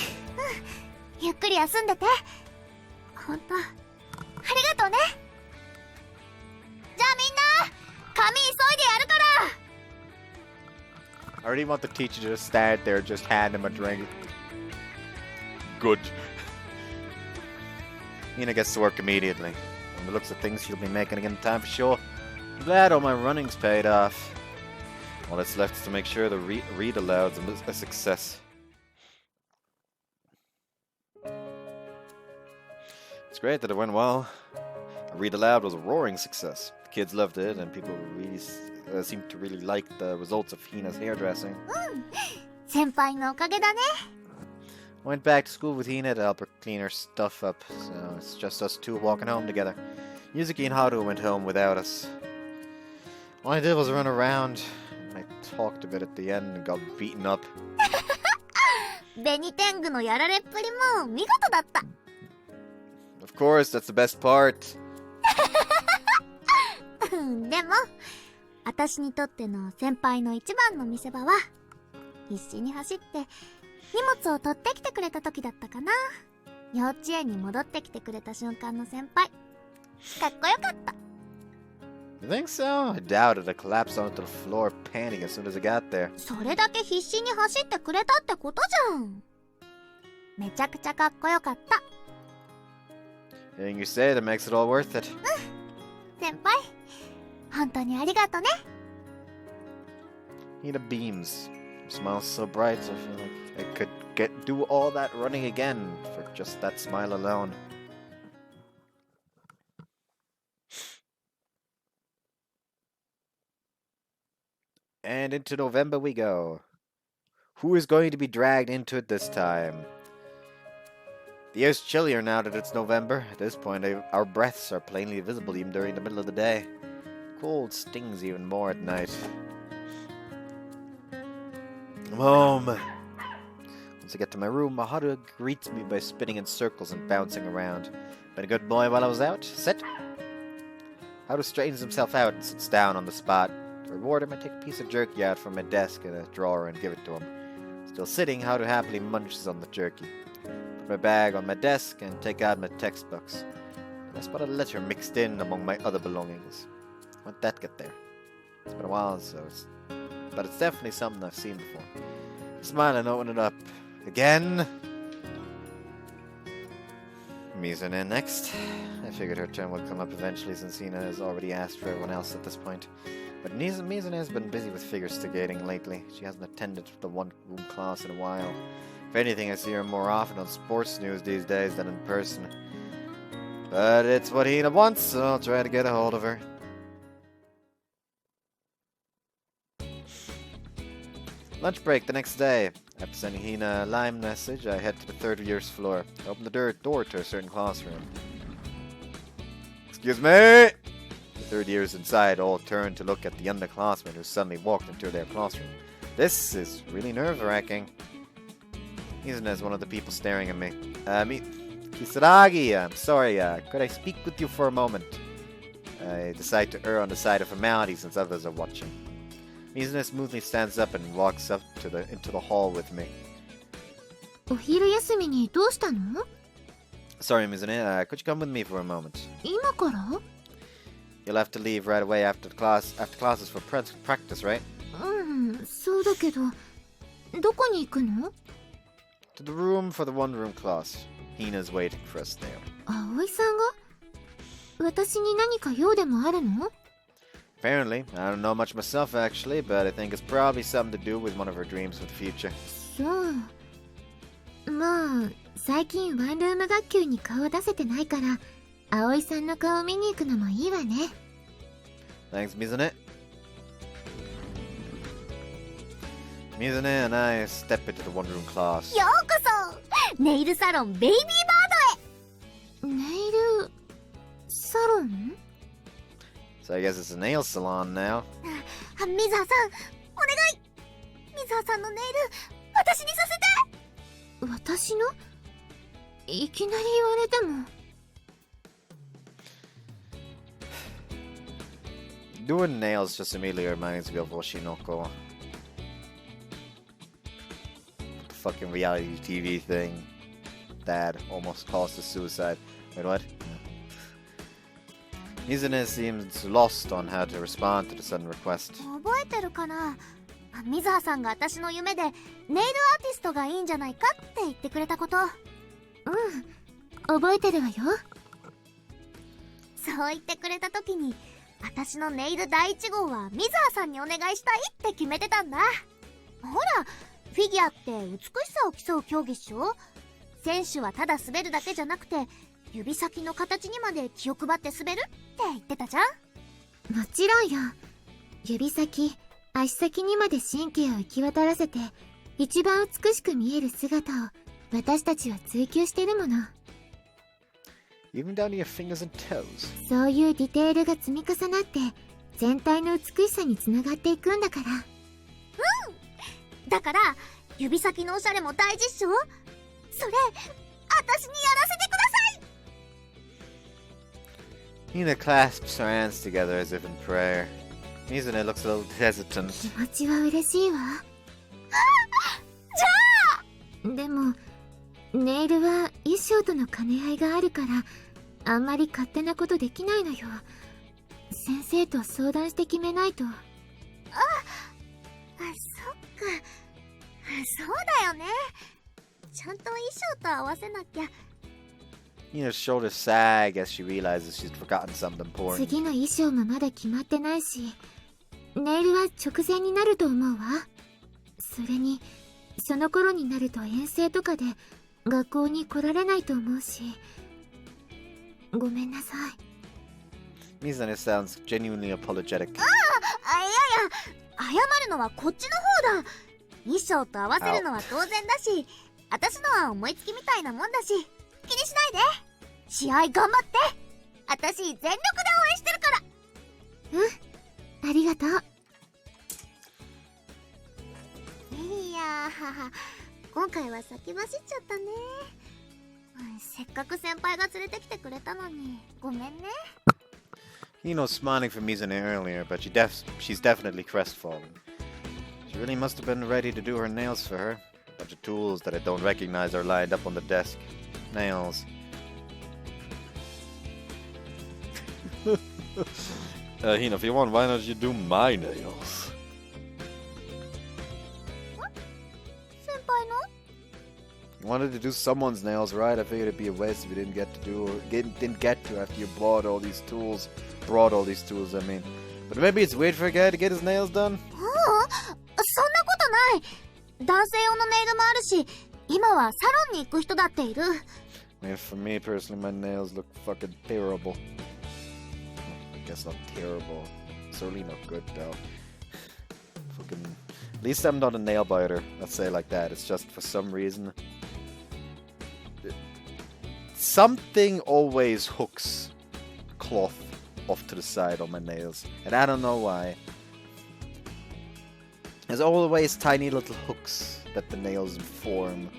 ゆっくり休んでて。ほんと、ありがとうね。じゃあみんな、髪急いでやるから。I already want the teacher to stand there and just hand him a drink. Good. Hina gets to work immediately. From the looks of things, she'll be making it in time for sure. I'm glad all my running's paid off. All that's left is to make sure the read aloud's a success. It's great that it went well. Read aloud was a roaring success. The kids loved it, and people really seemed to really like the results of Hina's hairdressing. 先輩のおかげだね。I went back to school with Hina to help her clean her stuff up, so it's just us two walking home together. Yuzuki and Haru went home without us. All I did was run around. I talked a bit at the end and got beaten up. 紅天狗のやられっぷりも見事だった。Of course, that's the best part. でも、私にとっての先輩の一番の見せ場は、必死に走って荷物を取ってきてくれた時だったかな。幼稚園に戻ってきてくれた瞬間の先輩。かっこよかった。You think so? I doubted. I collapsed onto the floor, panting as soon as I got there. それだけ必死に走ってくれたってことじゃん。めちゃくちゃかっこよかった。Hearing you say that makes it all worth it. 先輩、本当にありがとね。Hina beams. Her smile's so bright, so I feel like I could do all that running again for just that smile alone. And into November we go. Who is going to be dragged into it this time? The air's chillier now that it's November. At this point, our breaths are plainly visible even during the middle of the day. Cold stings even more at night. I'm home. Once I get to my room, Haruka greets me by spinning in circles and bouncing around. Been a good boy while I was out? Sit. Haruka straightens himself out and sits down on the spot. To reward him, I take a piece of jerky out from my desk in a drawer and give it to him. Still sitting, Haruka happily munches on the jerky. Put my bag on my desk and take out my textbooks. I spot a letter mixed in among my other belongings. How'd that get there? It's been a while, but it's definitely something I've seen before. I smile and open it up. Again? Mizune next. I figured her turn would come up eventually since Hina has already asked for everyone else at this point. But Mizune has been busy with figure skating lately. She hasn't attended the one-room class in a while. If anything, I see her more often on sports news these days than in person. But it's what Hina wants, so I'll try to get a hold of her. Lunch break the next day. After sending Hina a Lime message, I head to the third year's floor. I open the door to a certain classroom. Excuse me! The third years inside all turn to look at the underclassmen who suddenly walked into their classroom. This is really nerve-wracking. Mizune is one of the people staring at me. Kisaragi, I'm sorry, could I speak with you for a moment? I decide to err on the side of formality since others are watching. Mizune smoothly stands up and walks up into the hall with me. お昼休みにどうしたの？ Sorry, Mizune, could you come with me for a moment? 今から？ You'll have to leave right away after classes for practice, right? そうだけど、どこに行くの？ To the room for the one-room class. Hina's waiting for us there. 葵さんが？私に何か用でもあるの？ Apparently. I don't know much myself, actually, but I think it's probably something to do with one of her dreams for the future. そう。まあ、最近ワンルーム学級に顔出せてないから、葵さんの顔見に行くのもいいわね。Thanks, Mizune. Mizune and I step into the one-room class. ようこそネイルサロンベイビーバードへ。ネイルサロン？ So I guess it's a nail salon now. 水葉さん、お願い。水葉さんのネイル、私にさせて。私の？いきなり言われても。Doing nails just immediately reminds me of Oshinoko. The fucking reality TV thing. Dad almost caused a suicide. Wait, what? Mizune seems lost on how to respond to the sudden request. 覚えてるかな？水葉さんが私の夢でネイルアーティストがいいんじゃないかって言ってくれたこと。覚えてるわよ。そう言ってくれた時に、私のネイル第1号は水葉さんにお願いしたいって決めてたんだ。ほら、フィギュアって美しさを競う競技っしょ？選手はただ滑るだけじゃなくて、指先の形にまで気を配って滑るって言ってたじゃん。もちろんよ。指先、足先にまで神経を行き渡らせて、一番美しく見える姿を私たちは追求してるもの。Even down to your fingers and toes. そういうディテールが積み重なって、全体の美しさにつながっていくんだから。だから、指先のおしゃれも大事っしょ？それ、私にやらせてください。 Hina clasps her hands together as if in prayer. Mizune looks a little hesitant. 気持ちは嬉しいわ。じゃあ！でも、ネイルは衣装との兼ね合いがあるから、あんまり勝手なことできないのよ。先生と相談して決めないと。そっか。そうだよね。ちゃんと衣装と合わせなきゃ。Hina's shoulders sag as she realizes she's forgotten something important. 次の衣装もまだ決まってないし、ネイルは直前になると思うわ。それに、その頃になると遠征とかで学校に来られないと思うし、ごめんなさい。Mizune sounds genuinely apologetic. いやいや、謝るのはこっちの方だ。衣装と合わせるのは当然だし、私のは思いつきみたいなもんだし、気にしないで。試合頑張って。私全力で応援してるから。ありがとう。いやー、今回は先走っちゃったね。せっかく先輩が連れてきてくれたのに、ごめんね。Hino's smiling for Mizune earlier, but she's definitely crestfallen. She really must have been ready to do her nails for her. A bunch of tools that I don't recognize are lined up on the desk. Nails. Hina, if you want, why don't you do my nails? 先輩の？ wanted to do someone's nails, right? I figured it'd be a waste if you didn't get to after you brought all these tools. I mean. But maybe it's weird for a guy to get his nails done? そんなことない。男性用のネイルもあるし、今はサロンに行く人だっている。I mean, for me personally, my nails look fucking terrible. I guess not terrible. Certainly not good though. Fucking. At least I'm not a nail biter. Let's say it like that. It's just for some reason. Something always hooks cloth off to the side on my nails. And I don't know why. There's always tiny little hooks that the nails form.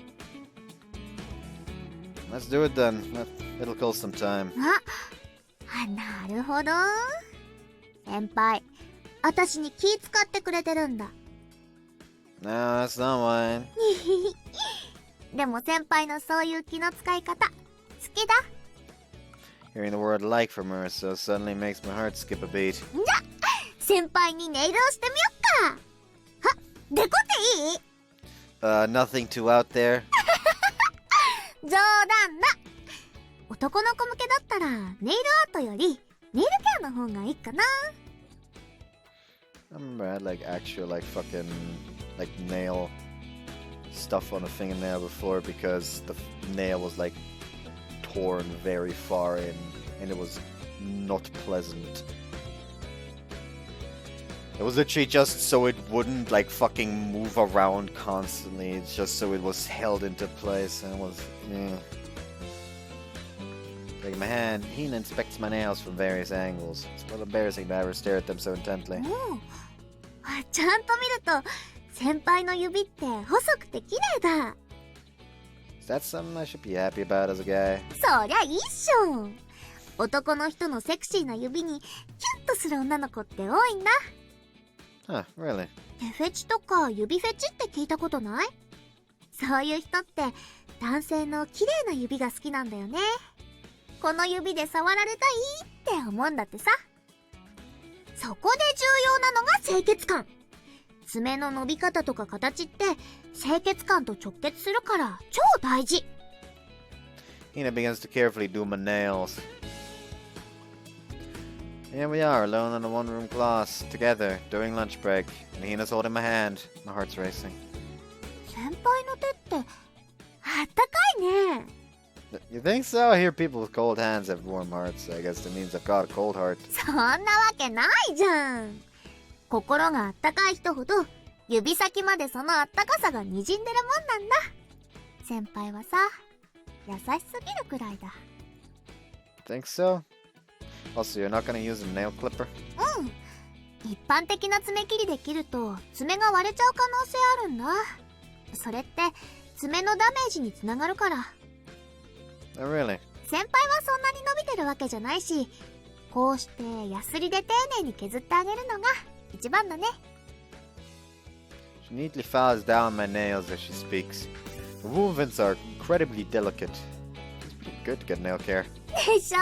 Let's do it then. It'll kill some time. なるほど。先輩、私に気使ってくれてるんだ。No, that's not why. でも先輩のそういう気の使い方、好きだ。Hearing the word like from her so suddenly makes my heart skip a beat. じゃ、先輩にネイルをしてみよっか。は、デコっていい？Nothing too out there. 冗談だ。男の子向けだったらネイルアートよりネイルケアの方がいいかな。I remember I had like actual like fucking like nail stuff on a fingernail before because the nail was like torn very far in and it was not pleasant. It was literally just so it wouldn't like fucking move around constantly. It's just so it was held into place and it was Taking my hand, Hina inspects my nails from various angles. It's a little embarrassing to ever stare at them so intently. ちゃんと見ると先輩の指って細くて綺麗だ。Is that something I should be happy about as a guy? そりゃいいっしょ。男の人のセクシーな指にキュンとする女の子って多いんだ。Huh, really? 手フェチとか指フェチって聞いたことない？そういう人って男性の綺麗な指が好きなんだよね。この指で触られたいって思うんだってさ。そこで重要なのが清潔感。爪の伸び方とか形って清潔感と直結するから超大事。Hina begins to carefully do my nails. Here we are, alone in a one-room class, together, during lunch break, and Hina's holding my hand. My heart's racing. 先輩の手ってあったかいね。You think so? I hear people with cold hands have warm hearts. I guess that means I've got a cold heart. そんなわけないじゃん。心があったかい人ほど指先までそのあったかさがにじんでるもんなんだ。先輩はさ、優しすぎるくらいだ。Think so? Also, you're not gonna use a nail clipper? うん。一般的な爪切りで切ると爪が割れちゃう可能性あるんだ。それって爪のダメージにつながるから。Oh, really? 先輩はそんなに伸びてるわけじゃないし、こうしてヤスリで丁寧に削ってあげるのが一番だね。She neatly files down my nails as she speaks. The movements are incredibly delicate. It's pretty good to get nail care. でしょ？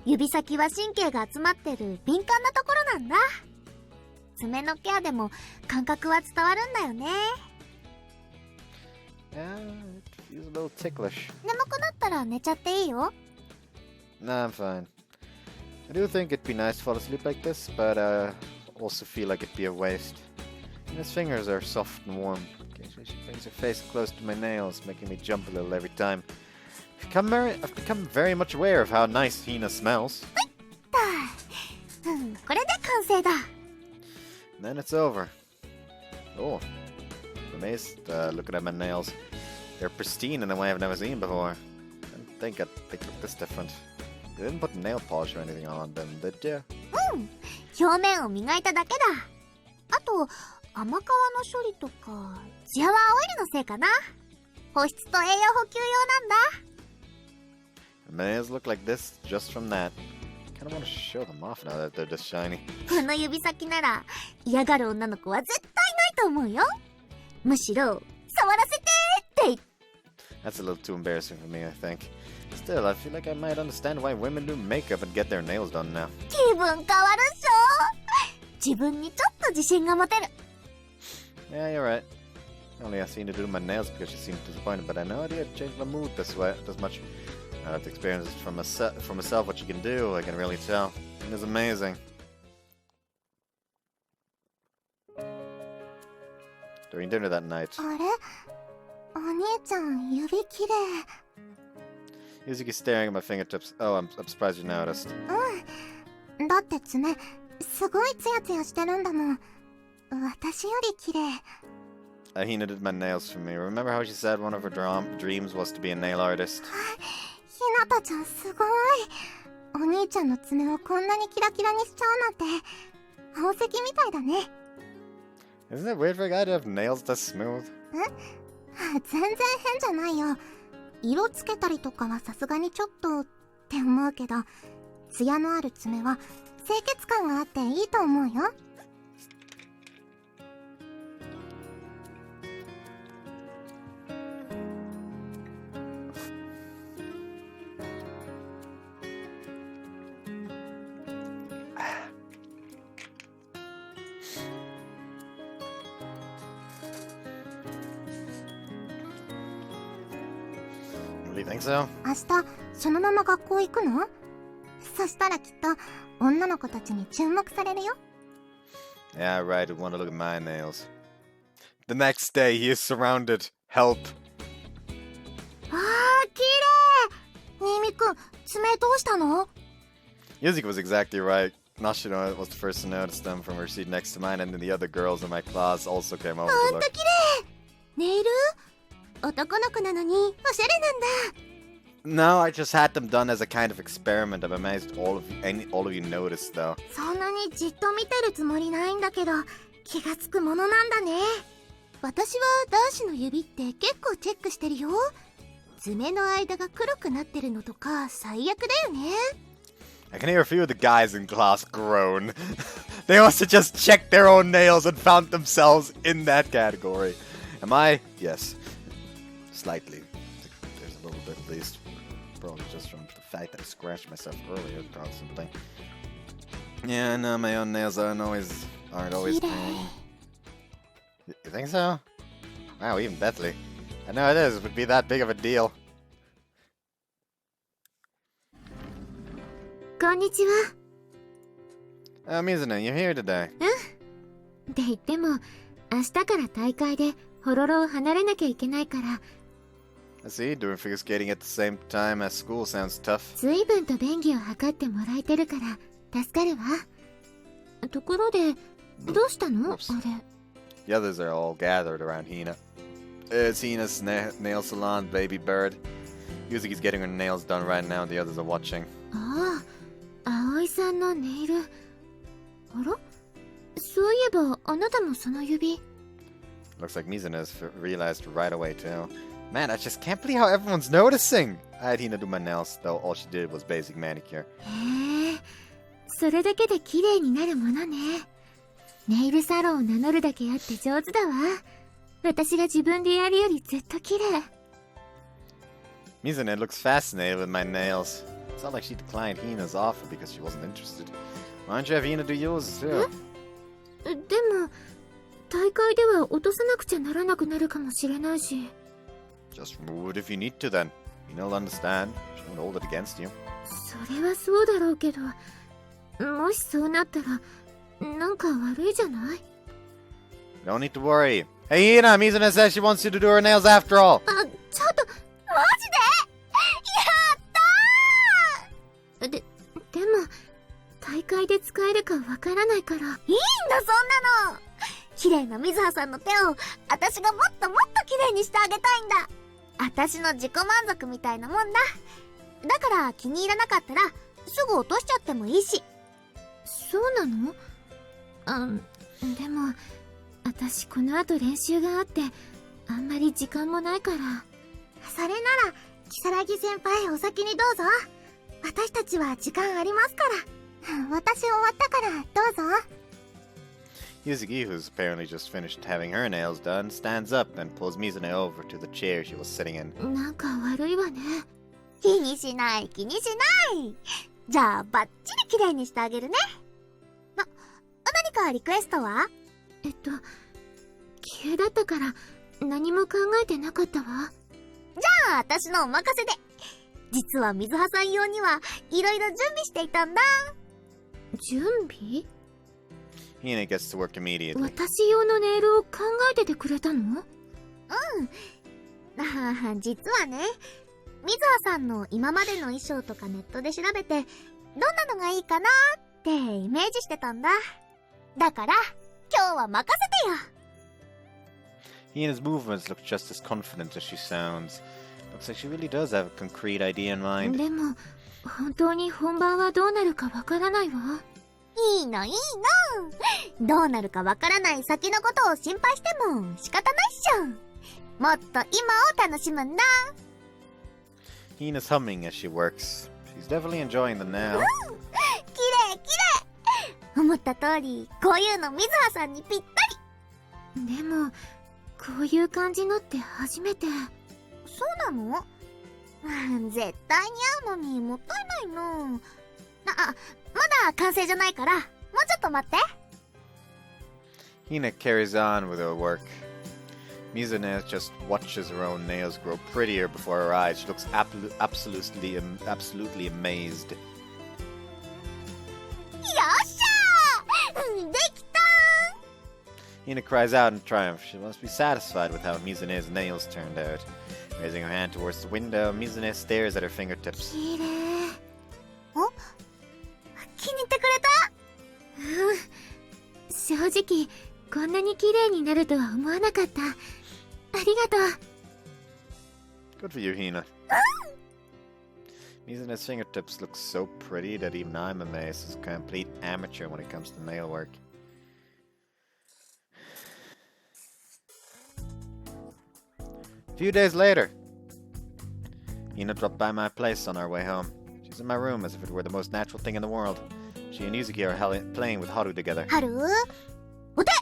指先は神経が集まってる敏感なところなんだ。爪のケアでも感覚は伝わるんだよね。Yeah, it feels a little ticklish. 眠くなったら寝ちゃっていいよ。Nah, I'm fine. I do think it'd be nice to fall asleep like this, but also feel like it'd be a waste. And his fingers are soft and warm. Occasionally she brings her face close to my nails, making me jump a little every time. I've become very much aware of how nice Hina smells. これで完成だ。And then it's over. Oh, I'm amazed looking at my nails. They're pristine in a way I've never seen before. I didn't think they'd look this different. You didn't put nail polish or anything on them, did you? 表面を磨いただけだ。あと甘皮の処理とかツヤはオイルのせいかな。保湿と栄養補給用なんだ。My nails look like this just from that. I kinda want to show them off now that they're this shiny. この指先なら嫌がる女の子は絶対ないと思うよ。むしろ触らせてって言って。 That's a little too embarrassing for me, I think. Still, I feel like I might understand why women do makeup and get their nails done now. 気分変わるっしょ。自分にちょっと自信が持てる。 Yeah, you're right. I only asked Hina to do my nails because she seemed disappointed, but I had no idea to change my mood this much. I have to experience it for myself what she can do. I can really tell. It is amazing. During dinner that night, あれお兄ちゃん、指きれい。 Yuzuki's staring at my fingertips. Oh, I'm surprised you noticed. うん。だって爪、すごいツヤツヤしてるんだもん。私よりきれい。Hina did my nails for me. Remember how she said one of her dreams was to be a nail artist? ひなたちゃんすごい。お兄ちゃんの爪をこんなにキラキラにしちゃうなんて宝石みたいだね。 Isn't it weird for a guy to have nails this smooth? 全然変じゃないよ。色つけたりとかはさすがにちょっとって思うけど、ツヤのある爪は清潔感があっていいと思うよ。You think so? 明日そのまま学校行くの？そしたらきっと女の子たちに注目されるよ。 Yeah, right. Would want to look at my nails. The next day, he is surrounded. Help. あー、きれい。新見くん、爪どうしたの？ Yuzuki was exactly right. Nashino was the first to notice them from her seat next to mine, and then the other girls in my class also came over to ほん look. ときれい。ネイル？男の子なのにおしゃれなんだ。 No, I just had them done as a kind of experiment. I'm amazed all of you noticed, though. そんなにじっと見てるつもりないんだけど、気がつくものなんだね。私は男子の指って結構チェックしてるよ。爪の間が黒くなってるのとか最悪だよね。 I can hear a few of the guys in class groan. They must have just checked their own nails and found themselves in that category. Am I? Yes. Slightly. There's a little bit at least. Probably just from the fact that I scratched myself earlier, probably something. Yeah, I know my own nails aren't always clean. You think so? Wow, even Bethany. I know it is. It would be that big of a deal. こんにちは。 Mizune, you're here today. って言っても、明日から大会でホロロを離れなきゃいけないから。 I see, doing figure skating at the same time as school sounds tough. 随分と便宜を図ってもらえてるから助かるわ。ところで、どうしたの？あれ。 The others are all gathered around Hina. It's Hina's nail salon, Baby Bird. Yuzuki's getting her nails done right now, and the others are watching. ああ、葵さんのネイル。あら？そういえば、あなたもその指。 Looks like Mizune has realized right away, too. Man, I just can't believe how everyone's noticing! I had Hina do my nails, though all she did was basic manicure. へえ、それだけで綺麗になるものね。ネイルサロンを名乗るだけあって上手だわ。私が自分でやるよりずっと綺麗。 Mizune looks fascinated with my nails. It's not like she declined Hina's offer because she wasn't interested. Why don't you have Hina do yours, too? でも、大会では落とさなくちゃならなくなるかもしれないし。 Just remove it if you need to, then. Hina'll understand. She won't hold it against you. それはそうだろうけど、もしそうなったら、なんか悪いじゃない？ Don't need to worry. Hey, Hina! Mizune says she wants you to do her nails after all! あ、ちょっと、マジで？やったー！でも、大会で使えるかわからないから。いいんだ、そんなの！綺麗な水葉さんの手を、私がもっともっと綺麗にしてあげたいんだ。私の自己満足みたいなもんだ。だから気に入らなかったら、すぐ落としちゃってもいいし。そうなの？でも、私この後練習があって、あんまり時間もないから。それなら、如月先輩お先にどうぞ。私たちは時間ありますから。私終わったからどうぞ。 Yuzuki, who's apparently just finished having her nails done, stands up and pulls Mizune over to the chair she was sitting in. なんか悪いわね。気にしない、気にしない。じゃあ、バッチリ綺麗にしてあげるね。何かリクエストは？急だったから、何も考えてなかったわ。じゃあ私のお任せで。実は水葉さん用にはいろいろ準備していたんだ。準備？ Hina gets to work immediately. 私用のネイルを考えててくれたの？実はね、水葉さんの今までの衣装とかネットで調べて、どんなのがいいかなってイメージしてたんだ。だから今日は任せてよ。Hina's movements look just as confident as she sounds. Looks like she really does have a concrete idea in mind. でも本当に本番はどうなるかわからないわ。いいのいいの。どうなるかわからない先のことを心配しても仕方ないっしょ。もっと今を楽しむんだ。Hina's humming as she works. She's definitely enjoying the now. きれいきれい。思った通りこういうの水葉さんにぴったり。でもこういう感じのって初めて。そうなの？絶対似合うのにもったいないの。まだ完成じゃないからもうちょっと待って。 Hina carries on with her work. Mizune just watches her own nails grow prettier before her eyes. She looks absolutely amazed. よっしゃー！できたー！ Hina cries out in triumph. She must be satisfied with how Mizune's nails turned out. Raising her hand towards the window, Mizune stares at her fingertips. きれい。お？気に入ってくれた？正直こんなに綺麗になるとは思わなかった。ありがとう。 Good for you, Hina. Mizune's fingertips look so pretty that even I'm amazed as a complete amateur when it comes to nail work. A few days later, Hina dropped by my place on our way home. She's in my room as if it were the most natural thing in the world. She and Yuzuki are playing with Haru together. Haru? お手！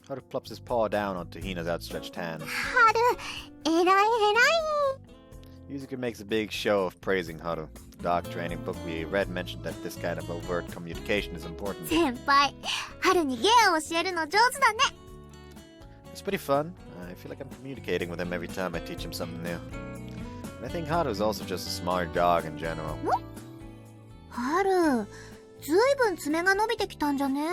Haru plops his paw down onto Hina's outstretched hand. ハル、偉い偉い。 Yuzuki makes a big show of praising Haru. The dog training book we read mentioned that this kind of overt communication is important. 先輩、ハルに芸を教えるの上手だね。 It's pretty fun. I feel like I'm communicating with him every time I teach him something new. And I think Haru is also just a smart dog in general. ハル、ずいぶん爪が伸びてきたんじゃね？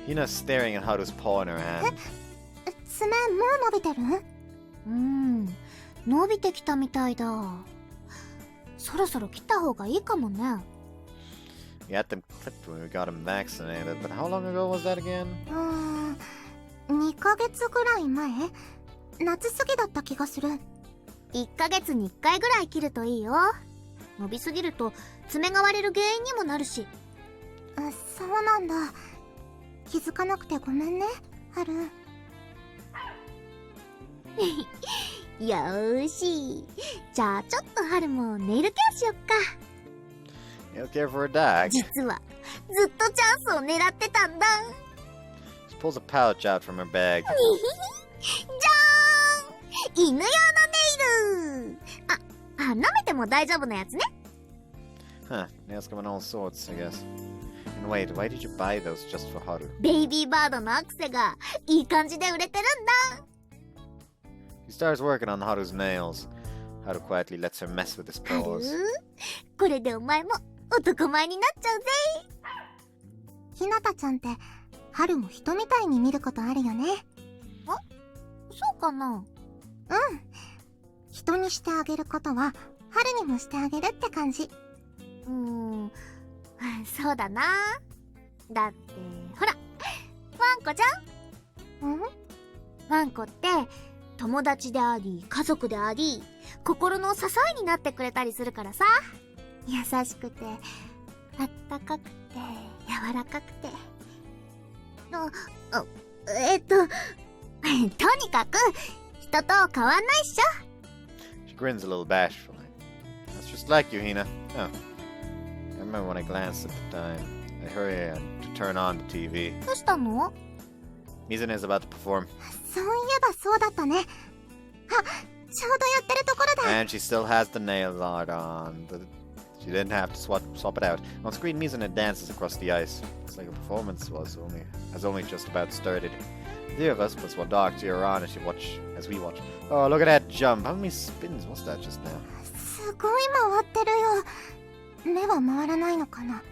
Hina's staring at Haru's paw in her hand. 爪もう伸びてる？伸びてきたみたいだ。そろそろ切った方がいいかもね。 We had them clipped when we got him vaccinated, but how long ago was that again? 2ヶ月ぐらい前？夏過ぎだった気がする。1ヶ月に1回ぐらい切るといいよ。伸びすぎると爪が割れる原因にもなるし。そうなんだ。気づかなくてごめんね、ハル。よーし。じゃあちょっとハルもネイルケアしよっか。 You don't care for a dog. 実はずっとチャンスを狙ってたんだ。 She pulls a pouch out from her bag. じゃーん！犬用のネイル！舐めても大丈夫なやつね。 Huh, nails come in all sorts, I guess. And wait, why did you buy those just for Haru? ベイビーバードのアクセがいい感じで売れてるんだ。 He starts working on Haru's nails. Haru quietly lets her mess with his ハル、 paws. これでお前も男前になっちゃうぜ。ひなたちゃんってハルも人みたいに見ることあるよね。そうかな？人にしてあげることはハルにもしてあげるって感じ。そうだな。だってほら、ワンコちゃん。ワンコって友達であり家族であり心の支えになってくれたりするからさ。優しくてあったかくて柔らかくてとにかく人と変わんないっしょ。 She grins a little bashfully. That's just like you, Hina. Oh. I remember when I glanced at the time. I hurry to turn on the TV. どうしたの？ Mizune is about to perform. そういえばそうだったね。ちょうどやってるところだ。 And she still has the nail art on, but She didn't have to swap it out. On screen, Mizune dances across the ice. Looks like the performance has only just about started. The three of us plus one dog cheer on as we watch. Oh, look at that jump. How many spins was that just now? すごい回ってるよ。目は回らないのかな。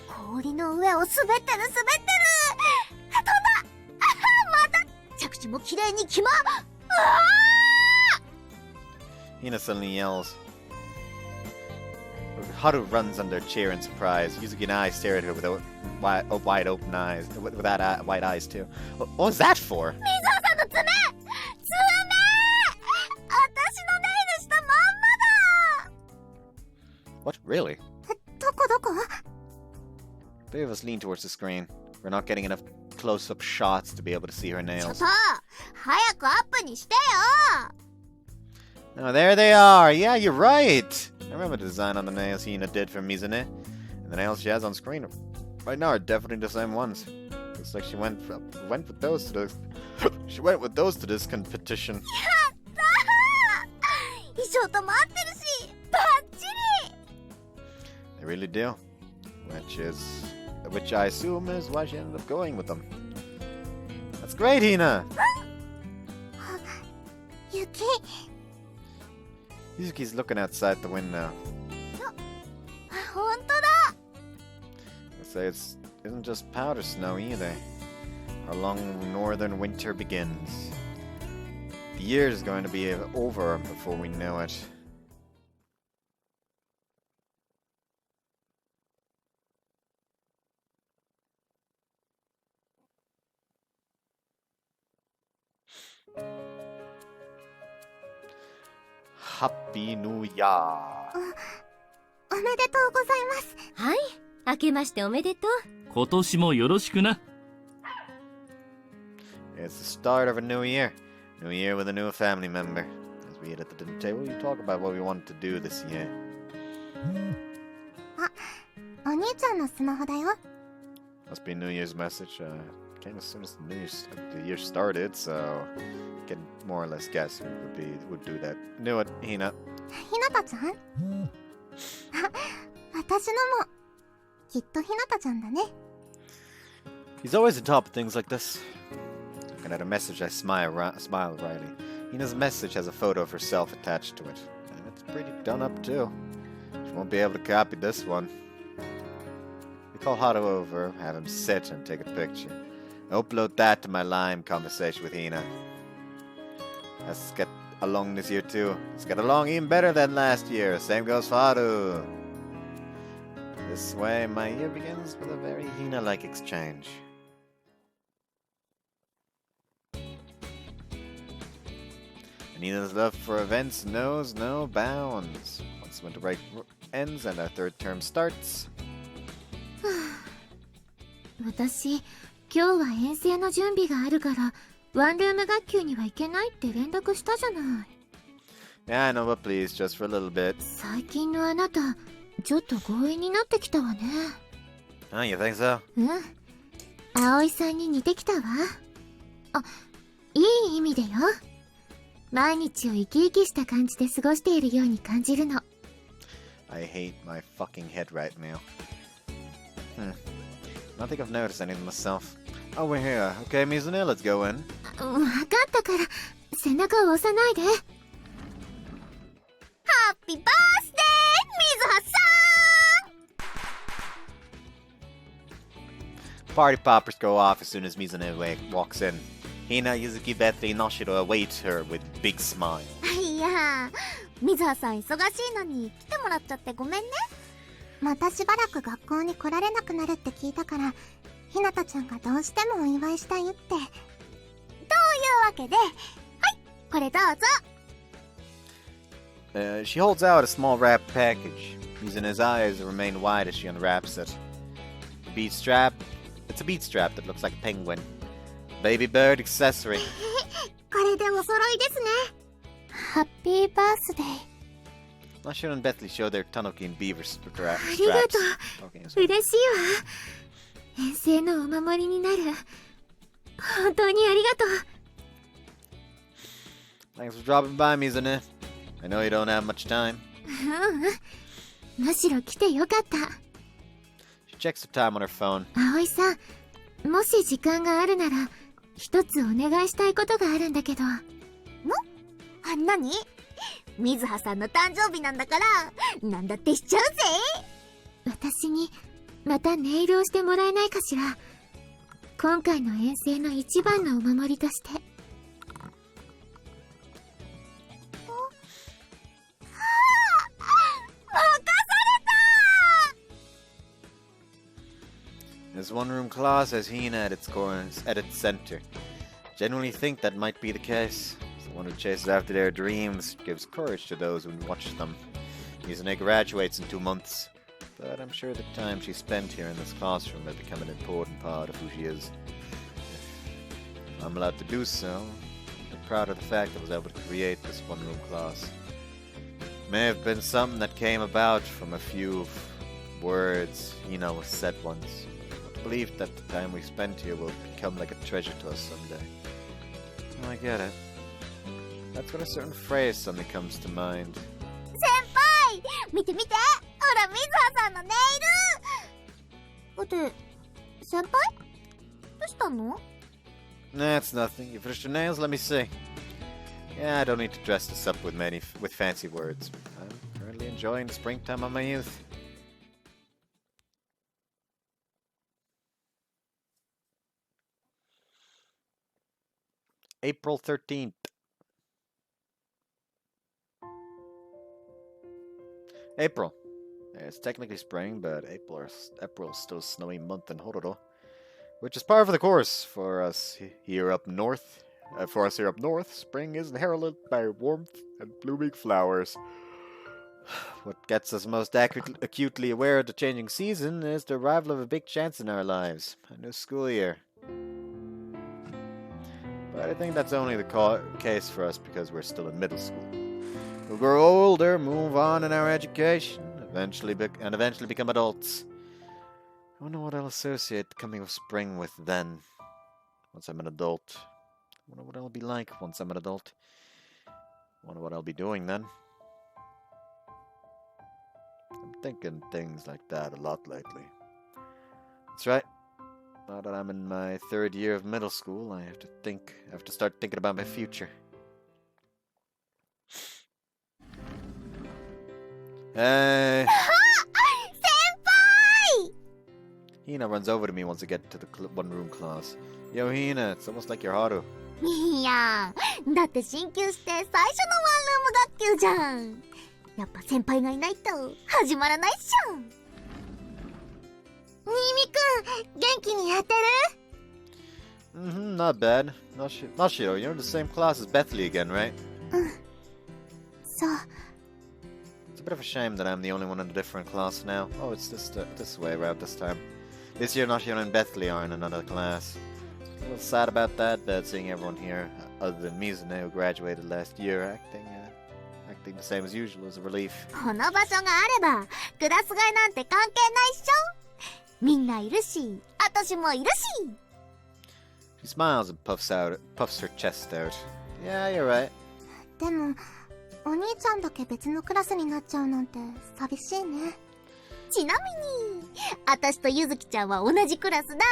氷の上を滑ってる。飛んだ。また着地も綺麗に決ま。Hina suddenly yells. Haru runs under a chair in surprise. Yuzuki and I stare at her with wide open eyes. Without wide eyes, too. What was that for? 水尾さんの爪。私のネイルしたまんまだ。 What? Really? どこ Three of us lean towards the screen. We're not getting enough close-up shots to be able to see her ちょっ nails. と早くアップにしてよ。 Oh, there they are! Yeah, you're right! I remember the design on the nails Hina did for Mizune. And the nails she has on screen right now are definitely the same ones. Looks like she went with those to this. She went with those to this competition. 衣装と待ってるし、バッチリ。 They really do. Which I assume is why she ended up going with them. That's great, Hina! 雪。 Yuzuki's looking outside the window. 本当だ。 They say it isn't just powder snow either. Our long northern winter begins. The year is going to be over before we know it. Happy New Year! おめでとうございます。はい、明けましておめでとう。今年もよろしくな。It's the start of a new year. New year with a new family member. As we eat at the dinner table, we talk about what we want to do this year. お兄ちゃんのスマホだよ。 Must be a New Year's message. Came as soon as the year started, so can more or less guess who would do that. Knew it, Hina. ひなたちゃん？私のもきっとひなたちゃんだね。 He's always on top of things like this. Looking at a message, I smile wryly. Hina's message has a photo of herself attached to it, and it's pretty done up too. She won't be able to copy this one. We call Haru over, have him sit and take a picture. I upload that to my Lime conversation with Hina. Let's get along this year too. Let's get along even better than last year. Same goes for Haru. This way, my year begins with a very Hina-like exchange. Hina's love for events knows no bounds. Once winter break ends and our third term starts. 私、今日は遠征の準備があるから、ワンルーム学級には行けないって連絡したじゃない。Yeah, I know, but please, just for a little bit. 最近のあなた、ちょっと強引になってきたわね。Oh, you think so? うん。葵さんに似てきたわ。あ、いい意味でよ。毎日を生き生きした感じで過ごしているように感じるの。I hate my fucking head right now. I don't think I've noticed anything myself. Oh, we're here. Okay, Mizune, let's go in. わかったから、背中を押さないで。ハッピーバースデー、水葉さん Party poppers go off as soon as Mizune walks in. Hina, Yuzuki, Beth, and Noshiro await her with big smile. いやー、水葉さん忙しいのに来てもらっちゃってごめんね。またしばらく学校に来られなくなるって聞いたから、ひなたちゃんがどうしてもお祝いしたいって。というわけで、はい、これどうぞ。She holds out a small wrapped package. Mizune's eyes remain wide as she unwraps it. Bead strap. It's a bead strap that looks like a penguin. Baby bird accessory. これでお揃いですね。ハッピーバースデー。Noshiro and Bethley show their Tanuki and beaver straps. ありがとう。 Okay, sorry. 嬉しいわ。遠征のお守りになる。本当にありがとう。 Thanks for dropping by, Mizune. I know you don't have much time. うん。むしろ来てよかった。She checks the time on her phone. 葵さん、もし時間があるなら一つお願いしたいことがあるんだけど。何？水葉さんの誕生日なんだからなんだってしちゃうぜ。私にまたネイルをしてもらえないかしら。今回の遠征の一番のお守りとして。This one-room class has Hina at its center. Genuinely think that might be the case. Someone who chases after their dreams gives courage to those who watch them. Mizune graduates in 2 months, but I'm sure the time she spent here in this classroom has become an important part of who she is. If I'm allowed to do so, I'm proud of the fact I was able to create this one-room class. It may have been something that came about from a few words Hina said once. I believe that the time we spent here will become like a treasure to us someday. Oh, I get it. That's when a certain phrase suddenly comes to mind. 先輩見て見て、ほら水葉さんのネイル。って先輩どうしたの？ Nah, it's nothing. You finished your nails? Let me see. Yeah, I don't need to dress this up with fancy words. I'm currently enjoying the springtime of my youth. April 13th. April. It's technically spring, but April's still a snowy month in Hororo, which is par for the course for us here up north. Spring is heralded by warmth and blooming flowers. What gets us most acutely aware of the changing season is the arrival of a big chance in our lives, a new school year. But I think that's only the case for us because we're still in middle school. We'll grow older, move on in our education, eventually become adults. I wonder what I'll associate the coming of spring with then. Once I'm an adult. I wonder what I'll be like once I'm an adult. I wonder what I'll be doing then. I'm thinking things like that a lot lately. That's right. Now that I'm in my 3rd year of middle school, I have to start thinking about my future. Hey! Senpai! Hina runs over to me once I get to the one-room class. Yo, Hina, it's almost like you're Haru. いやだって進級して最初のワンルーム学級じゃん。やっぱ先輩がいないと始まらないっしょ。新見くん、元気にやってる？ not bad. Nashiro, you're in the same class as Bethany again, right? そう。 It's a bit of a shame that I'm the only one in a different class now. Oh, it's this way around this time. This year, Nashiro and Bethany are in another class. A little sad about that, but seeing everyone here, other than Mizune, who graduated last year, acting the same as usual is a relief. この場所があればクラス替えなんて関係ないっしょ。みんないるし、私もいるし。 She smiles and puffs her chest out. Yeah, you're right. でもお兄ちゃんだけ別のクラスになっちゃうなんて寂しいね。ちなみに私とゆずきちゃんは同じクラスだ。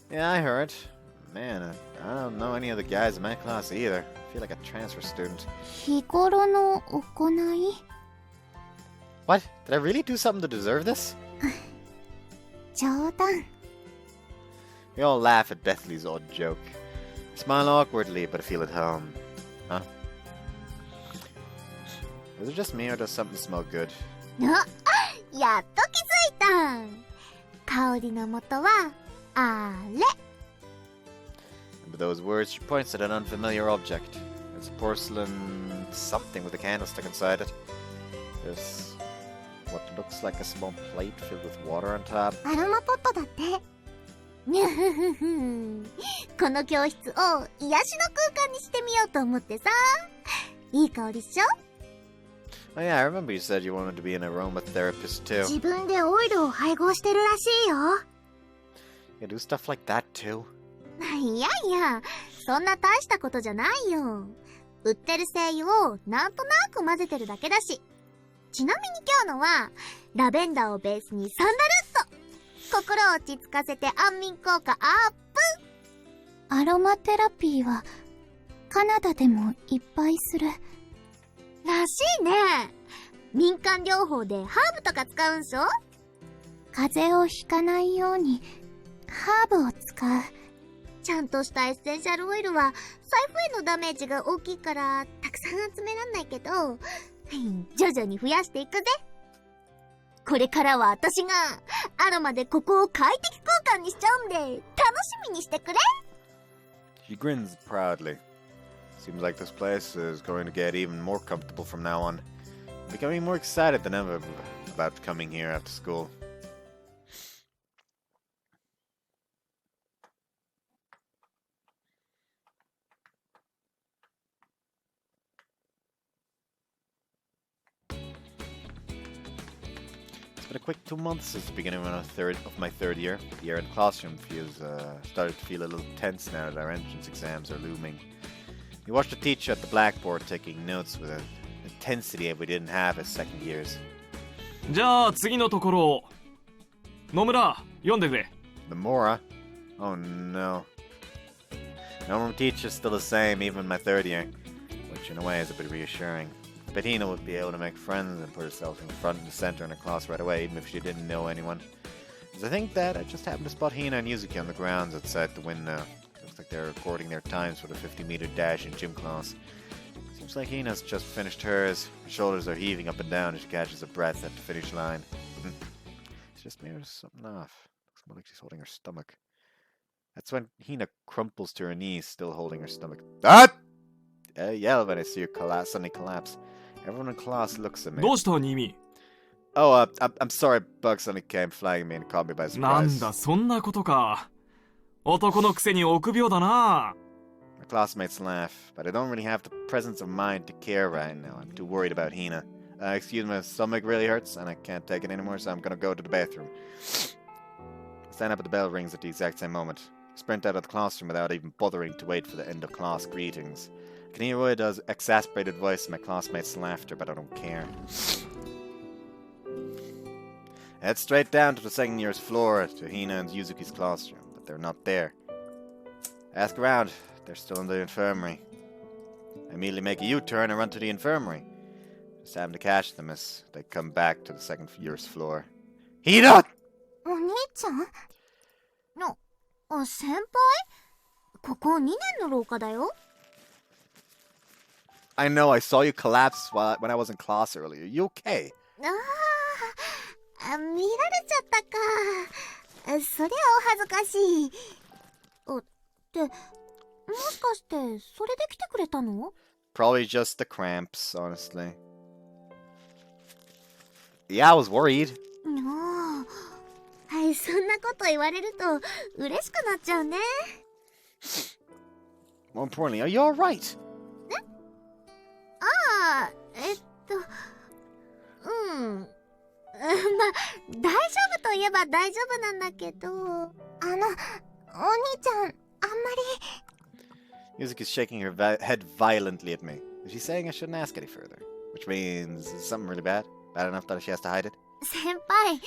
Yeah, I heard. Man, I don't know any of the guys in my class either. I feel like a transfer student. 日頃の行い？ What? Did I really do something to deserve this? 冗談。 We all laugh at Bethany's odd joke. I smile awkwardly, but I feel at home. Huh? Is it just me or does something smell good? やっと気づいた。香りの元はあれ。 And with those words, she points at an unfamiliar object. It's a porcelain something with a candlestick inside it. There's what looks like a small plate filled with water on top. アロマポットだって。にゃふふふ。この教室を癒しの空間にしてみようと思ってさ。いい香りっしょ？ Oh yeah, I remember you said you wanted to be an aromatherapist too. 自分でオイルを配合してるらしいよ。 You do stuff like that too? いやいや、そんな大したことじゃないよ。売ってる精油をなんとなく混ぜてるだけだし。ちなみに今日のは、ラベンダーをベースにサンダルット。心を落ち着かせて安眠効果アップ。アロマテラピーはカナダでもいっぱいするらしいね。民間療法でハーブとか使うんしょ？風邪をひかないようにハーブを使う。ちゃんとしたエッセンシャルオイルは財布へのダメージが大きいからたくさん集めらんないけど、徐々に増やしていくぜ。これからは私がアロマでここを快適空間にしちゃうんで楽しみにしてくれ。 She grins proudly. Seems like this place is going to get even more comfortable from now on. I'm becoming more excited than ever about coming here after school. It's been a quick 2 months since the beginning of my third year. The air in the classroom started to feel a little tense now that our entrance exams are looming. We watched the teacher at the blackboard taking notes with an intensity we didn't have as second years. じゃあ次のところを。野村、読んでくれ。Nomura? Oh no. No teacher's still the same even in my third year, which in a way is a bit reassuring. But Hina would be able to make friends and put herself in front and center in her class right away, even if she didn't know anyone. Because I think that I just happened to spot Hina and Yuzuki on the grounds outside the window. Looks like they're recording their times for the 50-meter dash in gym class. Seems like Hina's just finished hers. Her shoulders are heaving up and down as she catches her breath at the finish line. It's just maybe there's something off. Looks more like she's holding her stomach. That's when Hina crumples to her knees, still holding her stomach. Ah! I yell when I see her suddenly collapse. Everyone in class looks at me. どうしたニミ？ Oh, I'm sorry. Bug suddenly came flying me and caught me by なん surprise. だそんなことか。男のくせに臆病だな。My classmates laugh, but I don't really have the presence of mind to care right now. I'm too worried about Hina. Excuse me, my stomach really hurts and I can't take it anymore, so I'm gonna go to the bathroom. I stand up, but the bell rings at the exact same moment. I sprint out of the classroom without even bothering to wait for the end of class greetings. I can hear Ueda's exasperated voice and my classmates' laughter, but I don't care. I head straight down to the second year's floor to Hina and Yuzuki's classroom, but they're not there. I ask around. They're still in the infirmary. I immediately make a U-turn and run to the infirmary. Just having to catch them as they come back to the second year's floor. Hina! お兄ちゃん？先輩？ここ2年の廊下だよ。I know, I saw you collapse when I was in class earlier. You okay? 見られちゃったか。そりゃお恥ずかしい。ってもしかしてそれで来てくれたの？ Probably just the cramps, honestly. Yeah, I was worried. そんなこと言われると嬉しくなっちゃうね。More importantly, are you alright? 大丈夫といえば大丈夫なんだけど、お兄ちゃん、あんまり。 Yuzuki's shaking her head violently at me. Is she saying I shouldn't ask any further? Which means, is something really bad? Bad enough that she has to hide it? 先輩、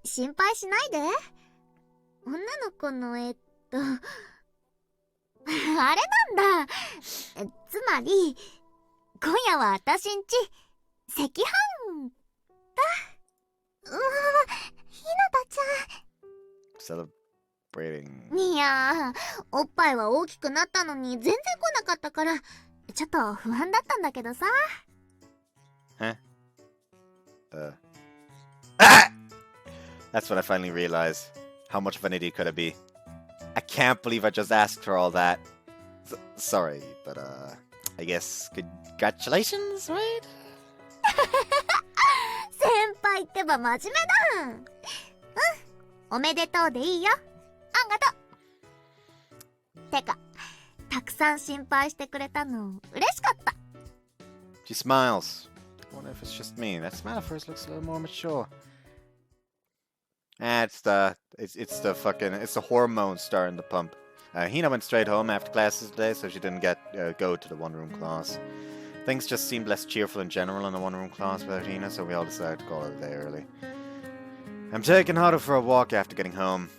心配しないで。女の子のあれなんだ。つまり、今夜は私んち、赤飯だ。ひなたちゃん。Celebrating. いやー、おっぱいは大きくなったのに全然来なかったから、ちょっと不安だったんだけどさ。Huh? That's when I finally realized how much of an idiot could I be. I can't believe I just asked her all that. Sorry, but I guess congratulations, right? 先輩ってば真面目だ。おめでとうでいいよ。あんがとう。てか、たくさん心配してくれたの嬉しかった。 She smiles. I wonder if it's just me. That smile of hers looks a little more mature. It's the hormones starting to pump. Hina went straight home after classes today, so she didn't go to the one-room class. Things just seemed less cheerful in general in the one-room class without Hina, so we all decided to call it a day early. I'm taking Haru for a walk after getting home.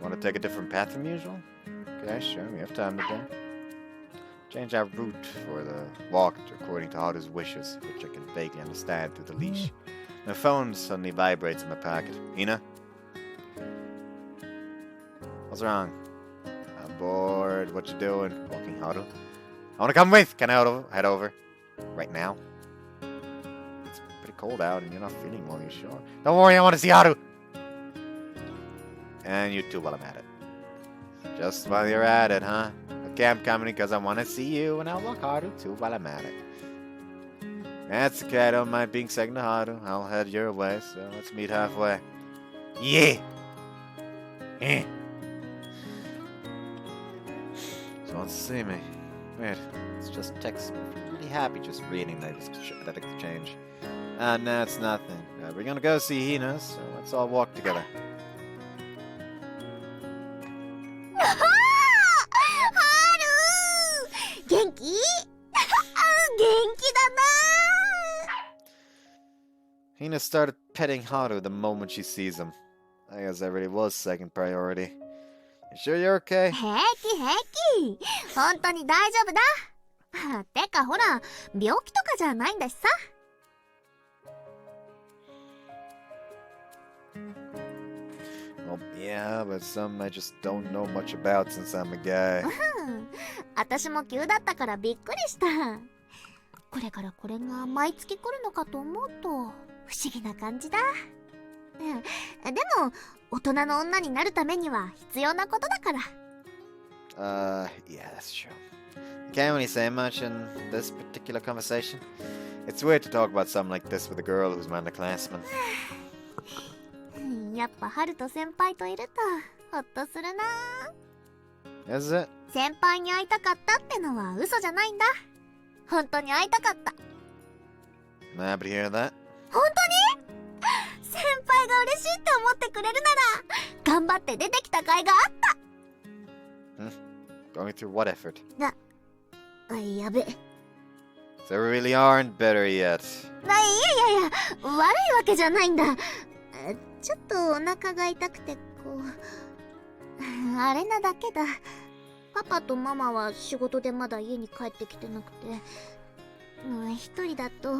Want to take a different path from usual? Okay, sure, we have time today. Change our route for the walk according to Haru's wishes, which I can vaguely understand through the leash. My phone suddenly vibrates in my pocket. Hina? What's wrong? I'm bored. What you doing? Walking Haru? I want to come with! Can I head over? Right now? It's pretty cold out and you're not feeling well, you sure? Don't worry, I want to see Haru! And you too while I'm at it. Just while you're at it, huh? Okay, I'm coming because I want to see you, and I'll walk Haru too while I'm at it. That's okay, I don't mind being second to Haru. I'll head your way, so let's meet halfway. Yeah! Eh. She wants to see me. Weird. It's just text. I'm really happy just reading that exchange. No, it's nothing. We're gonna go see Hina, so let's all walk together. Hina started petting Haru the moment she sees him. I guess that really was second priority. You sure you're okay? 平気平気本当に大丈夫だてかほら病気とかじゃないんだしさ Well, yeah, but some I just don't know much about since I'm a guy. 私も急だったからびっくりしたこれからこれが毎月来るのかと思うと不思議な感じだでも大人の女になるためには必要なことだから Yeah, that's true. Can't really say much in this particular conversation. It's weird to talk about something like this with a girl who's my underclassman. やっぱハルト先輩といるとほっとするな Is it? 先輩に会いたかったってのは嘘じゃないんだ本当に会いたかった I'm happy to hear that. 本当に先輩が嬉しいって思ってくれるなら頑張って出てきた甲斐があった Going through what effort? やべ So we really aren't better yet. いや悪いわけじゃないんだちょっとお腹が痛くてこうあれなだけだパパとママは仕事でまだ家に帰ってきてなくて一人だと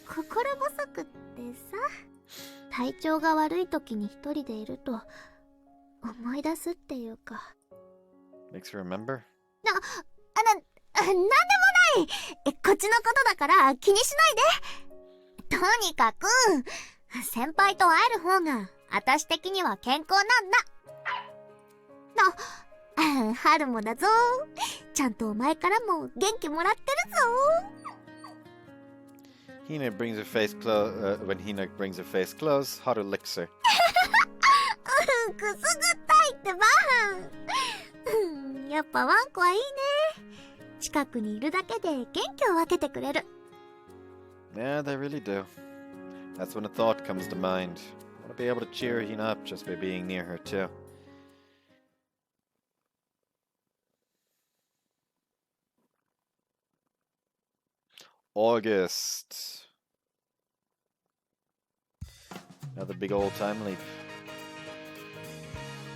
心細くってさ体調が悪い時に一人でいると思い出すっていうか Makes you remember? なんでもないこっちのことだから気にしないでとにかく先輩と会える方が私的には健康なんだ春もだぞちゃんとお前からも元気もらってるぞ Hina brings her face close. When Hina brings her face close, Haru licks her. くすぐったいってばやっぱワンコはいいね近くにいるだけで元気を分けてくれる Yeah, they really do. That's when a thought comes to mind. I want to be able to cheer Hina up just by being near her too. August. Another big old time leap.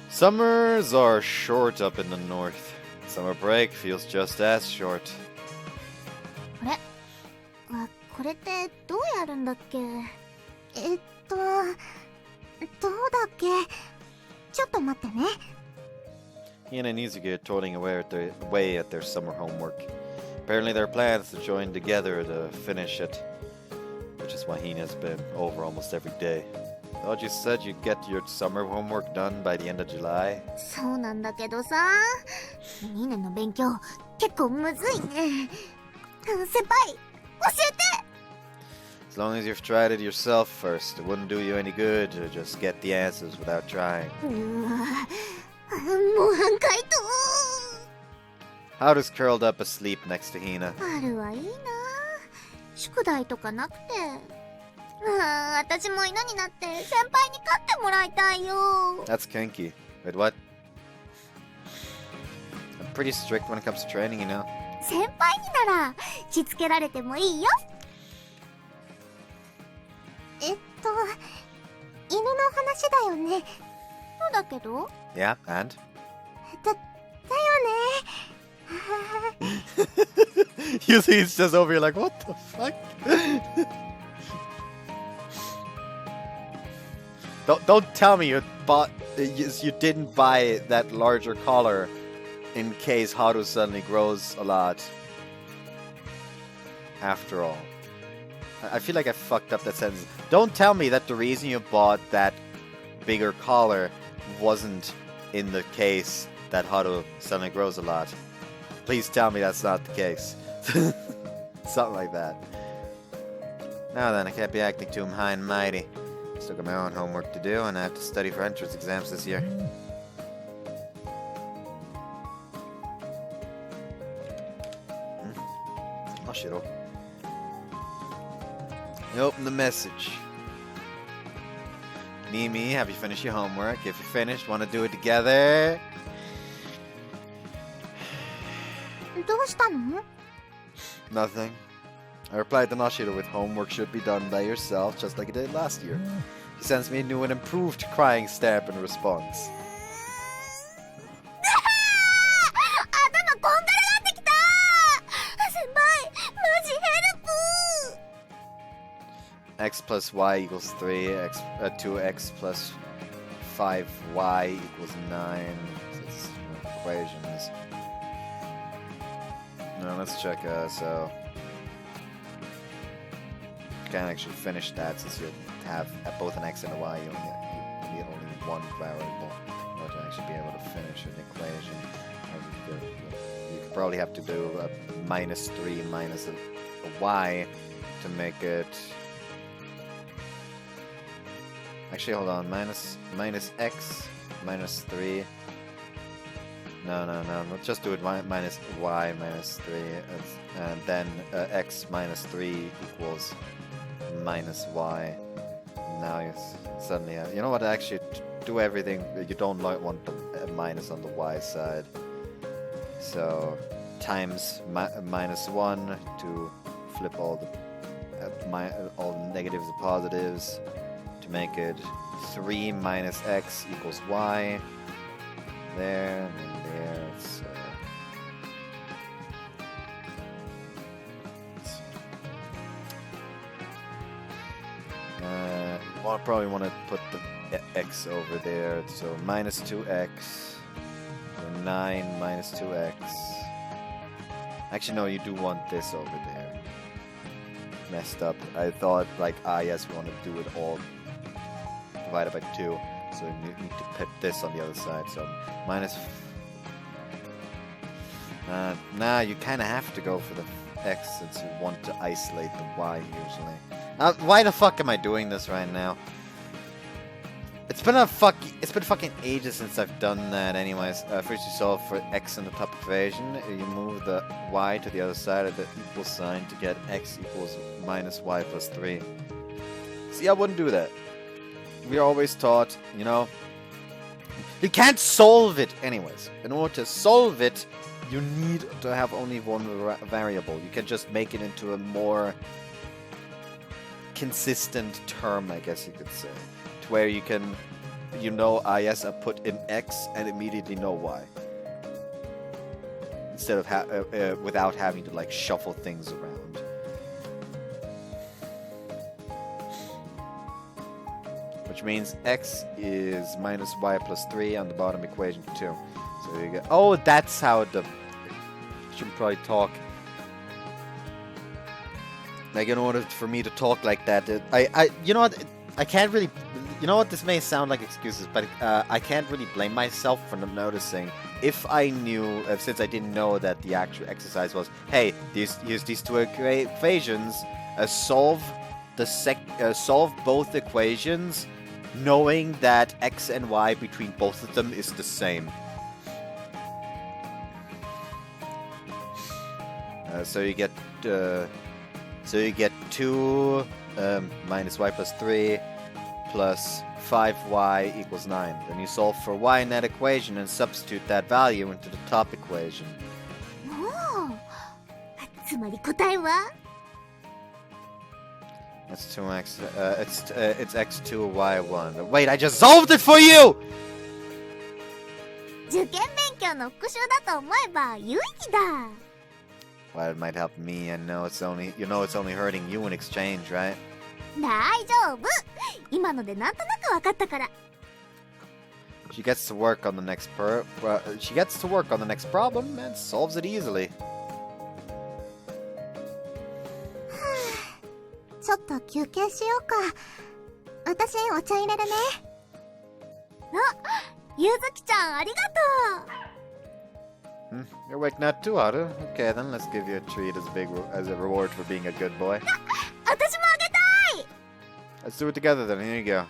Summers are short up in the north. Summer break feels just as short. これってどうやるんだっけどうだっけちょっと待ってね Hina and Izuki are toiling away at their summer homework. Apparently there are plans to join together to finish it, which is why Hina's been over almost every day. Thought you said you'd get your summer homework done by the end of July? そうなんだけどさ2年の勉強結構むずいね先輩教えて As long as you've tried it yourself first, it wouldn't do you any good to just get the answers without trying. もう半回と Haru's curled up asleep next to Hina. 春はいいな宿題とかなくて私も犬になって先輩に飼ってもらいたいよ That's kinky. Wait, what? pretty strict when it comes to training, you know. 先輩にならしつけられてもいいよ。犬の話だよね。そうだけど。Yeah, and? だよね。You see, it's just over here like, what the fuck? Don't tell me you didn't buy that larger collar in case Haru suddenly grows a lot. After all. I feel like I fucked up that sentence. Don't tell me that the reason you bought that bigger collar wasn't in the case that Haru suddenly grows a lot. Please tell me that's not the case. Something like that. Now then, I can't be acting too high and mighty. Still got my own homework to do, and I have to study for entrance exams this year. Oh shit, oh. You open the message. Mimi, have you finished your homework? If you finished, want to do it together? どうしたの？ Nothing. I replied to Nashiro with homework should be done by yourself, just like it did last year. She sends me a new and improved crying stamp in response. 頭こんがらがってきた！先輩、マジヘルプ！ X plus y equals 3, 2x plus 5y equals 9. So it's equations. No, let's check, so... You can't actually finish that since you have both an x and a y, you need only one variable in order to actually be able to finish an equation. You could probably have to do a minus 3 minus a y to make it... Actually, hold on, minus x, minus 3... No, let's just do it minus y minus 3, and then x minus 3 equals minus y. Now you suddenly have, you know what, actually do everything, you don't want the minus on the y side. So times minus 1 to flip all the negatives and positives to make it 3 minus x equals y. There, and then there, it's, you probably want to put the x over there, so minus 2x, or 9 minus 2x. Actually, no, you do want this over there. Messed up. I thought, like, yes, we want to do it all divided by 2. So you need to put this on the other side. So minus... nah, you kind of have to go for the x since you want to isolate the y usually. Why the fuck am I doing this right now? It's been fucking ages since I've done that anyways. First you solve for x in the top equation. You move the y to the other side of the equal sign to get x equals minus y plus 3. See, I wouldn't do that. We're always taught, you know, you can't solve it anyways. In order to solve it, you need to have only one variable. You can just make it into a more consistent term, I guess you could say. To where you can, you know, yes, I put in x and immediately know y. Instead of without having to like shuffle things around. Which means x is minus y plus 3 on the bottom equation 2. So you get, oh, that's how the... should probably talk. Like, in order for me to talk like that, you know what, I can't really... You know what, this may sound like excuses, but I can't really blame myself for not noticing. If I knew, since I didn't know that the actual exercise was, hey, use these two equations, solve both equations, knowing that x and y between both of them is the same. So you get 2 minus y plus 3 plus 5y equals 9. Then you solve for y in that equation and substitute that value into the top equation. おお、つまり答えは That's 2x. It's x2 y1. Wait, I just solved it for you! 受験勉強の復習だと思えば有意義だ。 Well, it might help me. I know it's only hurting you in exchange, right? 大丈夫。今のでなんとなく分かったから。She gets to work on the next problem and solves it easily. ちょっと休憩しようか。私お茶入れるね。ゆずきちゃんありがとう。 You're awake now too, Haru? Okay, then let's give you a treat as a reward for being a good boy. 私もあげたい。 Let's do it together then. Here you go.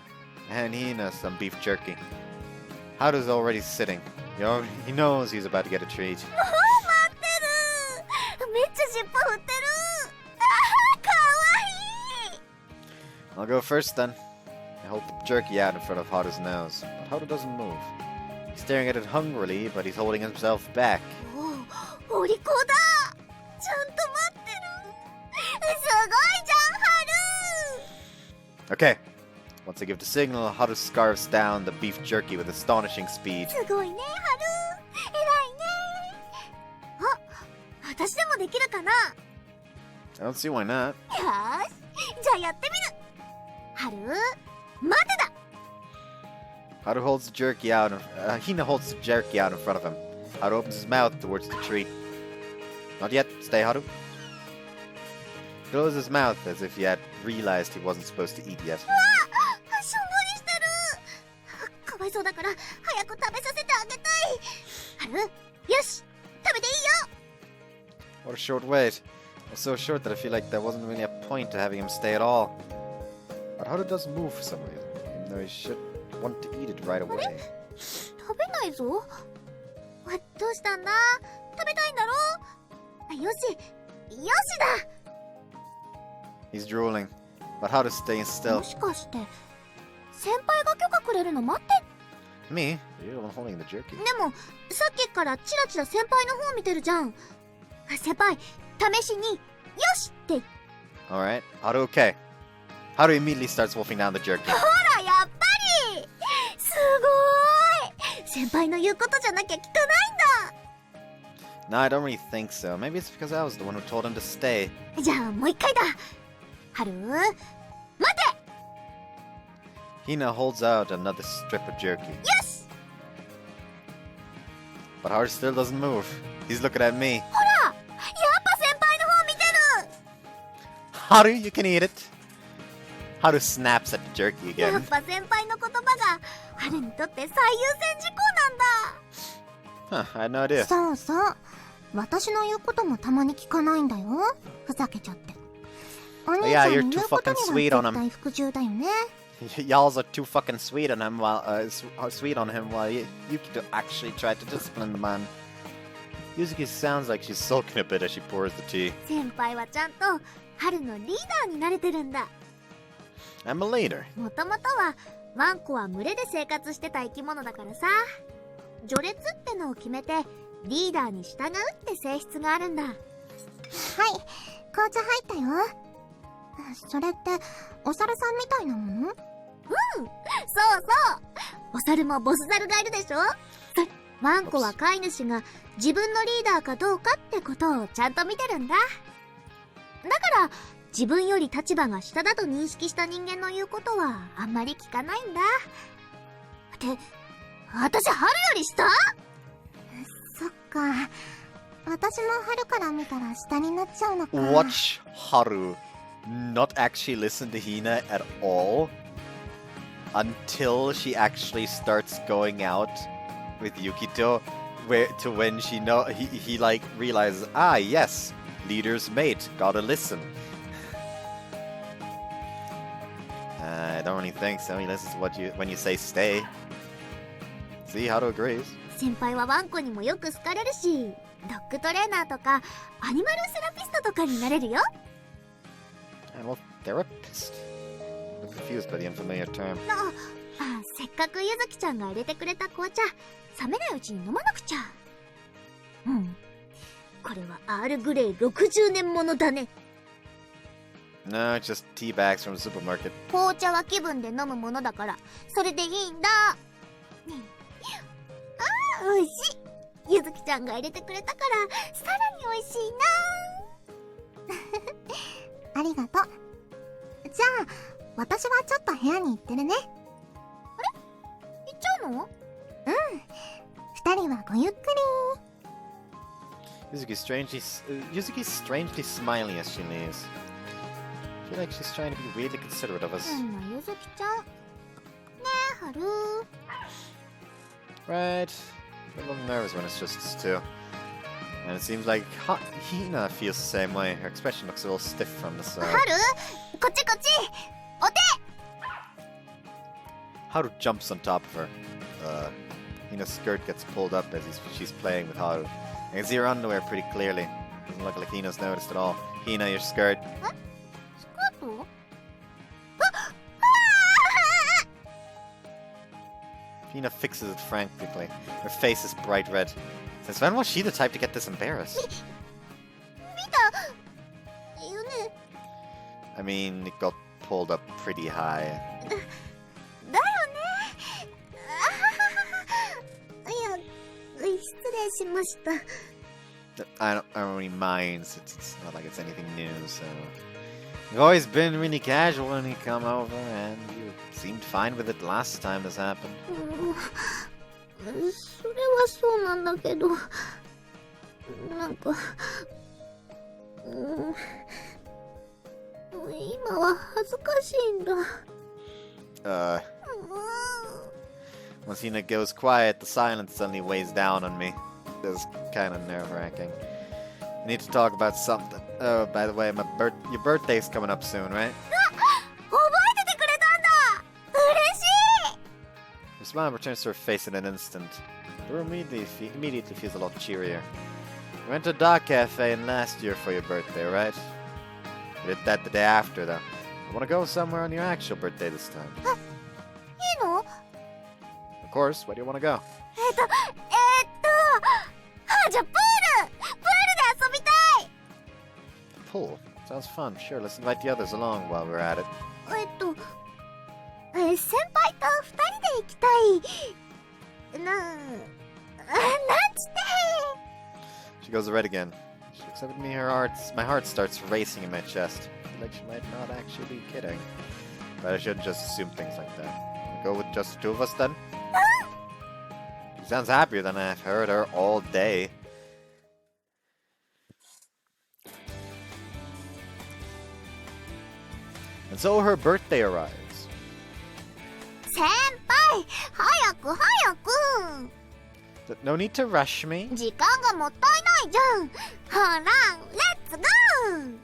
And Hina some beef jerky. Haru's already sitting. He knows he's about to get a treat. もう待ってる。めっちゃ尻尾振ってる。かわいい。 I'll go first then. I hold the jerky out in front of Haru's nose, but Haru doesn't move. He's staring at it hungrily, but he's holding himself back. おおりこだ。ちゃんと待ってる。すごいじゃん、ハル。 Okay. Once I give the signal, Haru scarfs down the beef jerky with astonishing speed. すごいね、ハル。偉いね。あ、私でもできるかな。 I don't see why not. よーし、じゃあやってみる。ハル、待てだ。 Haru holds the jerky out. Hina holds the jerky out in front of him. Haru opens his mouth towards the treat. Not yet. Stay, Haru. He closes his mouth as if he had realized he wasn't supposed to eat yet. しょんぼりしてる。かわいそうだから早く食べさせてあげたい。ハル、よし、食べていいよ。 What a short wait. It was so short that I feel like there wasn't really a point to having him stay at all. But Haru doesn't move for some reason, even though he should want to eat it right away. 食べないぞ。どうしたんだ。食べたいんだろ。よし、よしだ。 He's drooling, but Haru's staying still. もしかして先輩が許可くれるの待って。 Me? You're the one holding the jerky. でもさっきからチラチラ先輩の方見てるじゃん。先輩、試しによしって。 Alright, Haru, okay. Haru immediately starts wolfing down the jerky. ほら、やっぱりすごーい。先輩の言うことじゃなきゃ聞かないんだ。 No, I don't really think so. Maybe it's because I was the one who told him to stay. じゃあもう一回だ。ハル、待て。 Hina holds out another strip of jerky. よし。 But Haru still doesn't move. He's looking at me. ほら、やっぱ先輩の方見てる。 Haru, you can eat it. Haru snaps at the jerky や again. っぱ先輩の言葉がハルにとって最優先事項なんだ。 Huh, I had no idea. そうそう。私の言うこともたまに聞かないんだよ。ふざけちゃって。お兄ちゃんの言うことには絶対服従だよね。Y'alls are too fucking sweet on him while Yukito actually tried to discipline the man. Yuzuki sounds like she's sulking a bit as she pours the tea. 先輩はちゃんとハルのリーダーになれてるんだ。 I'm a leader. もともとはワンコは群れで生活してた生き物だからさ。序列ってのを決めてリーダーに従うって性質があるんだ。はい、紅茶入ったよ。それってお猿さんみたいなもの？そうそう。お猿もボス猿がいるでしょ。ワンコは飼い主が自分のリーダーかどうかってことをちゃんと見てるんだ。だから自分より立場が下だと認識した人間の言うことはあんまり聞かないんだ。って私ハルより下？そっか。私も春から見たら下になっちゃうのか。 Watch Haru not actually listen to Hina at all until she actually starts going out with Yukito, when he like realizes, ah yes, leader's mate, gotta listen. I don't really think so. He listens to when you say stay. See, Haru agrees. 先輩はワンコにもよく好かれるし、ドッグトレーナーとかアニマルセラピストとかになれるよ。And well, therapist. confused by the unfamiliar term. せっかくゆずきちゃんが入れてくれた紅茶、冷めないうちに飲まなくちゃ。これはアールグレイ60年ものだね。No, it's just tea bags from the supermarket. 紅茶は気分で飲むものだから、それでいいんだ。美味しい。ゆずきちゃんが入れてくれたから、さらに美味しいな。ありがとう。じゃあ、私はちょっと部屋に行ってるね。あれ？行っちゃうの？二人はごゆっくり。Yuzuki's strangely smiling as she leaves. I feel like she's trying to be really considerate of us. ゆずきちゃん。ねえ、はる。Right. I'm a little nervous when it's just us two. And it seems like Hina feels the same way. Her expression looks a little stiff from the side. はる？こっちこっち！お手！ Haru jumps on top of her. Hina's skirt gets pulled up as she's playing with Haru. I can see her underwear pretty clearly. Doesn't look like Hina's noticed at all. Hina, your skirt. スカート？ Hina fixes it frantically. Her face is bright red. Since when was she the type to get this embarrassed? 見たよね。 I mean, it got pulled up pretty high. だよね。いや、失礼しました。I don't really mind. It's not like it's anything new, so... You've always been really casual when you come over, and you seemed fine with it last time this happened. それはそうなんだけど、なんか、今は恥ずかしいんだ。Once Hina goes quiet, the silence suddenly weighs down on me. It's kind of nerve-wracking. We need to talk about something. Oh, by the way, your birthday's coming up soon, right? 覚えててくれたんだ。嬉しい。 Her smile returns to her face in an instant. The room immediately feels a lot cheerier. We went to a dog cafe in last year for your birthday, right? We did that the day after, though. I want to go somewhere on your actual birthday this time. いいの？ Of course, where do you want to go? じゃあプールで遊びたい。 Pool. Sounds fun. Sure, let's invite the others along while we're at it. 先輩と二人で行きたい。なんつって。 She goes red again. She looks up at me, my heart starts racing in my chest. I feel like she might not actually be kidding. But I shouldn't just assume things like that. Go with just the two of us then? She sounds happier than I've heard her all day. And so her birthday arrives. 先輩、早く早く。 No need to rush me. 時間がもったいないじゃん。ほら、レッツゴー。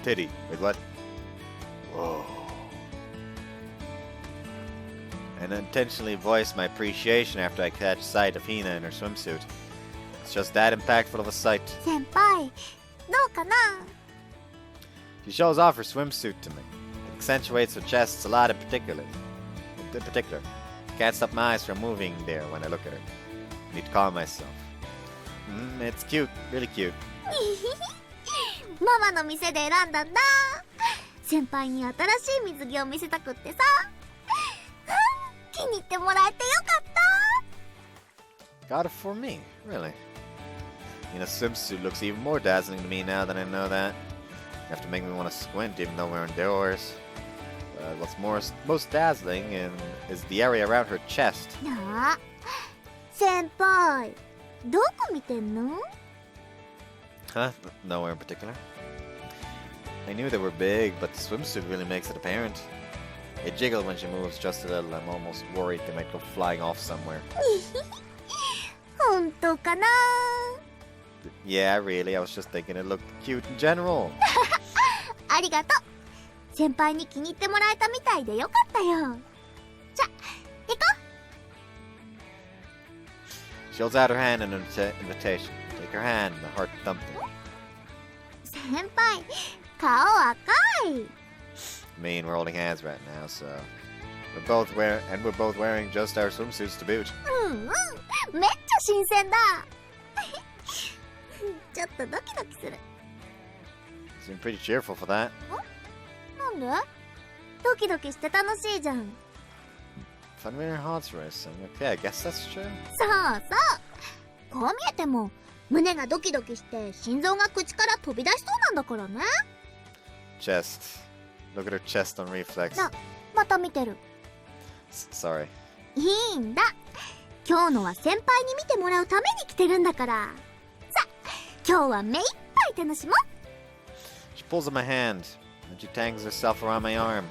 Titty. Wait, what? Whoa. And intentionally voice my appreciation after I catch sight of Hina in her swimsuit. It's just that impactful of a sight. 先輩、どうかな？ She shows off her swimsuit to me. It accentuates her chests a lot in particular. Can't stop my eyes from moving there when I look at her. I need to calm myself. It's cute. Really cute. ママの店で選んだんだ。先輩に新しい水着を見せたくってさ。気に入ってもらえてよかった。 Got it for me, really. In a swimsuit looks even more dazzling to me now that I know that. You have to make me want to squint even though we're indoors. What's most dazzling is the area around her chest. なあ、先輩、どこ見てんの？ Huh? Nowhere in particular. I knew they were big, but the swimsuit really makes it apparent. They jiggle when she moves just a little. I'm almost worried they might go flying off somewhere. 本当かな？ Yeah, really. I was just thinking it looked cute in general. ありがとう。先輩に気に入ってもらえたみたいでよかったよ。じゃ、行こ She holds out her hand in an invitation. Take her hand, and the heart thumping. 先輩、顔赤い。 Me and we're holding hands right now, so we're both wearing just our swimsuits to boot. うんうん、めっちゃ新鮮だ。ちょっとドキドキする。 Seem pretty cheerful for that. なんで？ドキドキして楽しいじゃん。 Fun when your heart's racing. Okay, I guess that's true. そうそう。こう見えても胸がドキドキして心臓が口から飛び出しそうなんだからね。 Chest. Look at her chest on reflex. また見てる。 Sorry. いいんだ。今日のは先輩に見てもらうために来てるんだから。さ、今日は目いっぱい楽しもう。 She pulls on my hand, and she tangles herself around my arm.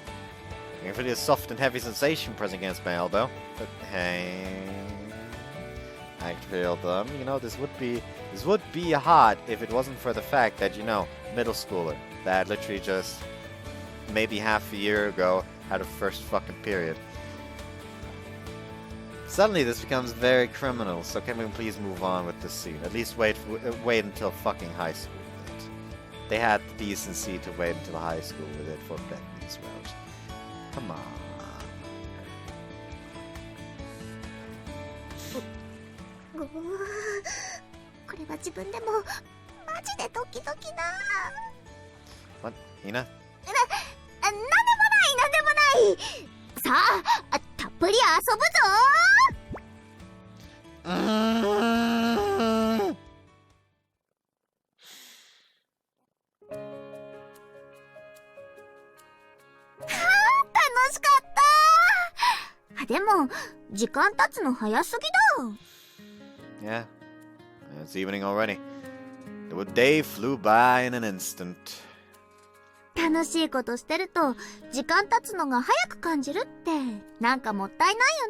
I can feel a soft and heavy sensation pressing against my elbow. But hey, I feel them. You know, this would be hot if it wasn't for the fact that, you know, middle schooler that literally just maybe half a year ago had her first fucking period. Suddenly this becomes very criminal, so can we please move on with this scene? At least wait until fucking high school with it. They had the decency to wait until high school with it for Bentley's route. Come on. これは自分でもマジでドキドキだ。 What? Hina? なんでもない。さあ、たっぷり遊ぶぞ。 楽しかった。でも時間経つの早すぎだ。 Yeah. It's evening already. The day flew by in an instant. 楽しいことしてると時間経つのが早く感じるってなんかもったいないよ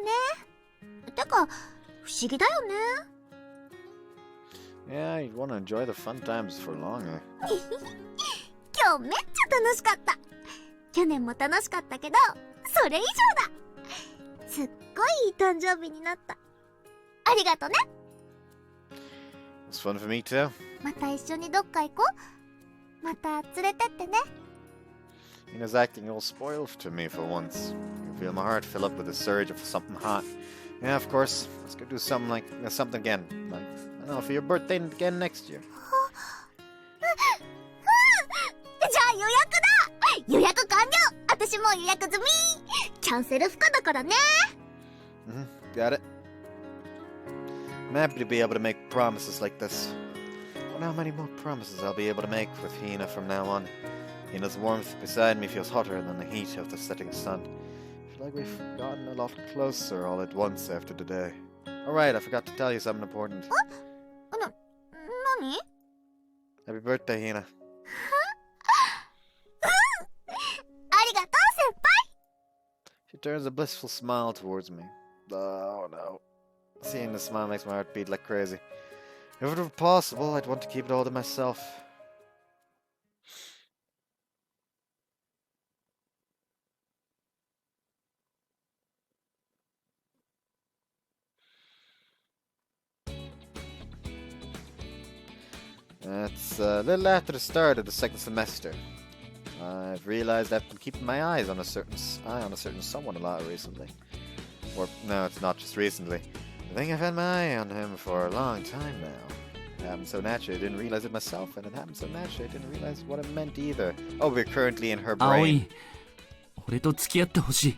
ね。てか不思議だよね。 Yeah, you'd want to enjoy the fun times for longer. 今日めっちゃ楽しかった。去年も楽しかったけどそれ以上だ。すっごいいい誕生日になった。ありがとね。 It was fun for me too. また一緒にどっか行こう。また連れてってね。 Hina's acting all spoiled to me for once. I feel my heart fill up with a surge of something hot. Yeah, of course. Let's go do something again. Like, I don't know, for your birthday again next year. じゃあ予約だ。予約完了。私も予約済み。キャンセル不可だからね。 Got it. I'm happy to be able to make promises like this. I wonder how many more promises I'll be able to make with Hina from now on. Hina's warmth beside me feels hotter than the heat of the setting sun. I feel like we've gotten a lot closer all at once after today. Alright, I forgot to tell you something important. 何？ Happy birthday, Hina. ありがとう先輩。 She turns a blissful smile towards me. Oh no. Seeing the smile makes my heart beat like crazy. If it were possible, I'd want to keep it all to myself. It's a little after the start of the second semester. I've realized I've been keeping my eyes on a certain someone a lot recently. Or, no, it's not just recently. I think I've had my eye on him for a long time now. It happened so naturally I didn't realize it myself, and it happened so naturally I didn't realize what it meant either. Oh, we're currently in her brain. 俺と付き合ってほしい。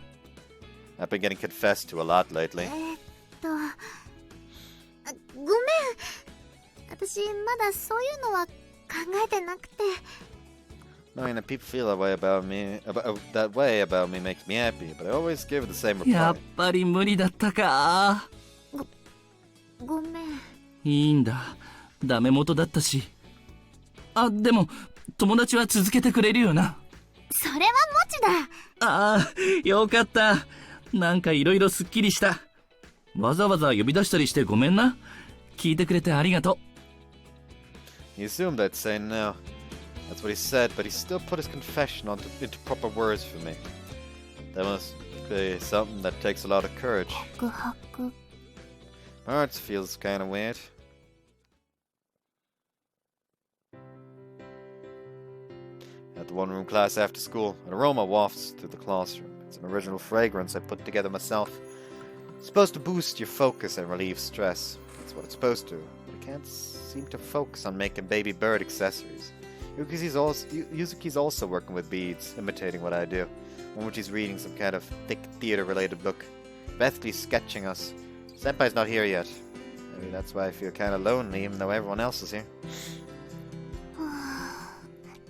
I've been getting confessed to a lot lately. ごめん。私まだそういうのは考えてなくて。 Knowing that people feel that way about me makes me happy, but I always give the same reply. やっぱり無理だったか。ごめん。いいんだ。ダメ元だったし。あ、でも友達は続けてくれるよな。それはもちだ。ああ、よかった。なんかいろいろすっきりした。わざわざ呼び出したりしてごめんな。聞いてくれてありがとう。He assumed I'd say no. That's what he said, but he still put his confession into proper words for me. That must be something that takes a lot of courage. My heart feels kinda weird. At the one-room class after school, an aroma wafts through the classroom. It's an original fragrance I put together myself. It's supposed to boost your focus and relieve stress. That's what it's supposed to. But I can't seem to focus on making baby bird accessories. Yuzuki's also working with beads, imitating what I do. One which he's reading some kind of thick theater-related book. Bethany's sketching us. Senpai's not here yet. Maybe that's why I feel kinda lonely, even though everyone else is here.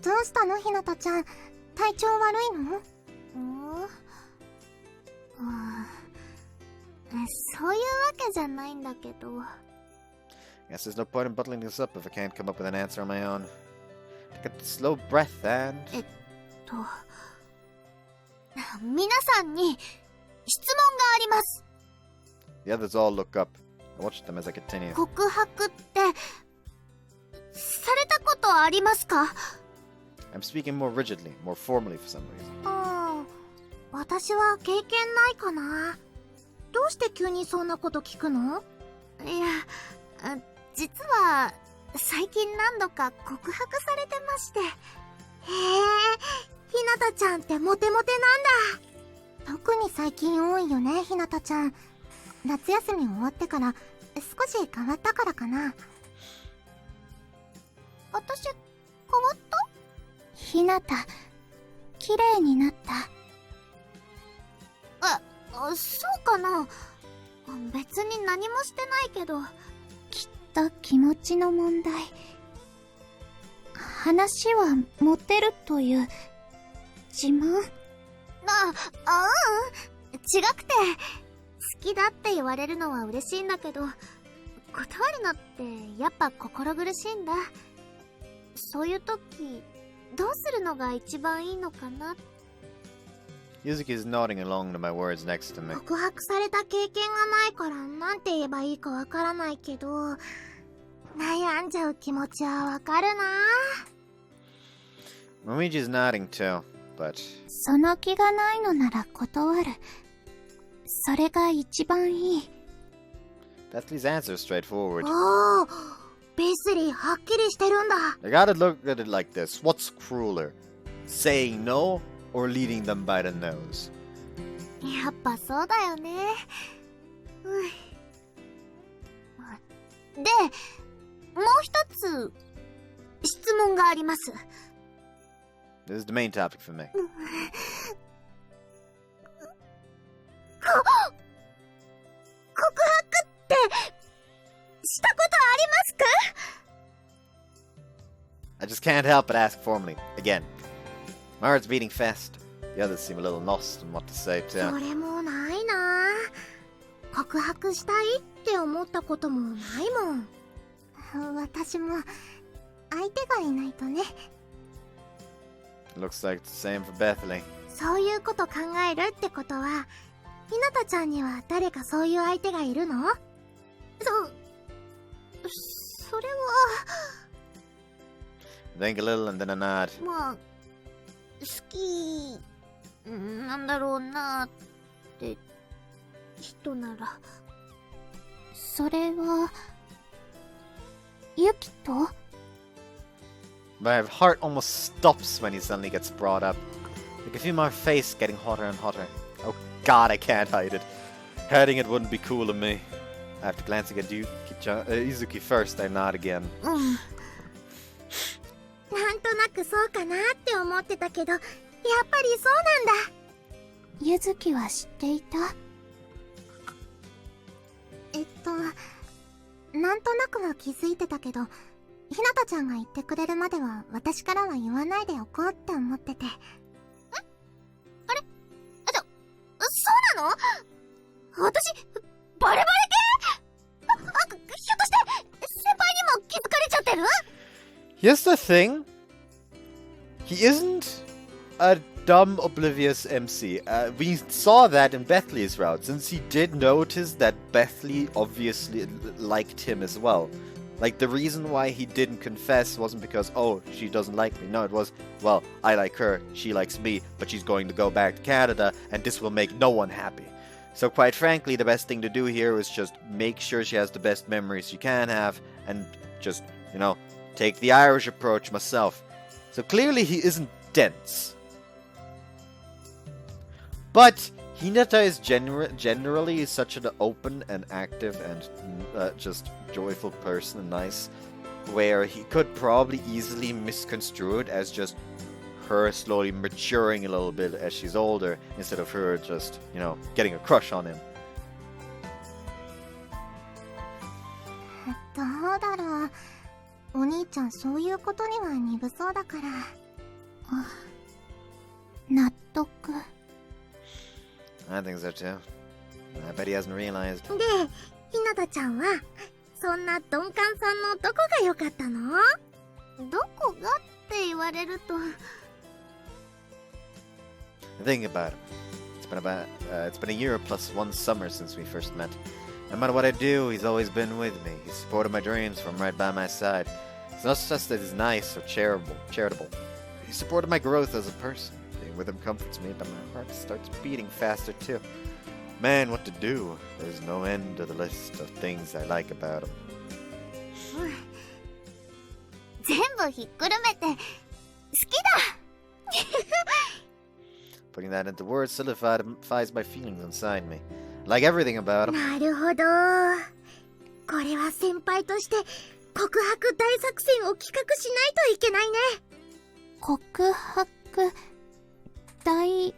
どうしたのひなたちゃん、体調悪いの？そういうわけじゃないんだけど。Guess there's no point in bottling this up if I can't come up with an answer on my own. Take a slow breath and... 皆さんに質問があります。 The others all look up. I watch them as I continue. 告白ってされたことありますか？ I'm speaking more rigidly, more formally for some reason. 私は経験ないかな。どうして急にそんなこと聞くの？いや、実は最近何度か告白されてまして。へえ、ひなたちゃんってモテモテなんだ。特に最近多いよね、ひなたちゃん。夏休み終わってから少し変わったからかな。私変わった？ひなた、綺麗になった。そうかな。別に何もしてないけど。きっと気持ちの問題。話はモテるという自慢？違くて、好きだって言われるのは嬉しいんだけど、断るのってやっぱ心苦しいんだ。そういう時、どうするのが一番いいのかな。Yuzuki is nodding along to my words next to me. 告白された経験がないからなんて言えばいいかわからないけど、悩んじゃう気持ちはわかるな。Momiji's nodding too, but... その気がないのなら断る。それが一番いい。Bethany's answer is straightforward. おー、ベスリーはっきりしてるんだ。I gotta look at it like this. What's crueler? Saying no or leading them by the nose? やっぱそうだよね。で、もう一つ質問があります。This is the main topic for me. 告白ってしたことありますか？ I just can't help but ask formally. Again. My heart's beating fast. The others seem a little lost in what to say too. それもないな。告白したいって思ったこともないもん。私も相手がいないとね。Looks like it's the same for Bethany. そういうこと考えるってことは、ひなたちゃんには誰かそういう相手がいるの？それは。Think a little and then a nod. まあ、好きなんだろうなって人なら。それはユキと？ My heart almost stops when he suddenly gets brought up. I can feel my face getting hotter and hotter. Oh god, I can't hide it. Hiding it wouldn't be cool of me. After glancing at Yuzuki first, I nod again. なんとなくそうかなって思ってたけど、やっぱりそうなんだ。ユズキは知っていた？なんとなくは気づいてたけど、ひなたちゃんが言ってくれるまでは私からは言わないでおこうって思ってて。あれ？そうなの？私、バレバレ系？ひょっとして先輩にも気づかれちゃってる？ Here's the thing. He isn't a dumb, oblivious MC. We saw that in Bethley's route, since he did notice that Bethley obviously liked him as well. Like, the reason why he didn't confess wasn't because, oh, she doesn't like me. No, it was, well, I like her, she likes me, but she's going to go back to Canada, and this will make no one happy. So quite frankly, the best thing to do here is just make sure she has the best memories you can have, and just, you know, take the Irish approach myself. So clearly he isn't dense. But Hinata is generally such an open and active and just joyful person and nice, where he could probably easily misconstrue it as just her slowly maturing a little bit as she's older, instead of her just, you know, getting a crush on him. どうだろう。お兄ちゃんそういうことには鈍そうだから。納得。I think so too. I bet he hasn't realized. で、ひなたちゃんはそんな鈍感さんのどこが良かったの？どこがって言われると。Think about it. It's been a year plus one summer since we first met. No matter what I do, he's always been with me. He's supported my dreams from right by my side. It's not just that he's nice or charitable. He supported my growth as a person. Being with him comforts me, but my heart starts beating faster too. Man, what to do? There's no end to the list of things I like about him. 全部ひっくるめて好きだ。 Putting that into words solidifies my feelings inside me. Like everything about him. なるほど。これは先輩として告白大作戦を企画しないといけないね。告白大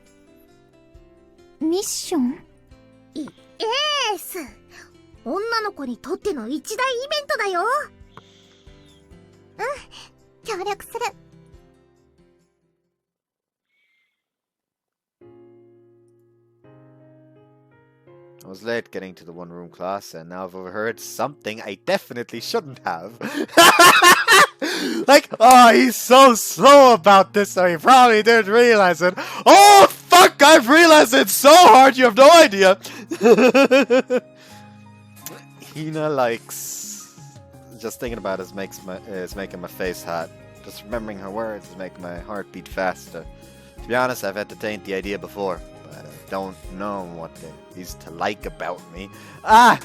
ミッション？エース。女の子にとっての一大イベントだよ。協力する。I was late getting to the one-room class, and now I've overheard something I definitely shouldn't have. Like, oh, he's so slow about this, so he probably didn't realize it. Oh, fuck, I've realized it so hard, you have no idea. Hina likes... Just thinking about it is making my face hot. Just remembering her words is making my heart beat faster. To be honest, I've entertained the idea before, but I don't know what there is to like about me. Ah!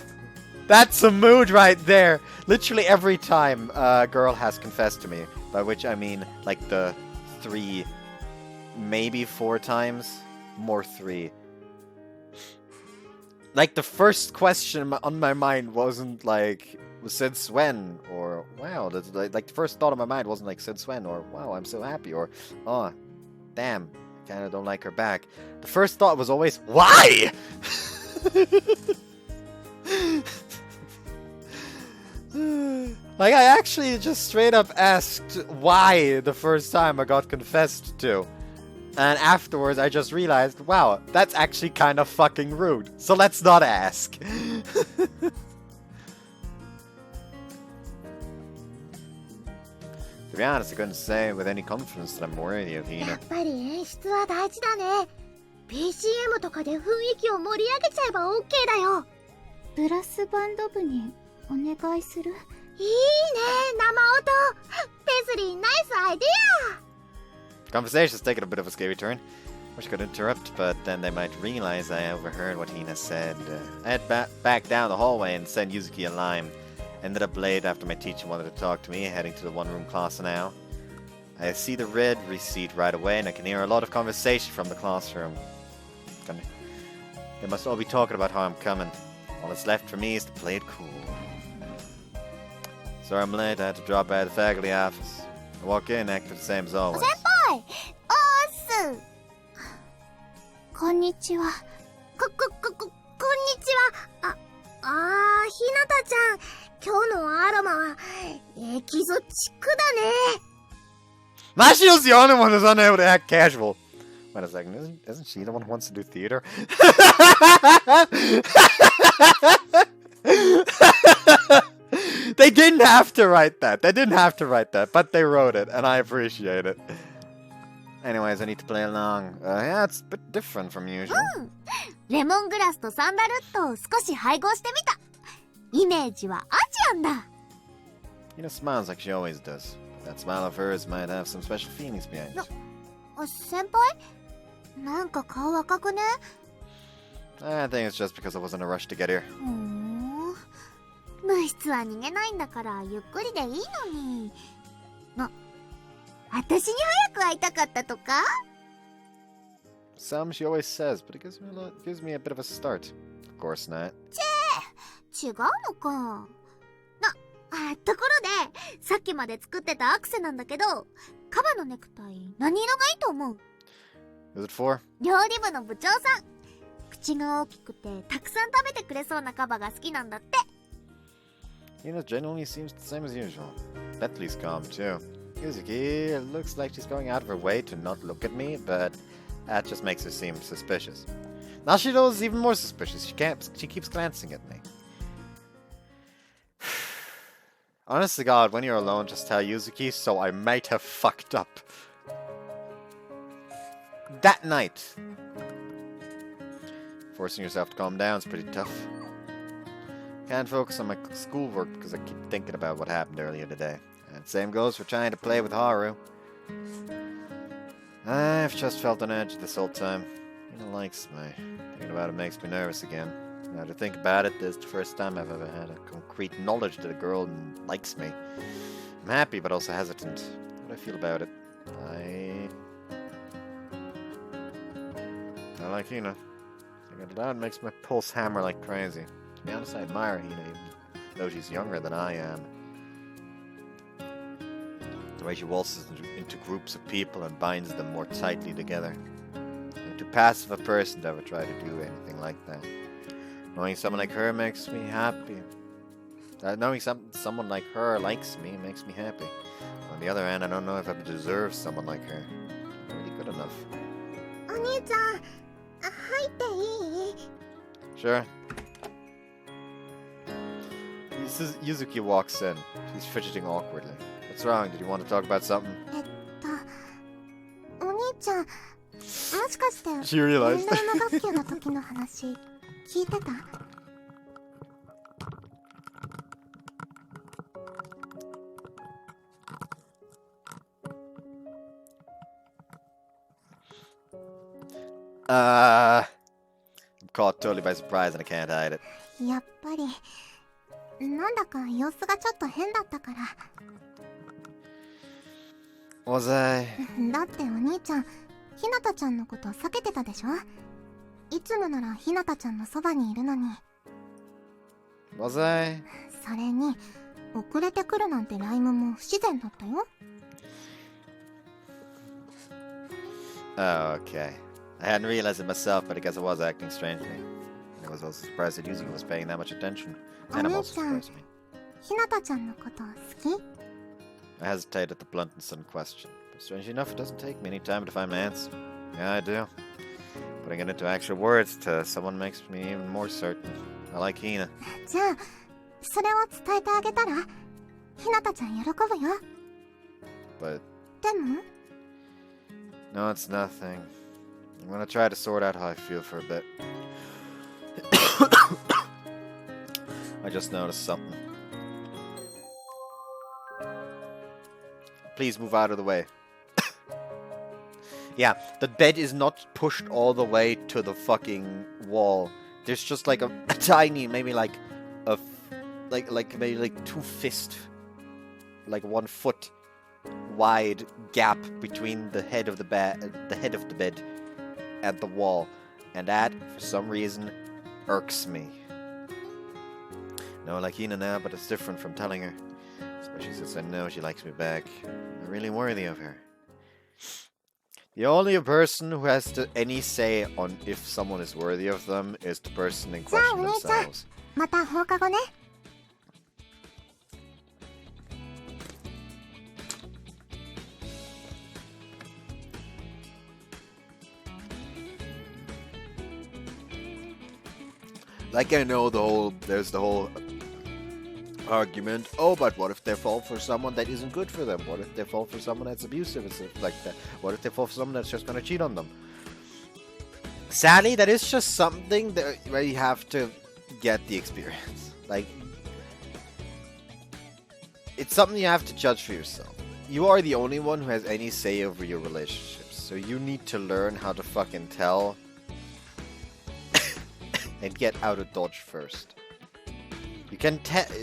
That's a mood right there! Literally every time a girl has confessed to me, by which I mean like the 3, maybe 4 times, more 3. Like the first question on my mind wasn't like, since when, or wow, like the first thought on my mind wasn't like, since when, or wow, I'm so happy, or oh, damn, I kinda don't like her back. The first thought was always, why? Like, I actually just straight up asked why the first time I got confessed to. And afterwards I just realized, wow, that's actually kind of fucking rude. So let's not ask. To be honest, I couldn't say with any confidence that I'm worthy of Hina. やっぱり演出は大事だね。BGM とかで雰囲気を盛り上げちゃえば OK だよ。ブラスバンド部にお願いする。いいね、生音。ペスリー、ナイスアイディア。 Conversation's taking a bit of a scary turn. Wish I could interrupt, but then they might realize I overheard what Hina said. I head back down the hallway and send Yuzuki a line. Ended up late after my teacher wanted to talk to me, heading to the one-room class now. I see the red receipt right away, and I can hear a lot of conversation from the classroom. They must all be talking about how I'm coming. All that's left for me is to play it cool. Sorry I'm late, I had to drop by the faculty office. I walk in, acted the same as always. 先輩、おーす。こんにちは。こんにちは。ひなたちゃん。今日のアロマはエキゾチックだね。Mashio's the only one who's unable to act casual. Wait a second, isn't she the one who wants to do theater? They didn't have to write that. But they wrote it, and I appreciate it. Anyways, I need to play along. Yeah, it's a bit different from usual. レモングラスとサンダルットを少し配合してみた。イメージはアジアンだ。Hina smiles like she always does. But that smile of hers might have some special feelings behind it. 先輩、なんか顔赤くね？ I think it's just because I was in a rush to get here. 物質は逃げないんだからゆっくりでいいのに。私に早く会いたかったとか？ Some she always says, but it gives me a bit of a start. Of course not. 違うのか。ところで、さっきまで作ってたアクセなんだけど、カバのネクタイ何色がいいと思う？ Who's it for? 料理部の部長さん。口が大きくてたくさん食べてくれそうなカバが好きなんだって。Genuinely seems the same as usual. Bentley's calm too. Yuzuki looks like she's going out of her way to not look at me, but that just makes her seem suspicious. Now she knows even more suspicious. She keeps glancing at me. Honest to God, when you're alone, just tell Yuzuki, so I might have fucked up. That night. Forcing yourself to calm down is pretty tough. Can't focus on my schoolwork because I keep thinking about what happened earlier today. And same goes for trying to play with Haru. I've just felt on edge this whole time. Hina likes me. Thinking about it makes me nervous again. Now to think about it, this is the first time I've ever had a concrete knowledge that a girl likes me. I'm happy but also hesitant. How do I feel about it? I like Hina. Thinking it out makes my pulse hammer like crazy. To be honest, I admire Hina, even though she's younger than I am. The way she waltzes into groups of people and binds them more tightly together. I'm too passive a person to ever try to do anything like that. Knowing someone like her makes me happy. Knowing someone like her likes me makes me happy. On the other hand, I don't know if I deserve someone like her. Not really good enough. お兄ちゃん、入っていい？ Sure. Yuzuki walks in. She's fidgeting awkwardly. What's wrong? Did you want to talk about something? お兄ちゃん、もしかして She realized. 運動の学級の時の話聞いてた？ I'm caught totally by surprise and I can't hide it. やっぱりなんだか様子がちょっと変だったから。 Was I? だってお兄ちゃん、ひなたちゃんのこと避けてたでしょ？いつもならひなたちゃんのそばにいるのに。 Was I? それに遅れてくるなんてライムも不自然だったよ。 Oh, okay. I hadn't realized it myself, but I guess I was acting strangely. I was also surprised that Yuzuki was paying that much attention. And I'm also surprised me. ひなたちゃんのこと好き？ I hesitate at the blunt and sudden question, but strangely enough, it doesn't take me any time to find my answer. Yeah, I do. Putting it into actual words to someone makes me even more certain. I like Hina. じゃあそれを伝えてあげたらひなたちゃん喜ぶよ。 But でも no, it's nothing. I'm gonna try to sort out how I feel for a bit. I just noticed something. Please move out of the way. Yeah, the bed is not pushed all the way to the fucking wall. There's just like a tiny, maybe like maybe like 2 fists, like 1 foot wide gap between the head of the bed, and the wall, and that for some reason irks me. No, I like Hina now, but it's different from telling her, especially since I know she likes me back. I'm really worthy of her. The only person who has any say on if someone is worthy of them is the person in question themselves. また放課後ね。 Like I know there's the whole argument, oh, but what if they fall for someone that isn't good for them? What if they fall for someone that's abusive and stuff like that? What if they fall for someone that's just gonna cheat on them? Sadly, that is just something where you have to get the experience. Like, it's something you have to judge for yourself. You are the only one who has any say over your relationships, so you need to learn how to fucking tell and get out of dodge first. You can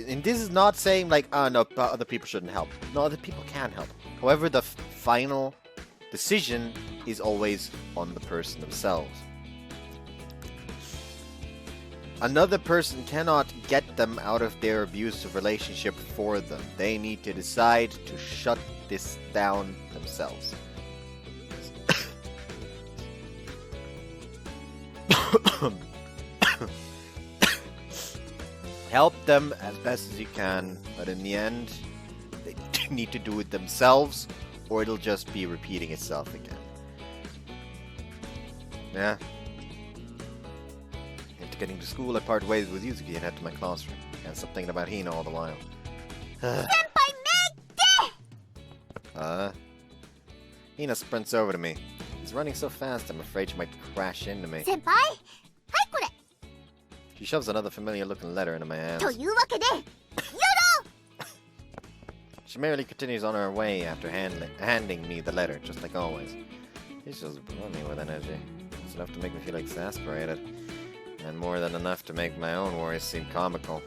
and this is not saying like, oh no, other people shouldn't help. No, other people can help. However, the final decision is always on the person themselves. Another person cannot get them out of their abusive relationship for them. They need to decide to shut this down themselves. Help them as best as you can, but in the end, they need to do it themselves, or it'll just be repeating itself again. Yeah. After getting to school, I parted ways with Yuzuki and head to my classroom. Can't stop thinking about Hina all the while. Hina sprints over to me. He's running so fast, I'm afraid she might crash into me. Senpai? She shoves another familiar-looking letter into my hands. というわけで、 She merely continues on her way after handing me the letter, just like always. She's just brimming with energy. It's enough to make me feel exasperated, and more than enough to make my own worries seem comical.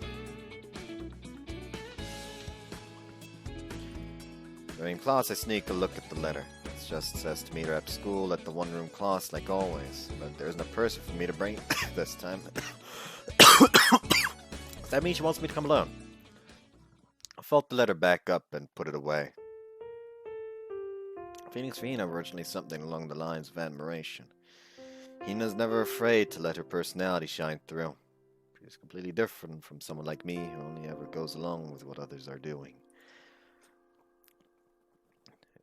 During class, I sneak a look at the letter. It just says to meet her at school at the one-room class, like always. But there isn't a person for me to bring this time. Does that mean she wants me to come alone? I folded the letter back up and put it away. Feelings for Hina were originally something along the lines of admiration. Hina's never afraid to let her personality shine through. She's completely different from someone like me who only ever goes along with what others are doing.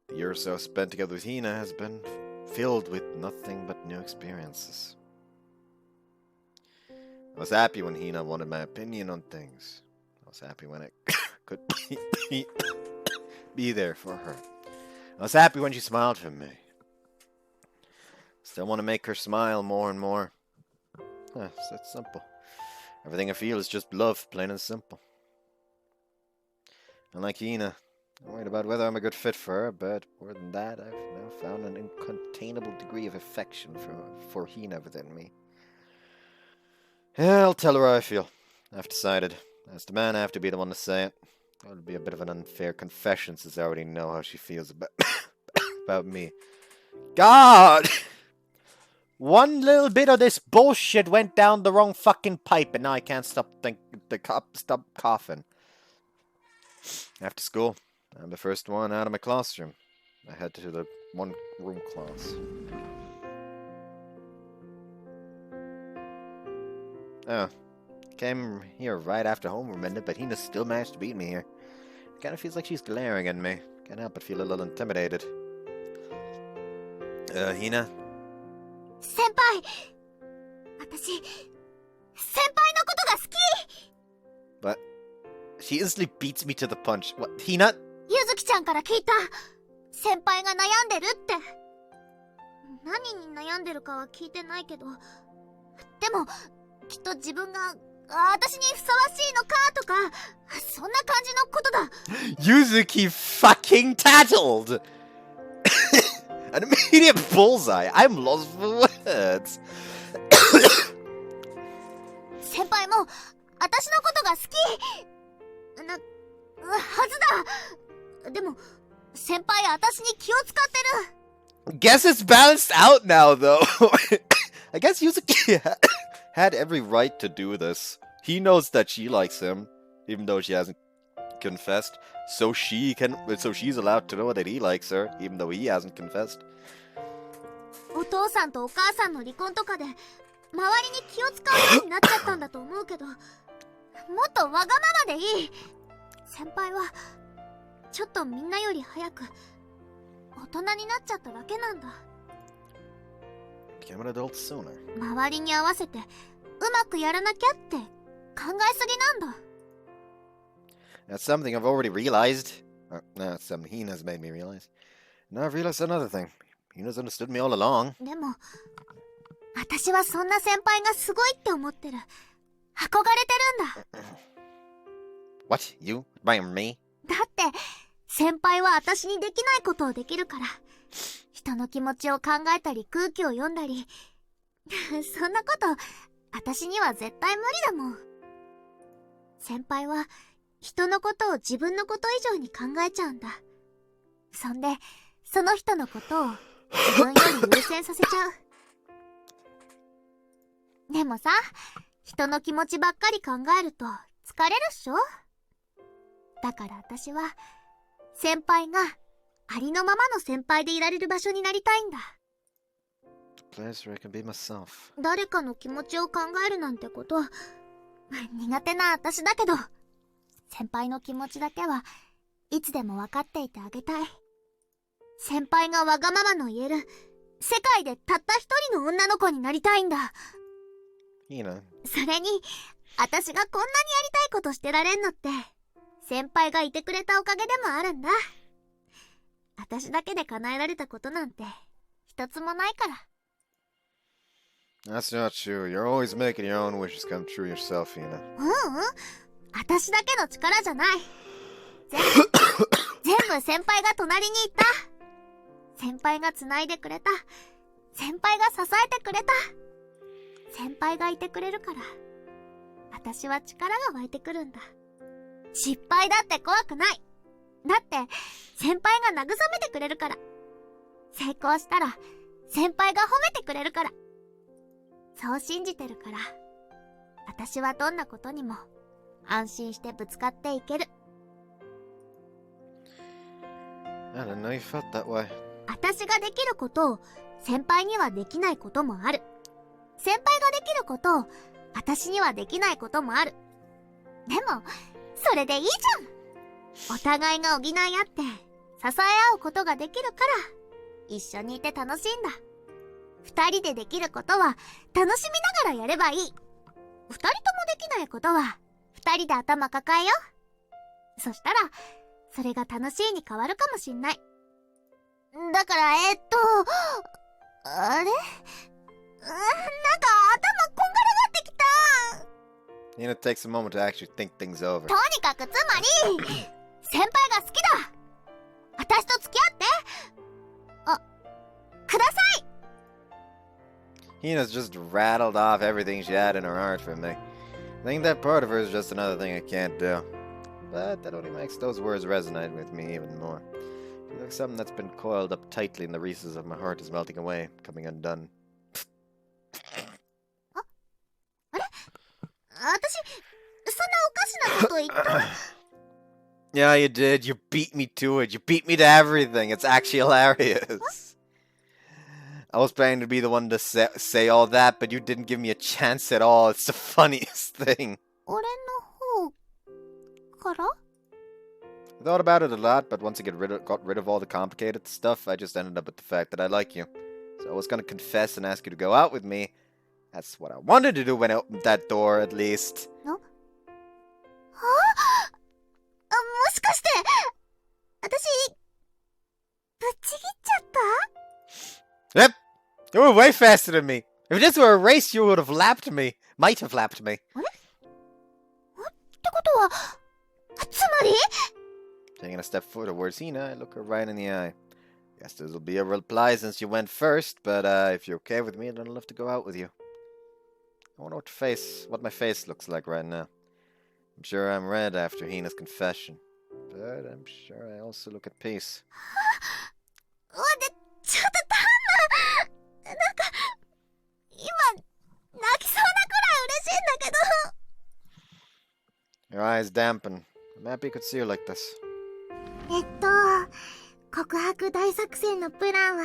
The year or so spent together with Hina has been filled with nothing but new experiences. I was happy when Hina wanted my opinion on things. I was happy when I could be there for her. I was happy when she smiled for me. Still want to make her smile more and more. It's that simple. Everything I feel is just love, plain and simple. Unlike Hina, I'm worried about whether I'm a good fit for her, but more than that, I've now found an incontainable degree of affection for Hina within me. Yeah, I'll tell her how I feel. I've decided. As the man, I have to be the one to say it. That would be a bit of an unfair confession since I already know how she feels about me. God! One little bit of this bullshit went down the wrong fucking pipe, and now I can't stop coughing. After school, I'm the first one out of my classroom. I head to the one-room class. Oh, came here right after homeroom ended, but Hina still managed to beat me here. It kind of feels like she's glaring at me. Can't help but feel a little intimidated. Hina? 先輩、私、先輩のことが好き。 But she instantly beats me to the punch. What, Hina? ゆずきちゃんから聞いた。先輩が悩んでるって。何に悩んでるかは聞いてないけど、でもきっと自分が私にふさわしいのかとか、そんな感じのことだ。Yuzuki fucking tattled! An immediate bullseye. I'm lost for words. 先輩も私のことが好きはずだ。でも先輩私に気を使ってる。 Guess it's balanced out now, though. I guess Yuzuki had every right to do this. He knows that she likes him, even though she hasn't confessed. So she's allowed to know that he likes her, even though he hasn't confessed. お父さんとお母さんの離婚とかで周りに気を使うようになっちゃったんだと思うけど、もっとわがままでいい。先輩はちょっとみんなより早く大人になっちゃっただけなんだ。 Became an adult sooner. 周りに合わせてうまくやらなきゃって考えすぎなんだ。 That's something I've already realized. No, it's something Hina's made me realize. Now I've realized another thing. Hina's understood me all along. でも私はそんな先輩がすごいって思ってる。憧れてるんだ。What? You? Admire me? だって先輩は私にできないことをできるから。人の気持ちを考えたり空気を読んだりそんなこと私には絶対無理だもん。先輩は人のことを自分のこと以上に考えちゃうんだ。そんで、その人のことを自分より優先させちゃう。でもさ、人の気持ちばっかり考えると疲れるっしょ？だから私は、先輩がありのままの先輩でいられる場所になりたいんだ。Place where I can be myself. 誰かの気持ちを考えるなんてこと、苦手な私だけど、先輩の気持ちだけはいつでも分かっていてあげたい。先輩がわがままの言える、世界でたった一人の女の子になりたいんだ。いいな。それに、私がこんなにやりたいことしてられんのって、先輩がいてくれたおかげでもあるんだ。私だけで叶えられたことなんて、一つもないから。That's not true. You're always making your own wishes come true yourself, Hina. 私だけの力じゃない。全部先輩が隣にいた。先輩が繋いでくれた。先輩が支えてくれた。先輩がいてくれるから、私は力が湧いてくるんだ。失敗だって怖くない。だって、先輩が慰めてくれるから。成功したら、先輩が褒めてくれるから。そう信じてるから、私はどんなことにも安心してぶつかっていける。I didn't know you felt that way. 私ができることを先輩にはできないこともある。先輩ができることを私にはできないこともある。でも、それでいいじゃん。お互いが補い合って支え合うことができるから、一緒にいて楽しいんだ。二人でできることは楽しみながらやればいい。二人ともできないことは二人で頭抱えよう。そしたらそれが楽しいに変わるかもしんない。だからあれ、なんか頭こんがらがってきた。 Hina takes a moment to actually think things over. とにかくつまり先輩が好きだ。私と付き合って。ください。Hina's just rattled off everything she had in her heart for me. I think that part of her is just another thing I can't do. But that only makes those words resonate with me even more. It's like something that's been coiled up tightly in the recesses of my heart is melting away, coming undone. あれ？私、そんなおかしなこと言った？ Yeah, you did. You beat me to it. You beat me to everything. It's actually hilarious. I was planning to be the one to say all that, but you didn't give me a chance at all. It's the funniest thing. 俺の方から？ I thought about it a lot, but once I got rid of all the complicated stuff, I just ended up with the fact that I like you. So I was gonna confess and ask you to go out with me. That's what I wanted to do when I opened that door, at least. もしかして、私、ぶっちぎっちゃった？ Yep! You were way faster than me. If this were a race, you would have lapped me. Might have lapped me. あれ？ってことは、つまり？ Taking a step forward towards Hina, I look her right in the eye. Guess this will be a reply since you went first, but if you're okay with me, then I'd love to go out with you. I wonder what my face looks like right now. I'm sure I'm red after Hina's confession, but I'm sure I also look at peace. ちょっとタンマなんか、今、泣きそうなくらい嬉しいんだけど。 Your eyes dampen. I'm happy you could see her like this. 告白大作戦のプランは、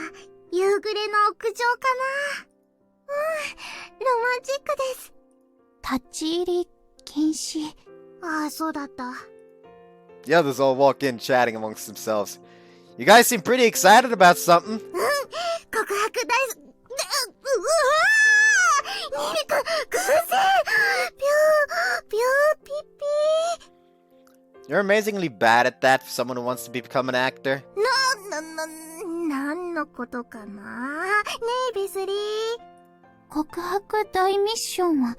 夕暮れの屋上かな。ロマンチックです。立ち入り禁止。ああ、そうだった。 The others all walk in, chatting amongst themselves. You guys seem pretty excited about something. 告白大作、ミリカ、偶然ピューピピ You're amazingly bad at that for someone who wants to become an actor. 何のことかな。ねえ、ベスリー。告白大ミッションは、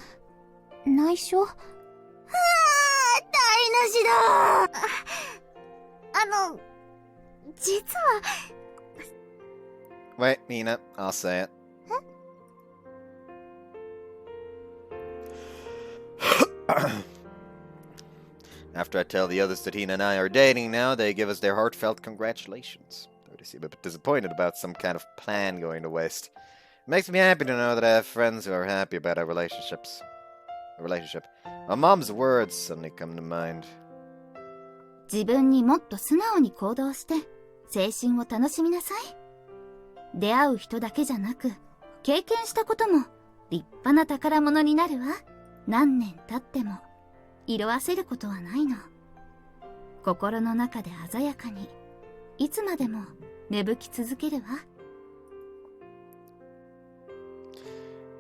内緒？台無しだ。実は。Wait, Hina, I'll say it. After I tell the others that Hina and I are dating now, they give us their heartfelt congratulations. Though they seem a bit disappointed about some kind of plan going to waste. It makes me happy to know that I have friends who are happy about our relationship. My mom's words suddenly come to mind. 自分にもっと素直に行動して青春を楽しみなさい。出会う人だけじゃなく経験したことも立派な宝物になるわ。何年経っても色あせることはないの。心の中で鮮やかにいつまでも芽吹き続けるわ。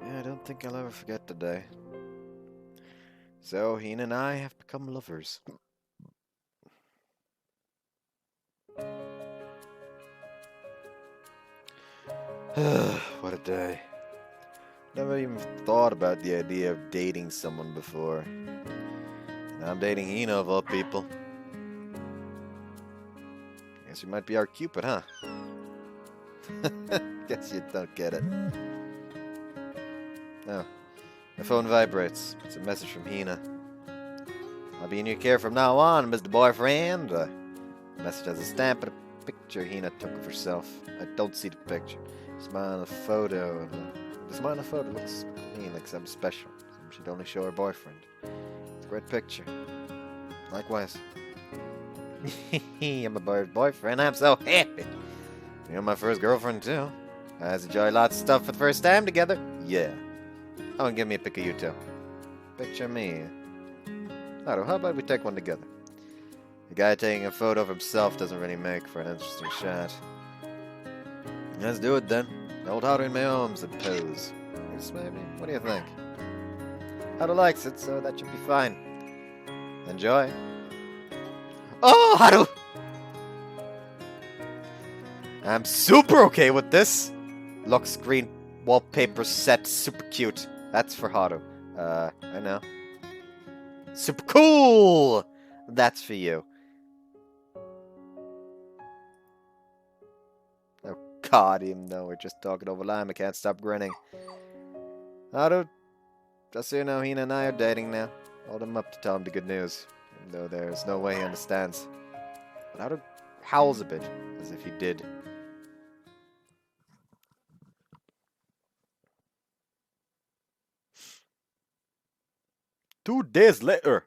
Yeah, I don't think I'll ever forget the day. So Hina and I have become lovers. What a day. Never even thought about the idea of dating someone before. Now I'm dating Hina of all people. Guess you might be our Cupid, huh? Guess you don't get it. Oh, my phone vibrates. It's a message from Hina. I'll be in your care from now on, Mr. Boyfriend. The message has a stamp and a picture Hina took of herself. I don't see the picture. Smile on the photo, and the smile on the photo looks to me like something special. Something she'd only show her boyfriend. It's a great picture. Likewise. I'm a boyfriend. I'm so happy. You're my first girlfriend too. I guys enjoy lots of stuff for the first time together. Yeah. Oh, and give me a pic of you too. Picture me. Haru, how about we take one together? The guy taking a photo of himself doesn't really make for an interesting shot. Let's do it then. Old Haru in my arms and pose. Yes, maybe. What do you think? Haru likes it, so that should be fine. Enjoy. Oh, Haru! I'm super okay with this. Lock screen wallpaper set, super cute. That's for Haru. I know. Super cool! That's for you. Oh god, even though we're just talking over line, I can't stop grinning. Haru, just so you know, Hina and I are dating now. Hold him up to tell him the good news, even though there's no way he understands. But Haru howls a bit, as if he did. Two days later.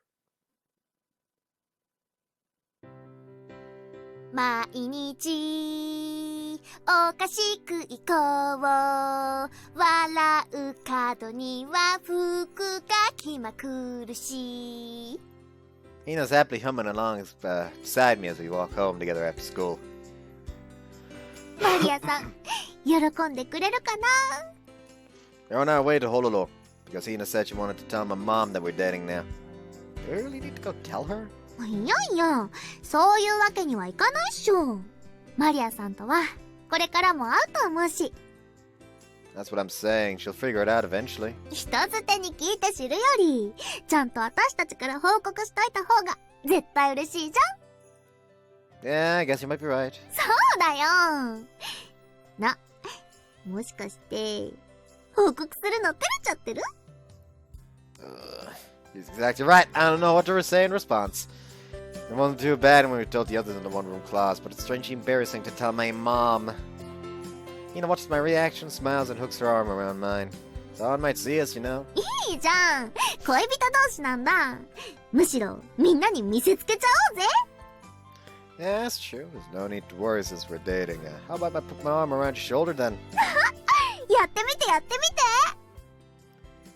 毎日おかしく行こう笑う角には服が着まくるし Hina's happily humming along beside me as we walk home together after school. マリアさん喜んでくれるかな We're on our way to Honolulu because Hina said she wanted to tell my mom that we're dating now. Do we really need to go tell her? いやいやそういうわけにはいかないっしょマリアさんとはこれからも会うと思うし That's what I'm saying. She'll figure it out eventually. 人づてに聞いて知るよりちゃんと私たちから報告しといた方が絶対嬉しいじゃん Yeah, I guess you might be right. そうだよな、もしかして報告するの照れちゃってる He's exactly right. I don't know what to say in response. It wasn't too bad when we told the others in the one-room class, but it's strangely embarrassing to tell my mom. Hina watches my reaction, smiles, and hooks her arm around mine. Someone might see us, you know. いいじゃん恋人同士なんだむしろみんなに見せつけちゃおうぜ Yeah, that's true. There's no need to worry since we're dating. How about I put my arm around your shoulder then? やってみてやってみて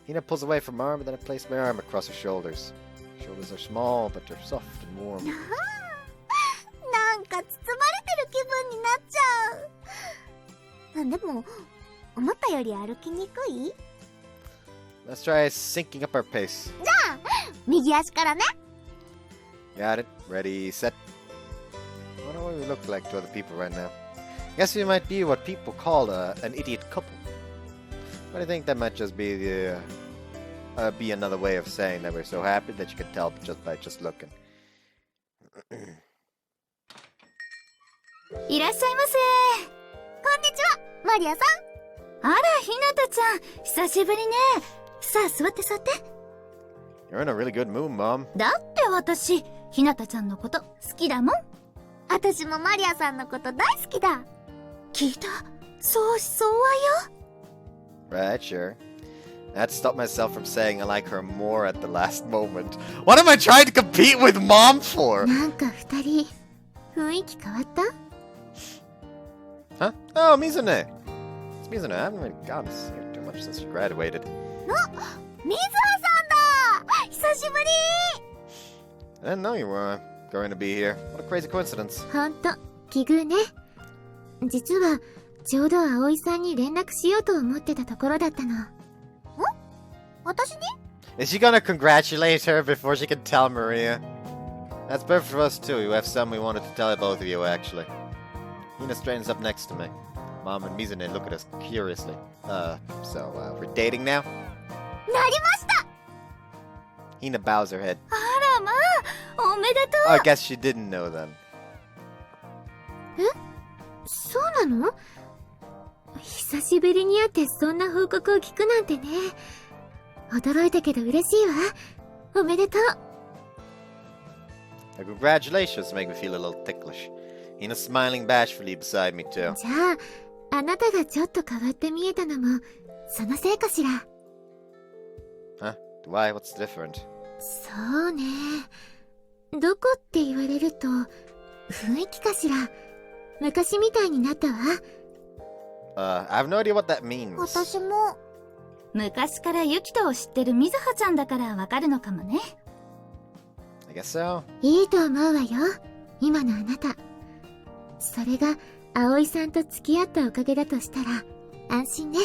Hina pulls away from my arm, and then I place my arm across her shoulders. Shoulders are small, but they're soft and warm. なんか包まれてる気分になっちゃうでも思ったより歩きにくい Let's try syncing up our pace. じゃあ右足からね Got it. Ready, set. I wonder what we look like to other people right now. Guess we might be what people call an idiot couple. But I think that might just be be another way of saying that we're so happy that you can tell just by looking. いらっしゃいませ。こんにちはマリアさんあら、ひなたちゃん久しぶりね。さあ座って座って。You're in a really good mood, Mom. だって私、ひなたちゃんのこと好きだもん。私もマリアさんのこと大好きだ。聞いた？相思相愛よ。 Right, sure. I had to stop myself from saying I like her more at the last moment. What am I trying to compete with Mom for? なんか二人、雰囲気変わった？ Huh? Oh, Mizune. It's Mizune. I haven't really gotten to see her too much since she graduated. 水葉さんだ！久しぶり！ I didn't know you were going to be here. What a crazy coincidence. ほんと、奇遇ね。実は、ちょうど葵さんに連絡しようと思ってたところだったの。私に？ Is she gonna congratulate her before she can tell Maria? That's perfect for us too. You have some we wanted to tell both of you, actually. Hina straightens up next to me. Mom and Mizune look at us curiously. We're dating now? なりました！ Hina bows her head. あらまあ、おめでと Oh, I guess she didn't know then. そうなの？久しぶりに会ってそんな報告を聞くなんてね。驚いたけど嬉しいわ。おめでとう。Congratulations make me feel a little ticklish. Hina smiling bashfully beside me too. じゃあ、あなたがちょっと変わって見えたのも、そのせいかしら。Huh? Why? What's different? そうね。どこって言われると、雰囲気かしら。昔みたいになったわ。I have no idea what that means. 私も。昔からユキトを知ってる水葉ちゃんだからわかるのかもね。I guess so. いいと思うわよ。今のあなた。それが、葵さんと付き合ったおかげだとしたら、安心ね。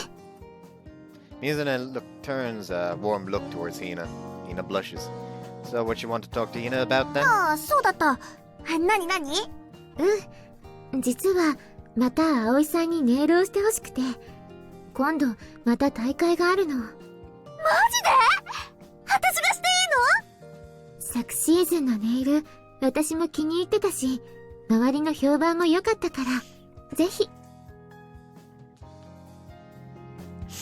Mizune turns a warm look towards Hina. Hina blushes. So what you want to talk to Hina about then? ああ、そうだった。なに？実は、また葵さんにネイルをしてほしくて、今度、また大会があるの。マジで？私がしていいの？昨シーズンのネイル、私も気に入ってたし、周りの評判も良かったから、ぜひ。任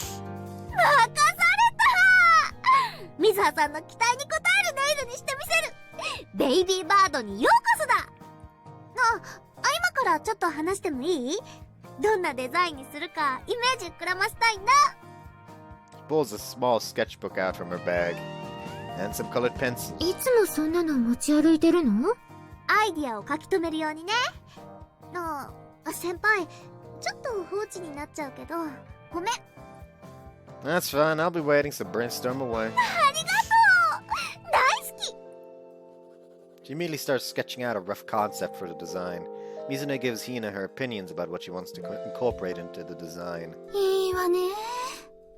された！水葉さんの期待に応えるネイルにしてみせる！ベイビーバードにようこそだ！今からちょっと話してもいい？どんなデザインにするかイメージ膨らませたいんだ。 She pulls a small sketchbook out from her bag. And some colored pencils. いつもそんなの持ち歩いてるの？アイディアを書き留めるようにね。先輩、ちょっと放置になっちゃうけど、ごめん。That's fine. I'll be waiting, so brainstorm away. ありがとう！大好き！ She immediately starts sketching out a rough concept for the design. Mizune gives Hina her opinions about what she wants to incorporate into the design. いいわね。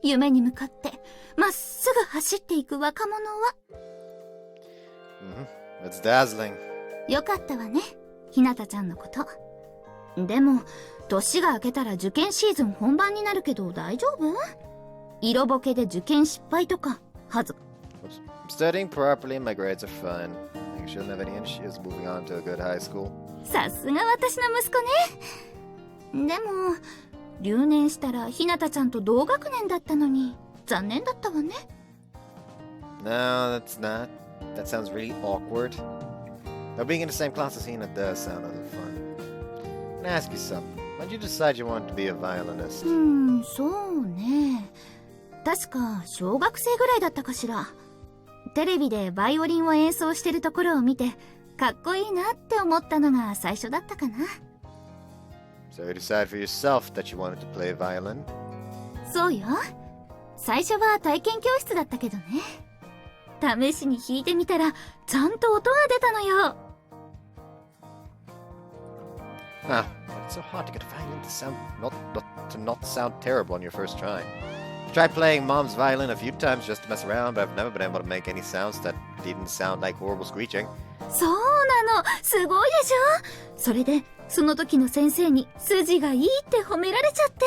夢に向かってまっすぐ走っていく若者は。It's dazzling. よかったわね、ひなたちゃんのこと。でも年が明けたら受験シーズン本番になるけど大丈夫？色ボケで受験失敗とかはず。I'm studying properly and my grades are fine. I think she doesn't have any issues moving on to a good high school. さすが私の息子ね。でも留年したらひなたちゃんと同学年だったのに残念だったわね。 No, that's not. That sounds really awkward. Now, being in the same class as Hina does sound a little fun. Can I ask you something? Why did you decide you wanted to be a violinist? そうね。確か小学生ぐらいだったかしら。テレビでバイオリンを演奏してるところを見てかっこいいなって思ったのが最初だったかな。So you decided for yourself that you wanted to play violin? そうよ。最初は体験教室だったけどね。試しに弾いてみたらちゃんと音が出たのよ。Ah, it's so hard to get a violin to not sound terrible on your first try. Tried playing Mom's violin a few times just to mess around, but I've never been able to make any sounds that didn't sound like horrible screeching. そうなの、すごいでしょ。それでその時の先生に筋がいいって褒められちゃって、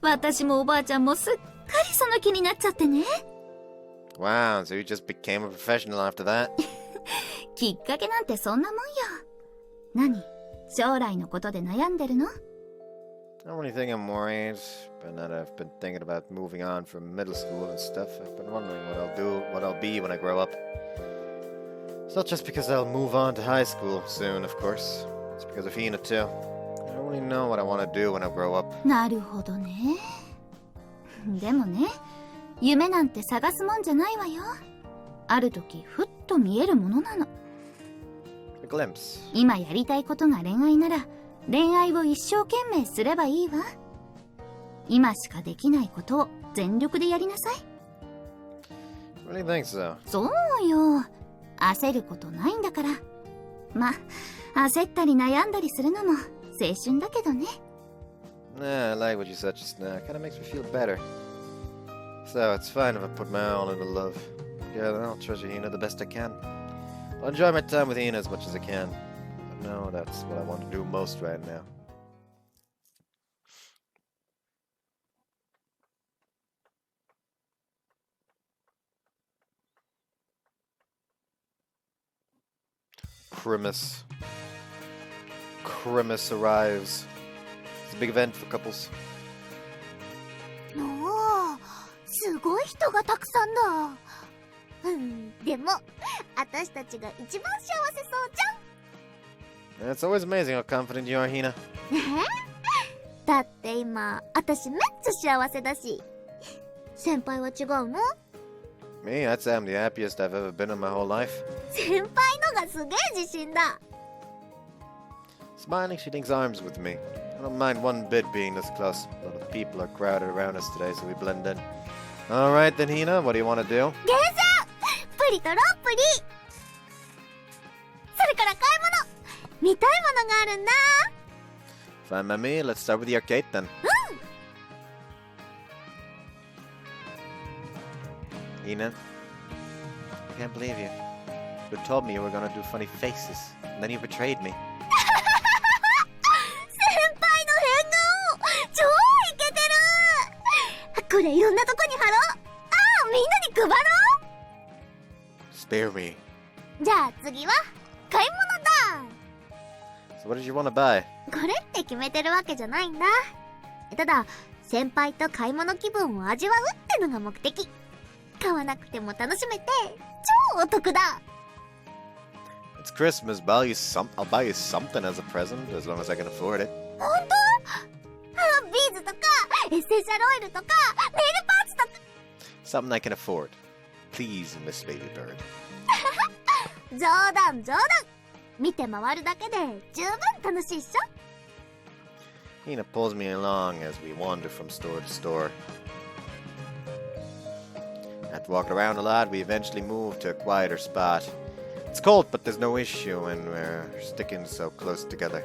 私もおばあちゃんもすっかりその気になっちゃってね。Wow, so you just became a professional after that? きっかけなんてそんなもんよ。何？将来のことで悩んでるの？ I don't really think I'm worried, And that I've been thinking about moving on from middle school and stuff. I've been wondering what I'll be when I grow up. It's not just because I'll move on to high school soon, of course. It's because of Hina too. I don't really know what I want to do when I grow up. なるほどね。でもね、夢なんて探すもんじゃないわよ。ある時ふっと見えるものなの。A glimpse. 今やりたいことが恋愛なら、恋愛を一生懸命すればいいわ。今しかできないことを全力でやりなさい。Really think so? そうよ。焦ることないんだから。ま、焦ったり悩んだりするのも青春だけどね。Nah, I like what you said just now. Kinda makes me feel better. So, it's fine if I put my all into love. Yeah, then I'll treasure Hina the best I can. I'll enjoy my time with Hina as much as I can. But no, that's what I want to do most right now. Crimis arrives. It's a big event for couples. おー、すごい人がたくさんだ。でも、私たちが一番幸せそうじゃん。 It's always amazing how confident you are, Hina. だって今、私めっちゃ幸せだし。先輩は違うの？ Me, I'd say I'm the happiest I've ever been in my whole life. 先輩のがすげえ自信だ。 Smiling, she links arms with me. I don't mind one bit being this close. A lot of people are crowded around us today, so we blend in. Alright then, Hina, what do you want to do? ゲーセン！プリとロップリ！それから買い物！見たいものがあるんだ。 Fine by me, let's start with the arcade then. Hina, I can't believe you. You told me you were gonna do funny faces, and then you betrayed me. 先輩の変顔超イケてる。これいろんなとこに貼ろう。ああ、みんなに配ろ Spare me. う。じゃあ次は買い物だ。 So what did you want to buy? これって決めてるわけじゃないんだ。ただ先輩と買い物気分を味わうってのが目的。買わなくても楽しめて超お得だ。 It's Christmas, but I'll buy you something as a present, as long as I can afford it. 本当？ビーズとかエッセンシャルオイルとかネイルパーツとか。 Something I can afford. Please, Miss Ladybird. 冗談冗談。見て回るだけで十分楽しいっしょ。 Hina pulls me along as we wander from store to store. After walking around a lot, we eventually move to a quieter spot. It's cold, but there's no issue when we're sticking so close together.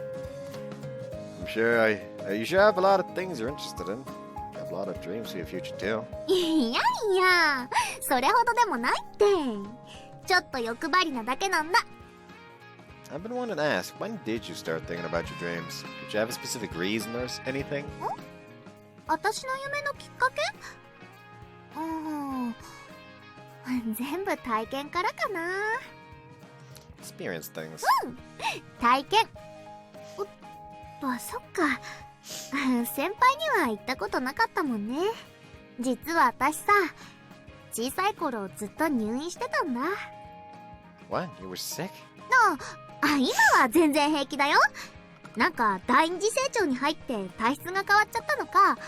You sure have a lot of things you're interested in. You have a lot of dreams for your future too. いやいや、それほどでもないって。ちょっと欲張りなだけなんだ。 I've been wanting to ask, when did you start thinking about your dreams? Did you have a specific reason or anything? 私の夢のきっかけ？全部体験からかな。 Experience things. 体験。おっと、そっか。先輩には言ったことなかったもんね。実は私さ、小さい頃ずっと入院してたんだ。 What? You were sick? 今は全然平気だよ。なんか第二次成長に入って体質が変わっちゃったのか、ケ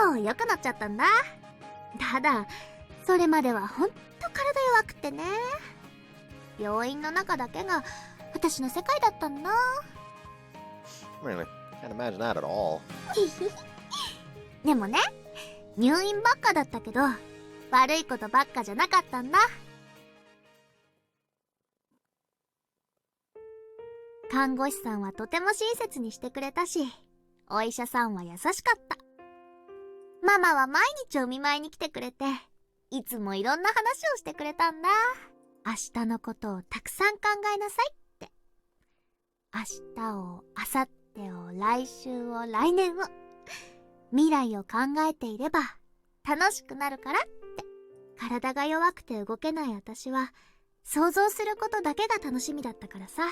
ローっと良くなっちゃったんだ。ただそれまではほんと体弱くてね。病院の中だけが私の世界だったんだ。 Really? Can't imagine that at all. でもね、入院ばっかだったけど悪いことばっかじゃなかったんだ。看護師さんはとても親切にしてくれたし、お医者さんは優しかった。ママは毎日お見舞いに来てくれて、いつもいろんな話をしてくれたんだ。明日のことをたくさん考えなさいって。明日を、明後日を、来週を、来年を。未来を考えていれば楽しくなるからって。体が弱くて動けない私は、想像することだけが楽しみだったからさ。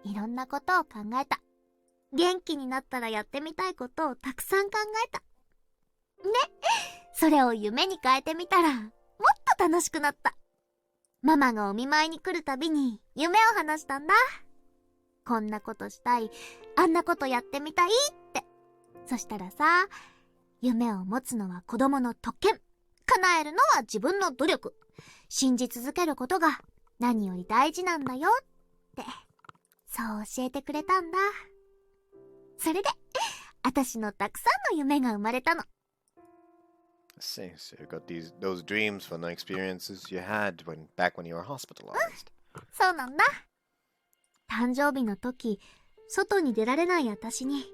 いろんなことを考えた。元気になったらやってみたいことをたくさん考えた。ね、それを夢に変えてみたら、もっと楽しくなった。ママがお見舞いに来るたびに夢を話したんだ。こんなことしたい、あんなことやってみたいって。そしたらさ、夢を持つのは子供の特権。叶えるのは自分の努力。信じ続けることが何より大事なんだよって、そう教えてくれたんだ。それで、私のたくさんの夢が生まれたの。See, so you got those dreams from the experiences you had back when you were hospitalized. そうなんだ。誕生日の時、外に出られない私に、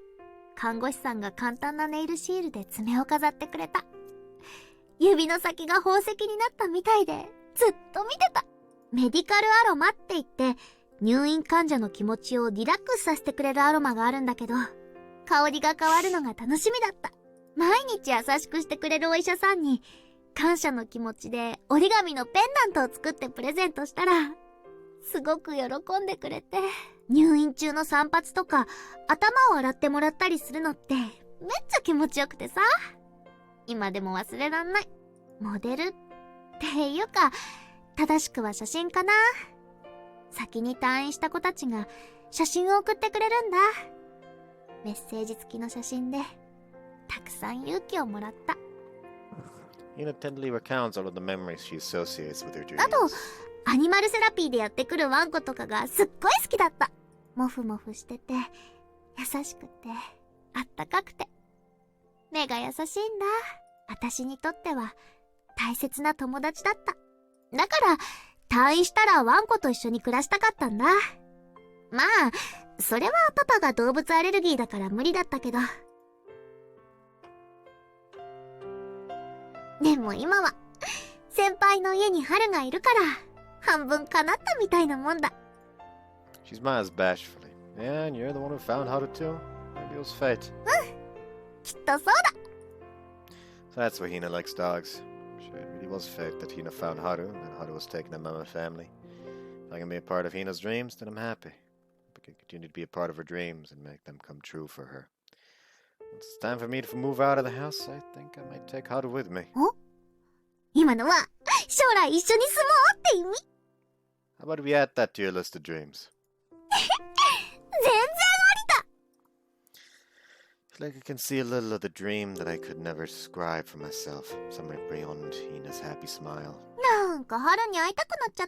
看護師さんが簡単なネイルシールで爪を飾ってくれた。指の先が宝石になったみたいで、ずっと見てた。メディカルアロマって言って、入院患者の気持ちをリラックスさせてくれるアロマがあるんだけど、香りが変わるのが楽しみだった。毎日優しくしてくれるお医者さんに、感謝の気持ちで折り紙のペンダントを作ってプレゼントしたら、すごく喜んでくれて、入院中の散髪とか頭を洗ってもらったりするのってめっちゃ気持ちよくてさ、今でも忘れらんない。モデルっていうか、正しくは写真かな。先に退院した子たちが写真を送ってくれるんだ。メッセージ付きの写真でたくさん勇気をもらった。Hina tenderly recounts all of the memories she associates with her dreams. あと、アニマルセラピーでやってくるワンコとかがすっごい好きだった。モフモフしてて、優しくて、あったかくて。目が優しいんだ。私にとっては大切な友達だった。だから、退院したらワンコと一緒に暮らしたかったんだ。まあ、それはパパが動物アレルギーだから無理だったけど。でも今は、先輩の家に春がいるから、半分叶ったみたいなもんだ。She smiles bashfully. Yeah, and you're the one who found Haru too? Maybe it was fate. きっとそうだ。So that's why Hina likes dogs. Sure, it really was fate that Hina found Haru, and that Haru was taken to Mama's family. If I can be a part of Hina's dreams, then I'm happy. I can continue to be a part of her dreams and make them come true for her. Once it's time for me to move out of the house, I think I might take Haru with me. 今のは、将来一緒に住もうって意味。 How about we add that to your list of dreams? 全然ありだ。 I feel like I can see a little of the dream that I could never describe for myself, somewhere beyond Hina's happy smile. なんか春に会いたくなっちゃっ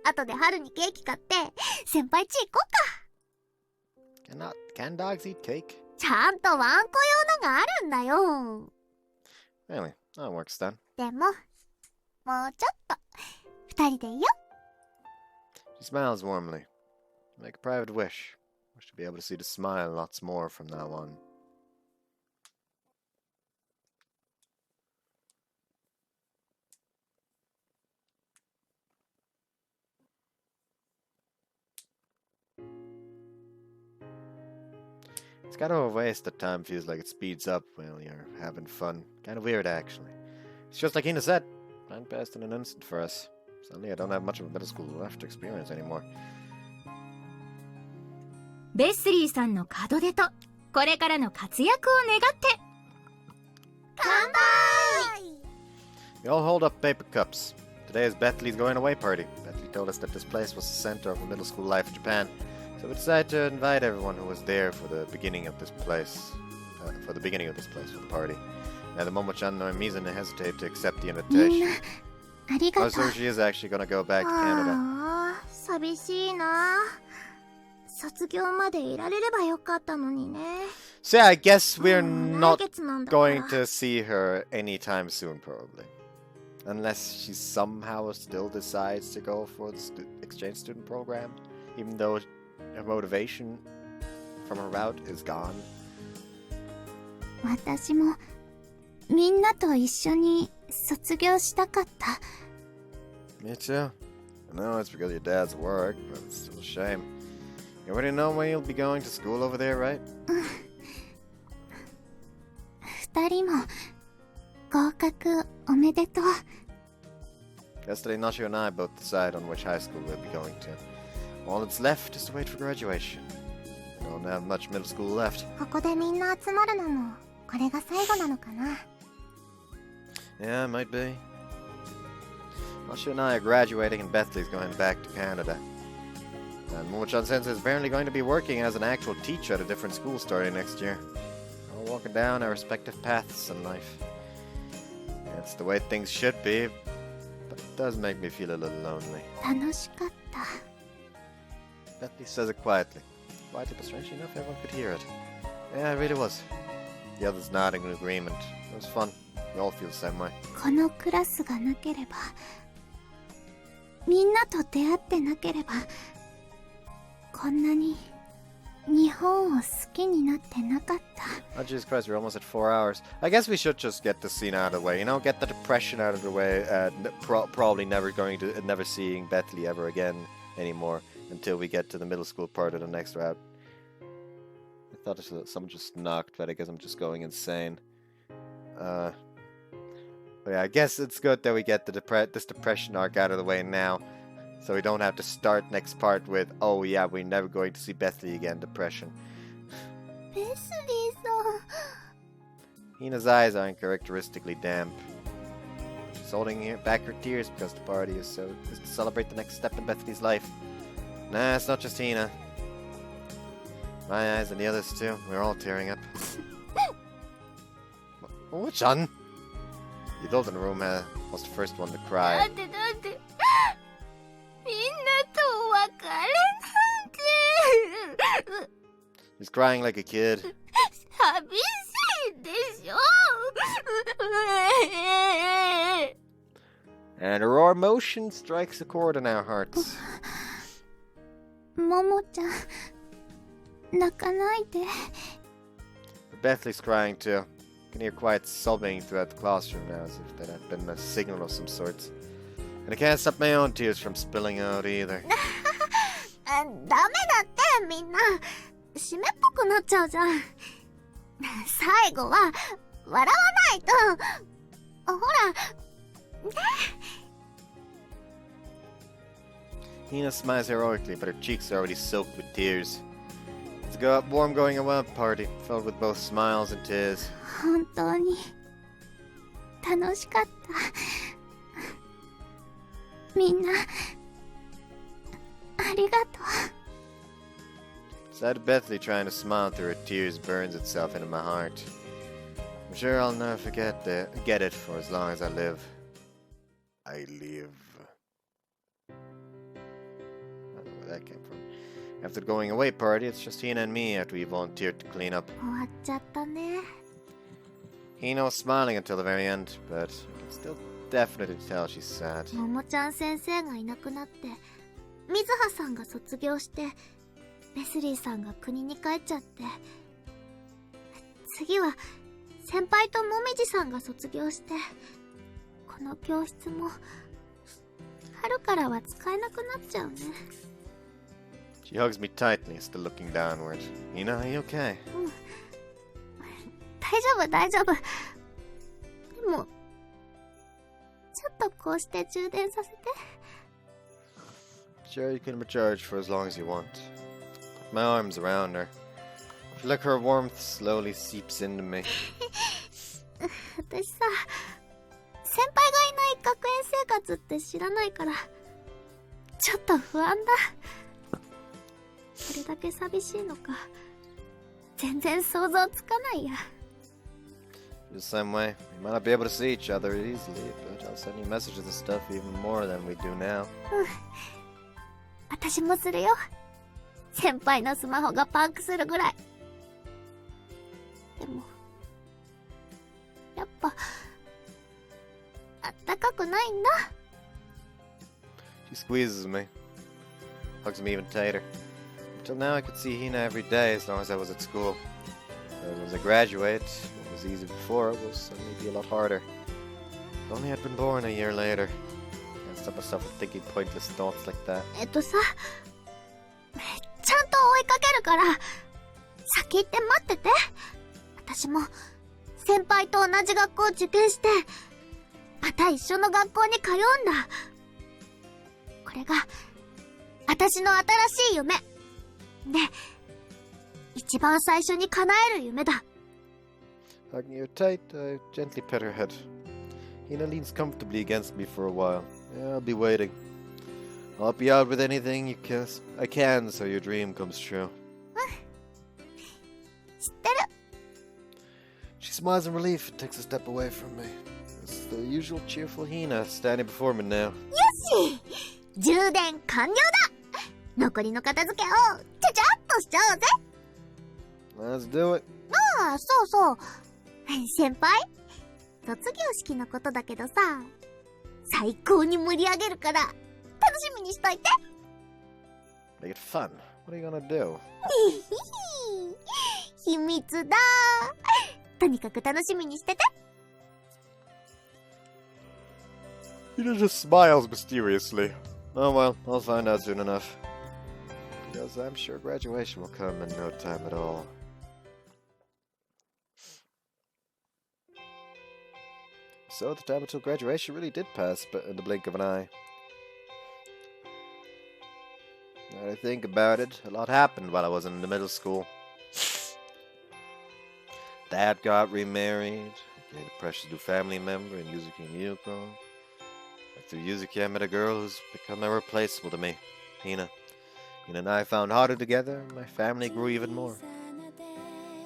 た。後で春にケーキ買って、先輩家行こうか。Can dogs eat cake? ちゃんとワンコ用のがあるんだよ。Really? That works then. でも、もうちょっと、二人でいよ。She smiles warmly. Make a private wish. Wish to be able to see the smile lots more from now on. It's kind of a waste that time feels like it speeds up while you're having fun. Kind of weird, actually. It's just like Hina said. Time passed in an instant for us. Suddenly I don't have much of a middle school life to experience anymore. ベスリーさんの門出とこれからの活躍を願って乾杯。 We all hold up paper cups. Today is Bethley's going away party. Bethley told us that this place was the center of the middle school life in Japan. So we decided to invite everyone who was there for the beginning of this place. For the party. Now the Momo-chan nor Mizune hesitate to accept the みんな invitation. ありが Oh, とう。 so she is actually gonna go back to Canada. ああ、寂しいな。卒業までいられればよかったのにね。 So yeah, I guess we're 来 not 月なんだから。 going to see her anytime soon, probably. Unless she somehow still decides to go for the exchange student program, even though her motivation from her route is gone. 私もみんなと一緒に卒業したかった。 Me too. I know it's because of your dad's work, but it's still a shame. You already know when you'll be going to school over there, right? 二人も合格おめでとう。 Yesterday, Nashio and I both decide on which high school we'll be going to. All that's left is to wait for graduation. We don't have much middle school left. ここでみんな集まるのもこれが最後なのかな。 Yeah, it might be. Masha and I are graduating and Bethley's going back to Canada. And Momo-chan Sensei is apparently going to be working as an actual teacher at a different school starting next year. We're all walking down our respective paths in life. It's the way things should be, but it does make me feel a little lonely. 楽しかった。 Bethany says it quietly. Quietly, but strangely enough, everyone could hear it. Yeah, it really was. The others nodding in agreement. It was fun. We all feel the same way. このクラスがなければ、みんなと出会ってなければ、こんなに日本を好きになってなかった。 Oh, Jesus Christ, we're almost at 4 hours. I guess we should just get the scene out of the way, you know, get the depression out of the way, probably never seeing Bethley ever again anymore until we get to the middle school part of the next route. I thought someone just knocked, but I guess I'm just going insane. But yeah, I guess it's good that we get this depression arc out of the way now, so we don't have to start next part with, oh yeah, we're never going to see Bethley again, depression. ベスリーさん。 Hina's eyes are uncharacteristically damp. She's holding back her tears because the party is to celebrate the next step in Bethley's life. Nah, it's not just Hina. My eyes and the others too. We're all tearing up. Momo-chan? The adult in the room was the first one to cry. だってみんなと別れなんて He's crying like a kid. 寂しいでしょ And a raw emotion strikes a chord in our hearts. ももちゃん泣かないで Bethley's crying too. You can hear quiet sobbing throughout the classroom now, as if that had been a signal of some sort. And I can't stop my own tears from spilling out either. ダメだってみんな湿っぽくなっちゃうじゃん最後は笑わないとほらね Hina smiles heroically, but her cheeks are already soaked with tears. It's a warm going away party, filled with both smiles and tears. 本当に楽しかったみんなありがとう Sad Bethley trying to smile through her tears burns itself into my heart. I'm sure I'll never get it for as long as I live. I live. I don't know where that came from. After the going away party, it's just Hina and me after we volunteered to clean up. 終わっちゃったね Hina was smiling until the very end, but I can still definitely tell she's sad. ももちゃん先生がいなくなって水葉さんが卒業してレスリーさんが国に帰っちゃって次は先輩ともみじさんが卒業してこの教室も春からは使えなくなっちゃうね She hugs me tightly, still looking downward. Hina, are you okay? 大丈夫大丈夫でもちょっとこうして充電させて Sure, you can recharge for as long as you want. Put my arms around her. I feel like her warmth slowly seeps into me. 私さ先輩がいない学園生活って知らないからちょっと不安だそれだけ寂しいのか全然想像つかないや The same way, we might not be able to see each other easily, but I'll send you messages and stuff even more than we do now. 私もするよ先輩のスマホがパンクするぐらいでもやっぱあったかくないんだ She squeezes me, hugs me even tighter. Until now I could see Hina every day as long as I was at school. But as I graduate, what was easy before it will suddenly be a lot harder. If only I'd been born a year later. Can't stop myself from thinking pointless thoughts like that. さちゃんと追いかけるから先行って待ってて私も先輩と同じ学校受験してまた一緒の学校に通うんだこれが私の新しい夢で一番最初に叶える夢だ。Hugging her tight, I gently pet her head. Hina leans comfortably against me for a while. Yeah, I'll be waiting. I'll help you out with anything I can so your dream comes true. 知ってる。 She smiles in relief and takes a step away from me. It's the usual cheerful Hina standing before me now. よし、充電完了だ。残りの片付けをちゃちゃっとしちゃおうぜ。 Let's do it. ああ、そうそう。先輩、卒業式のことだけどさ、最高に盛り上げるから楽しみにしといて。 Make it fun. What are you gonna do? 秘密だ。とにかく楽しみにしてて。 Hina just smiles mysteriously. Oh well, I'll find out soon enough. Because I'm sure graduation will come in no time at all. So the time until graduation really did pass, but in the blink of an eye. Now that I think about it, a lot happened while I was in the middle school. Dad got remarried, I gained a precious new family member in Yuzuki and Yuko. Through Yuzuki, I met a girl who's become irreplaceable to me, Hina. Hina and I found Haru together, and my family grew even more.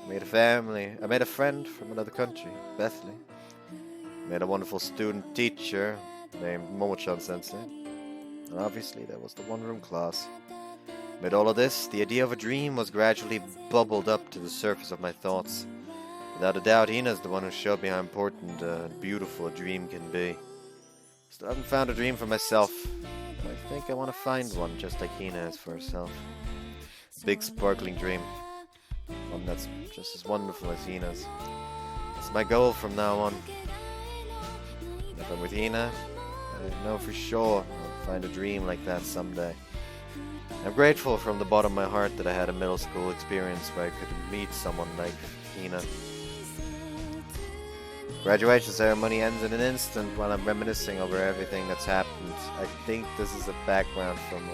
I made a friend from another country, Bethany. I made a wonderful student teacher named Momo-chan Sensei. And obviously, there was the one-room class. Amid all of this, the idea of a dream was gradually bubbled up to the surface of my thoughts. Without a doubt, Hina's the one who showed me how important and beautiful a dream can be. Still haven't found a dream for myself, but I think I want to find one just like Hina has for herself. A big sparkling dream. One that's just as wonderful as Hina's. That's my goal from now on. If I'm with Hina, I know for sure I'll find a dream like that someday. I'm grateful from the bottom of my heart that I had a middle school experience where I could meet someone like Hina. Graduation ceremony ends in an instant while I'm reminiscing over everything that's happened. I think this is a background from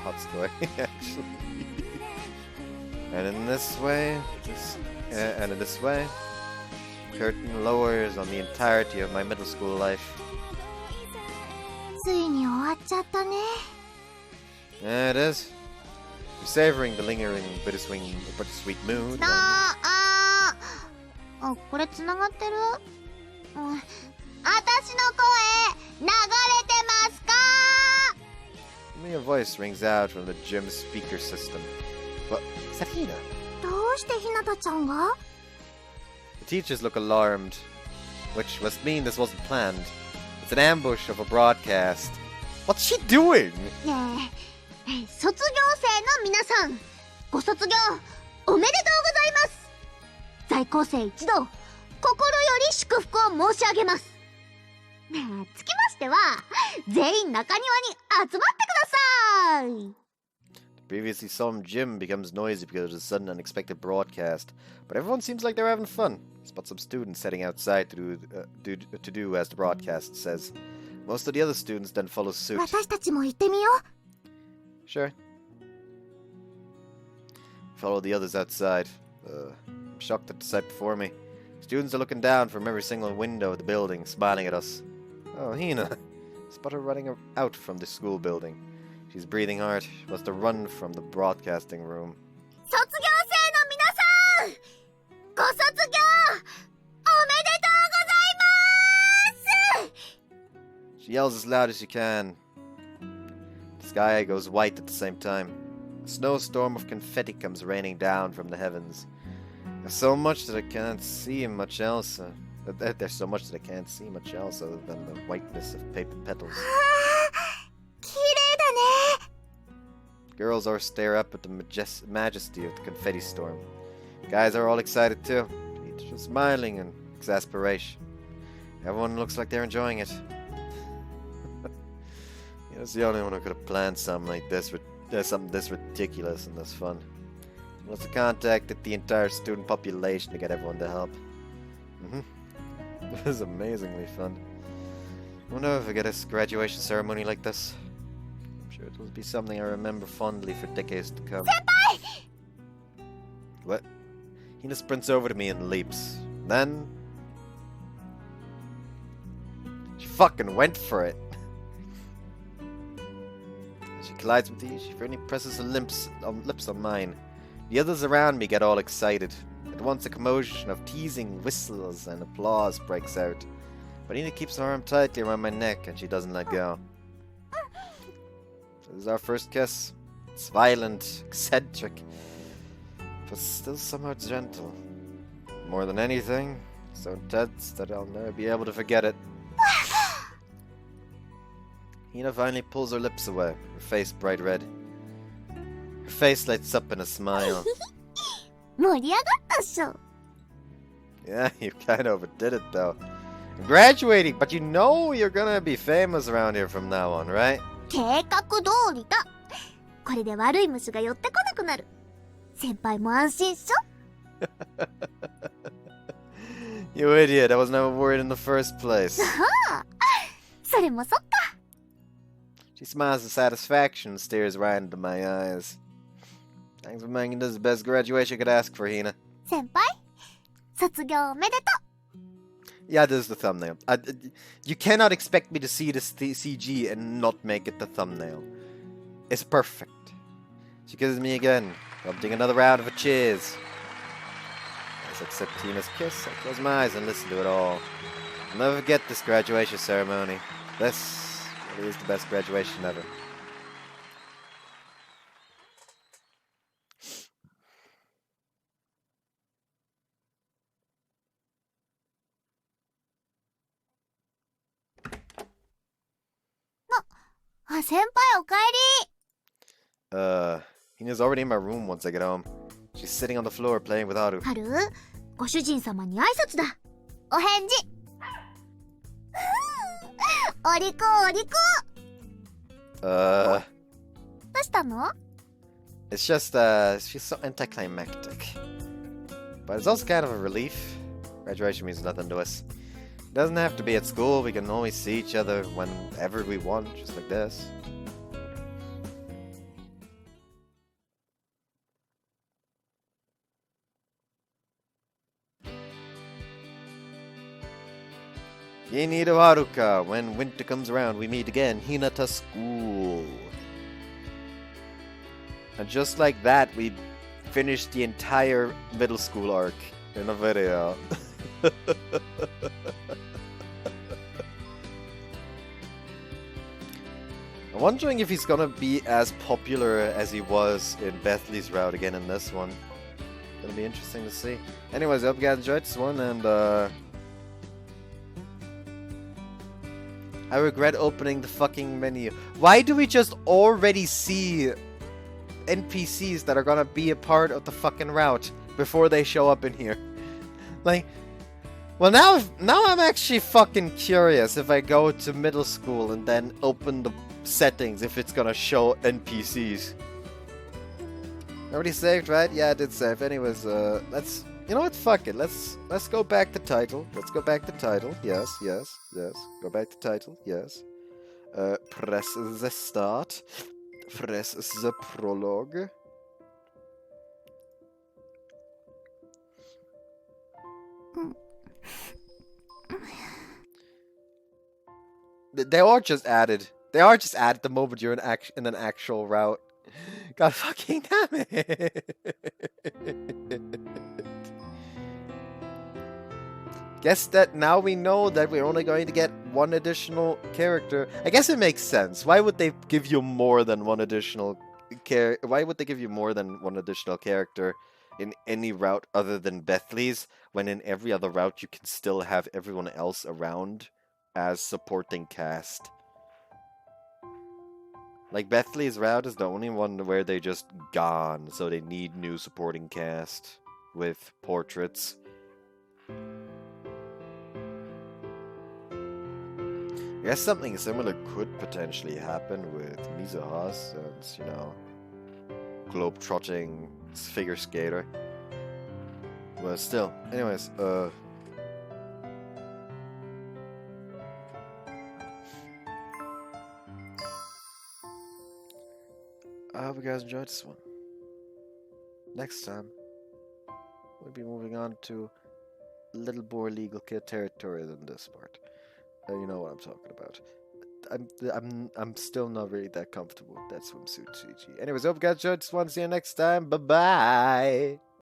Hotstoy, actually. And in this way, curtain lowers on the entirety of my middle school life. ついに終わっちゃったね。 Yeah, it is. You're savoring the lingering bittersweet mood. あ、これ繋がってる？私の声流れてますか？ Your voice rings out from the gym speaker system. What? Is that Hina? どうしてひなたちゃんが？ The teachers look alarmed, which must mean this wasn't planned. It's an ambush of a broadcast. What's she doing? ねえ、卒業生の皆さん、ご卒業おめでとうございます。在校生一同、心より祝福を申し上げます。つきましては、全員中庭に集まってください。 The previously solemn gym becomes noisy because of the sudden unexpected broadcast, but everyone seems like they're having fun. Spot some students heading outside to do as the broadcast says. Most of the other students then follow suit. 私たちも行ってみよう。 Sure. Follow the others outside. I'm shocked at the sight before me. Students are looking down from every single window of the building, smiling at us. Oh, Hina. Spot her running out from the school building. She's breathing hard. She wants to run from the broadcasting room. 卒業生の皆さん、ご卒業おめでとうございます。 She yells as loud as she can. The sky goes white at the same time. A snowstorm of confetti comes raining down from the heavens. There's so much that I can't see much else. There's so much that I can't see much else other than the whiteness of paper petals. 綺麗だね。 Girls all stare up at the majesty of the confetti storm. Guys are all excited too, each smiling in exasperation. Everyone looks like they're enjoying it. It's the only one who could have planned something like this. Something this ridiculous and this fun. Must have contacted the entire student population to get everyone to help. It was amazingly fun. I wonder if I get a graduation ceremony like this. I'm sure it will be something I remember fondly for decades to come. What? Hina sprints over to me and leaps. Then she fucking went for it. As she collides with me, she firmly presses her lips on mine. The others around me get all excited. At once a commotion of teasing whistles and applause breaks out. But Hina keeps her arm tightly around my neck and she doesn't let go. This is our first kiss. It's violent, eccentric, but still somewhat gentle. More than anything, so intense that I'll never be able to forget it. Hina finally pulls her lips away, her face bright red. Her face lights up in a smile. 盛り上がったっしょ。 Yeah, you kind of overdid it though. I'm graduating, but you know you're gonna be famous around here from now on, right? 計画通りだ。これで悪い虫が寄ってこなくなる。先輩も安心っしょ。You idiot, I was never worried in the first place. それもそっか。 She smiles in satisfaction and stares right into my eyes. Thanks for making this the best graduation I could ask for, Hina. 先輩、卒業おめでとう。 Yeah, this is the thumbnail. You cannot expect me to see this CG and not make it the thumbnail. It's perfect. She kisses me again, prompting another round of cheers. As I accept Tina's kiss, I close my eyes and listen to it all. I'll never forget this graduation ceremony. This really is the best graduation ever. Senpai, おかえり。 Hina's already in my room once I get home. She's sitting on the floor playing with Haru. ハル、ご主人様に挨拶だ。お返事。お利口お利口。どうしたの？ It's just, she's so anticlimactic. But it's also kind of a relief. Graduation means nothing to us. It doesn't have to be at school, we can always see each other whenever we want, just like this. Yeni to Haruka. When winter comes around, we meet again. Hinata School. And just like that, we finished the entire middle school arc in a video. I'm wondering if he's gonna be as popular as he was in Bethley's route again in this one. Gonna be interesting to see. Anyways, I hope you guys enjoyed this one, and I regret opening the fucking menu. Why do we just already see NPCs that are gonna be a part of the fucking route before they show up in here? Like, well, now I'm actually fucking curious if I go to middle school and then open the settings if it's gonna show NPCs. Already saved, right? Yeah, I did save. Anyways, let's, you know what? Fuck it. Let's go back to title. Let's go back to title. Yes, yes, yes. Go back to title. Yes. Press the start. Press the prologue. They are just added. They are just added the moment you're in an actual route. God fucking damn it! Guess that now we know that we're only going to get one additional character. I guess it makes sense. Why would they give you more than one additional Why would they give you more than one additional character in any route other than Bethley's, when in every other route you can still have everyone else around as supporting cast? Like, Bethley's route is the only one where they just gone, so they need new supporting cast with portraits. I guess something similar could potentially happen with Mizuha, since, you know, globe-trotting figure skater. But still, anyways, I hope you guys enjoyed this one. Next time, we'll be moving on to a little more legal territory than this part. You know what I'm talking about. I'm still not really that comfortable with that swimsuit CG. Anyways, hope you guys enjoyed this one. See you next time. Bye bye.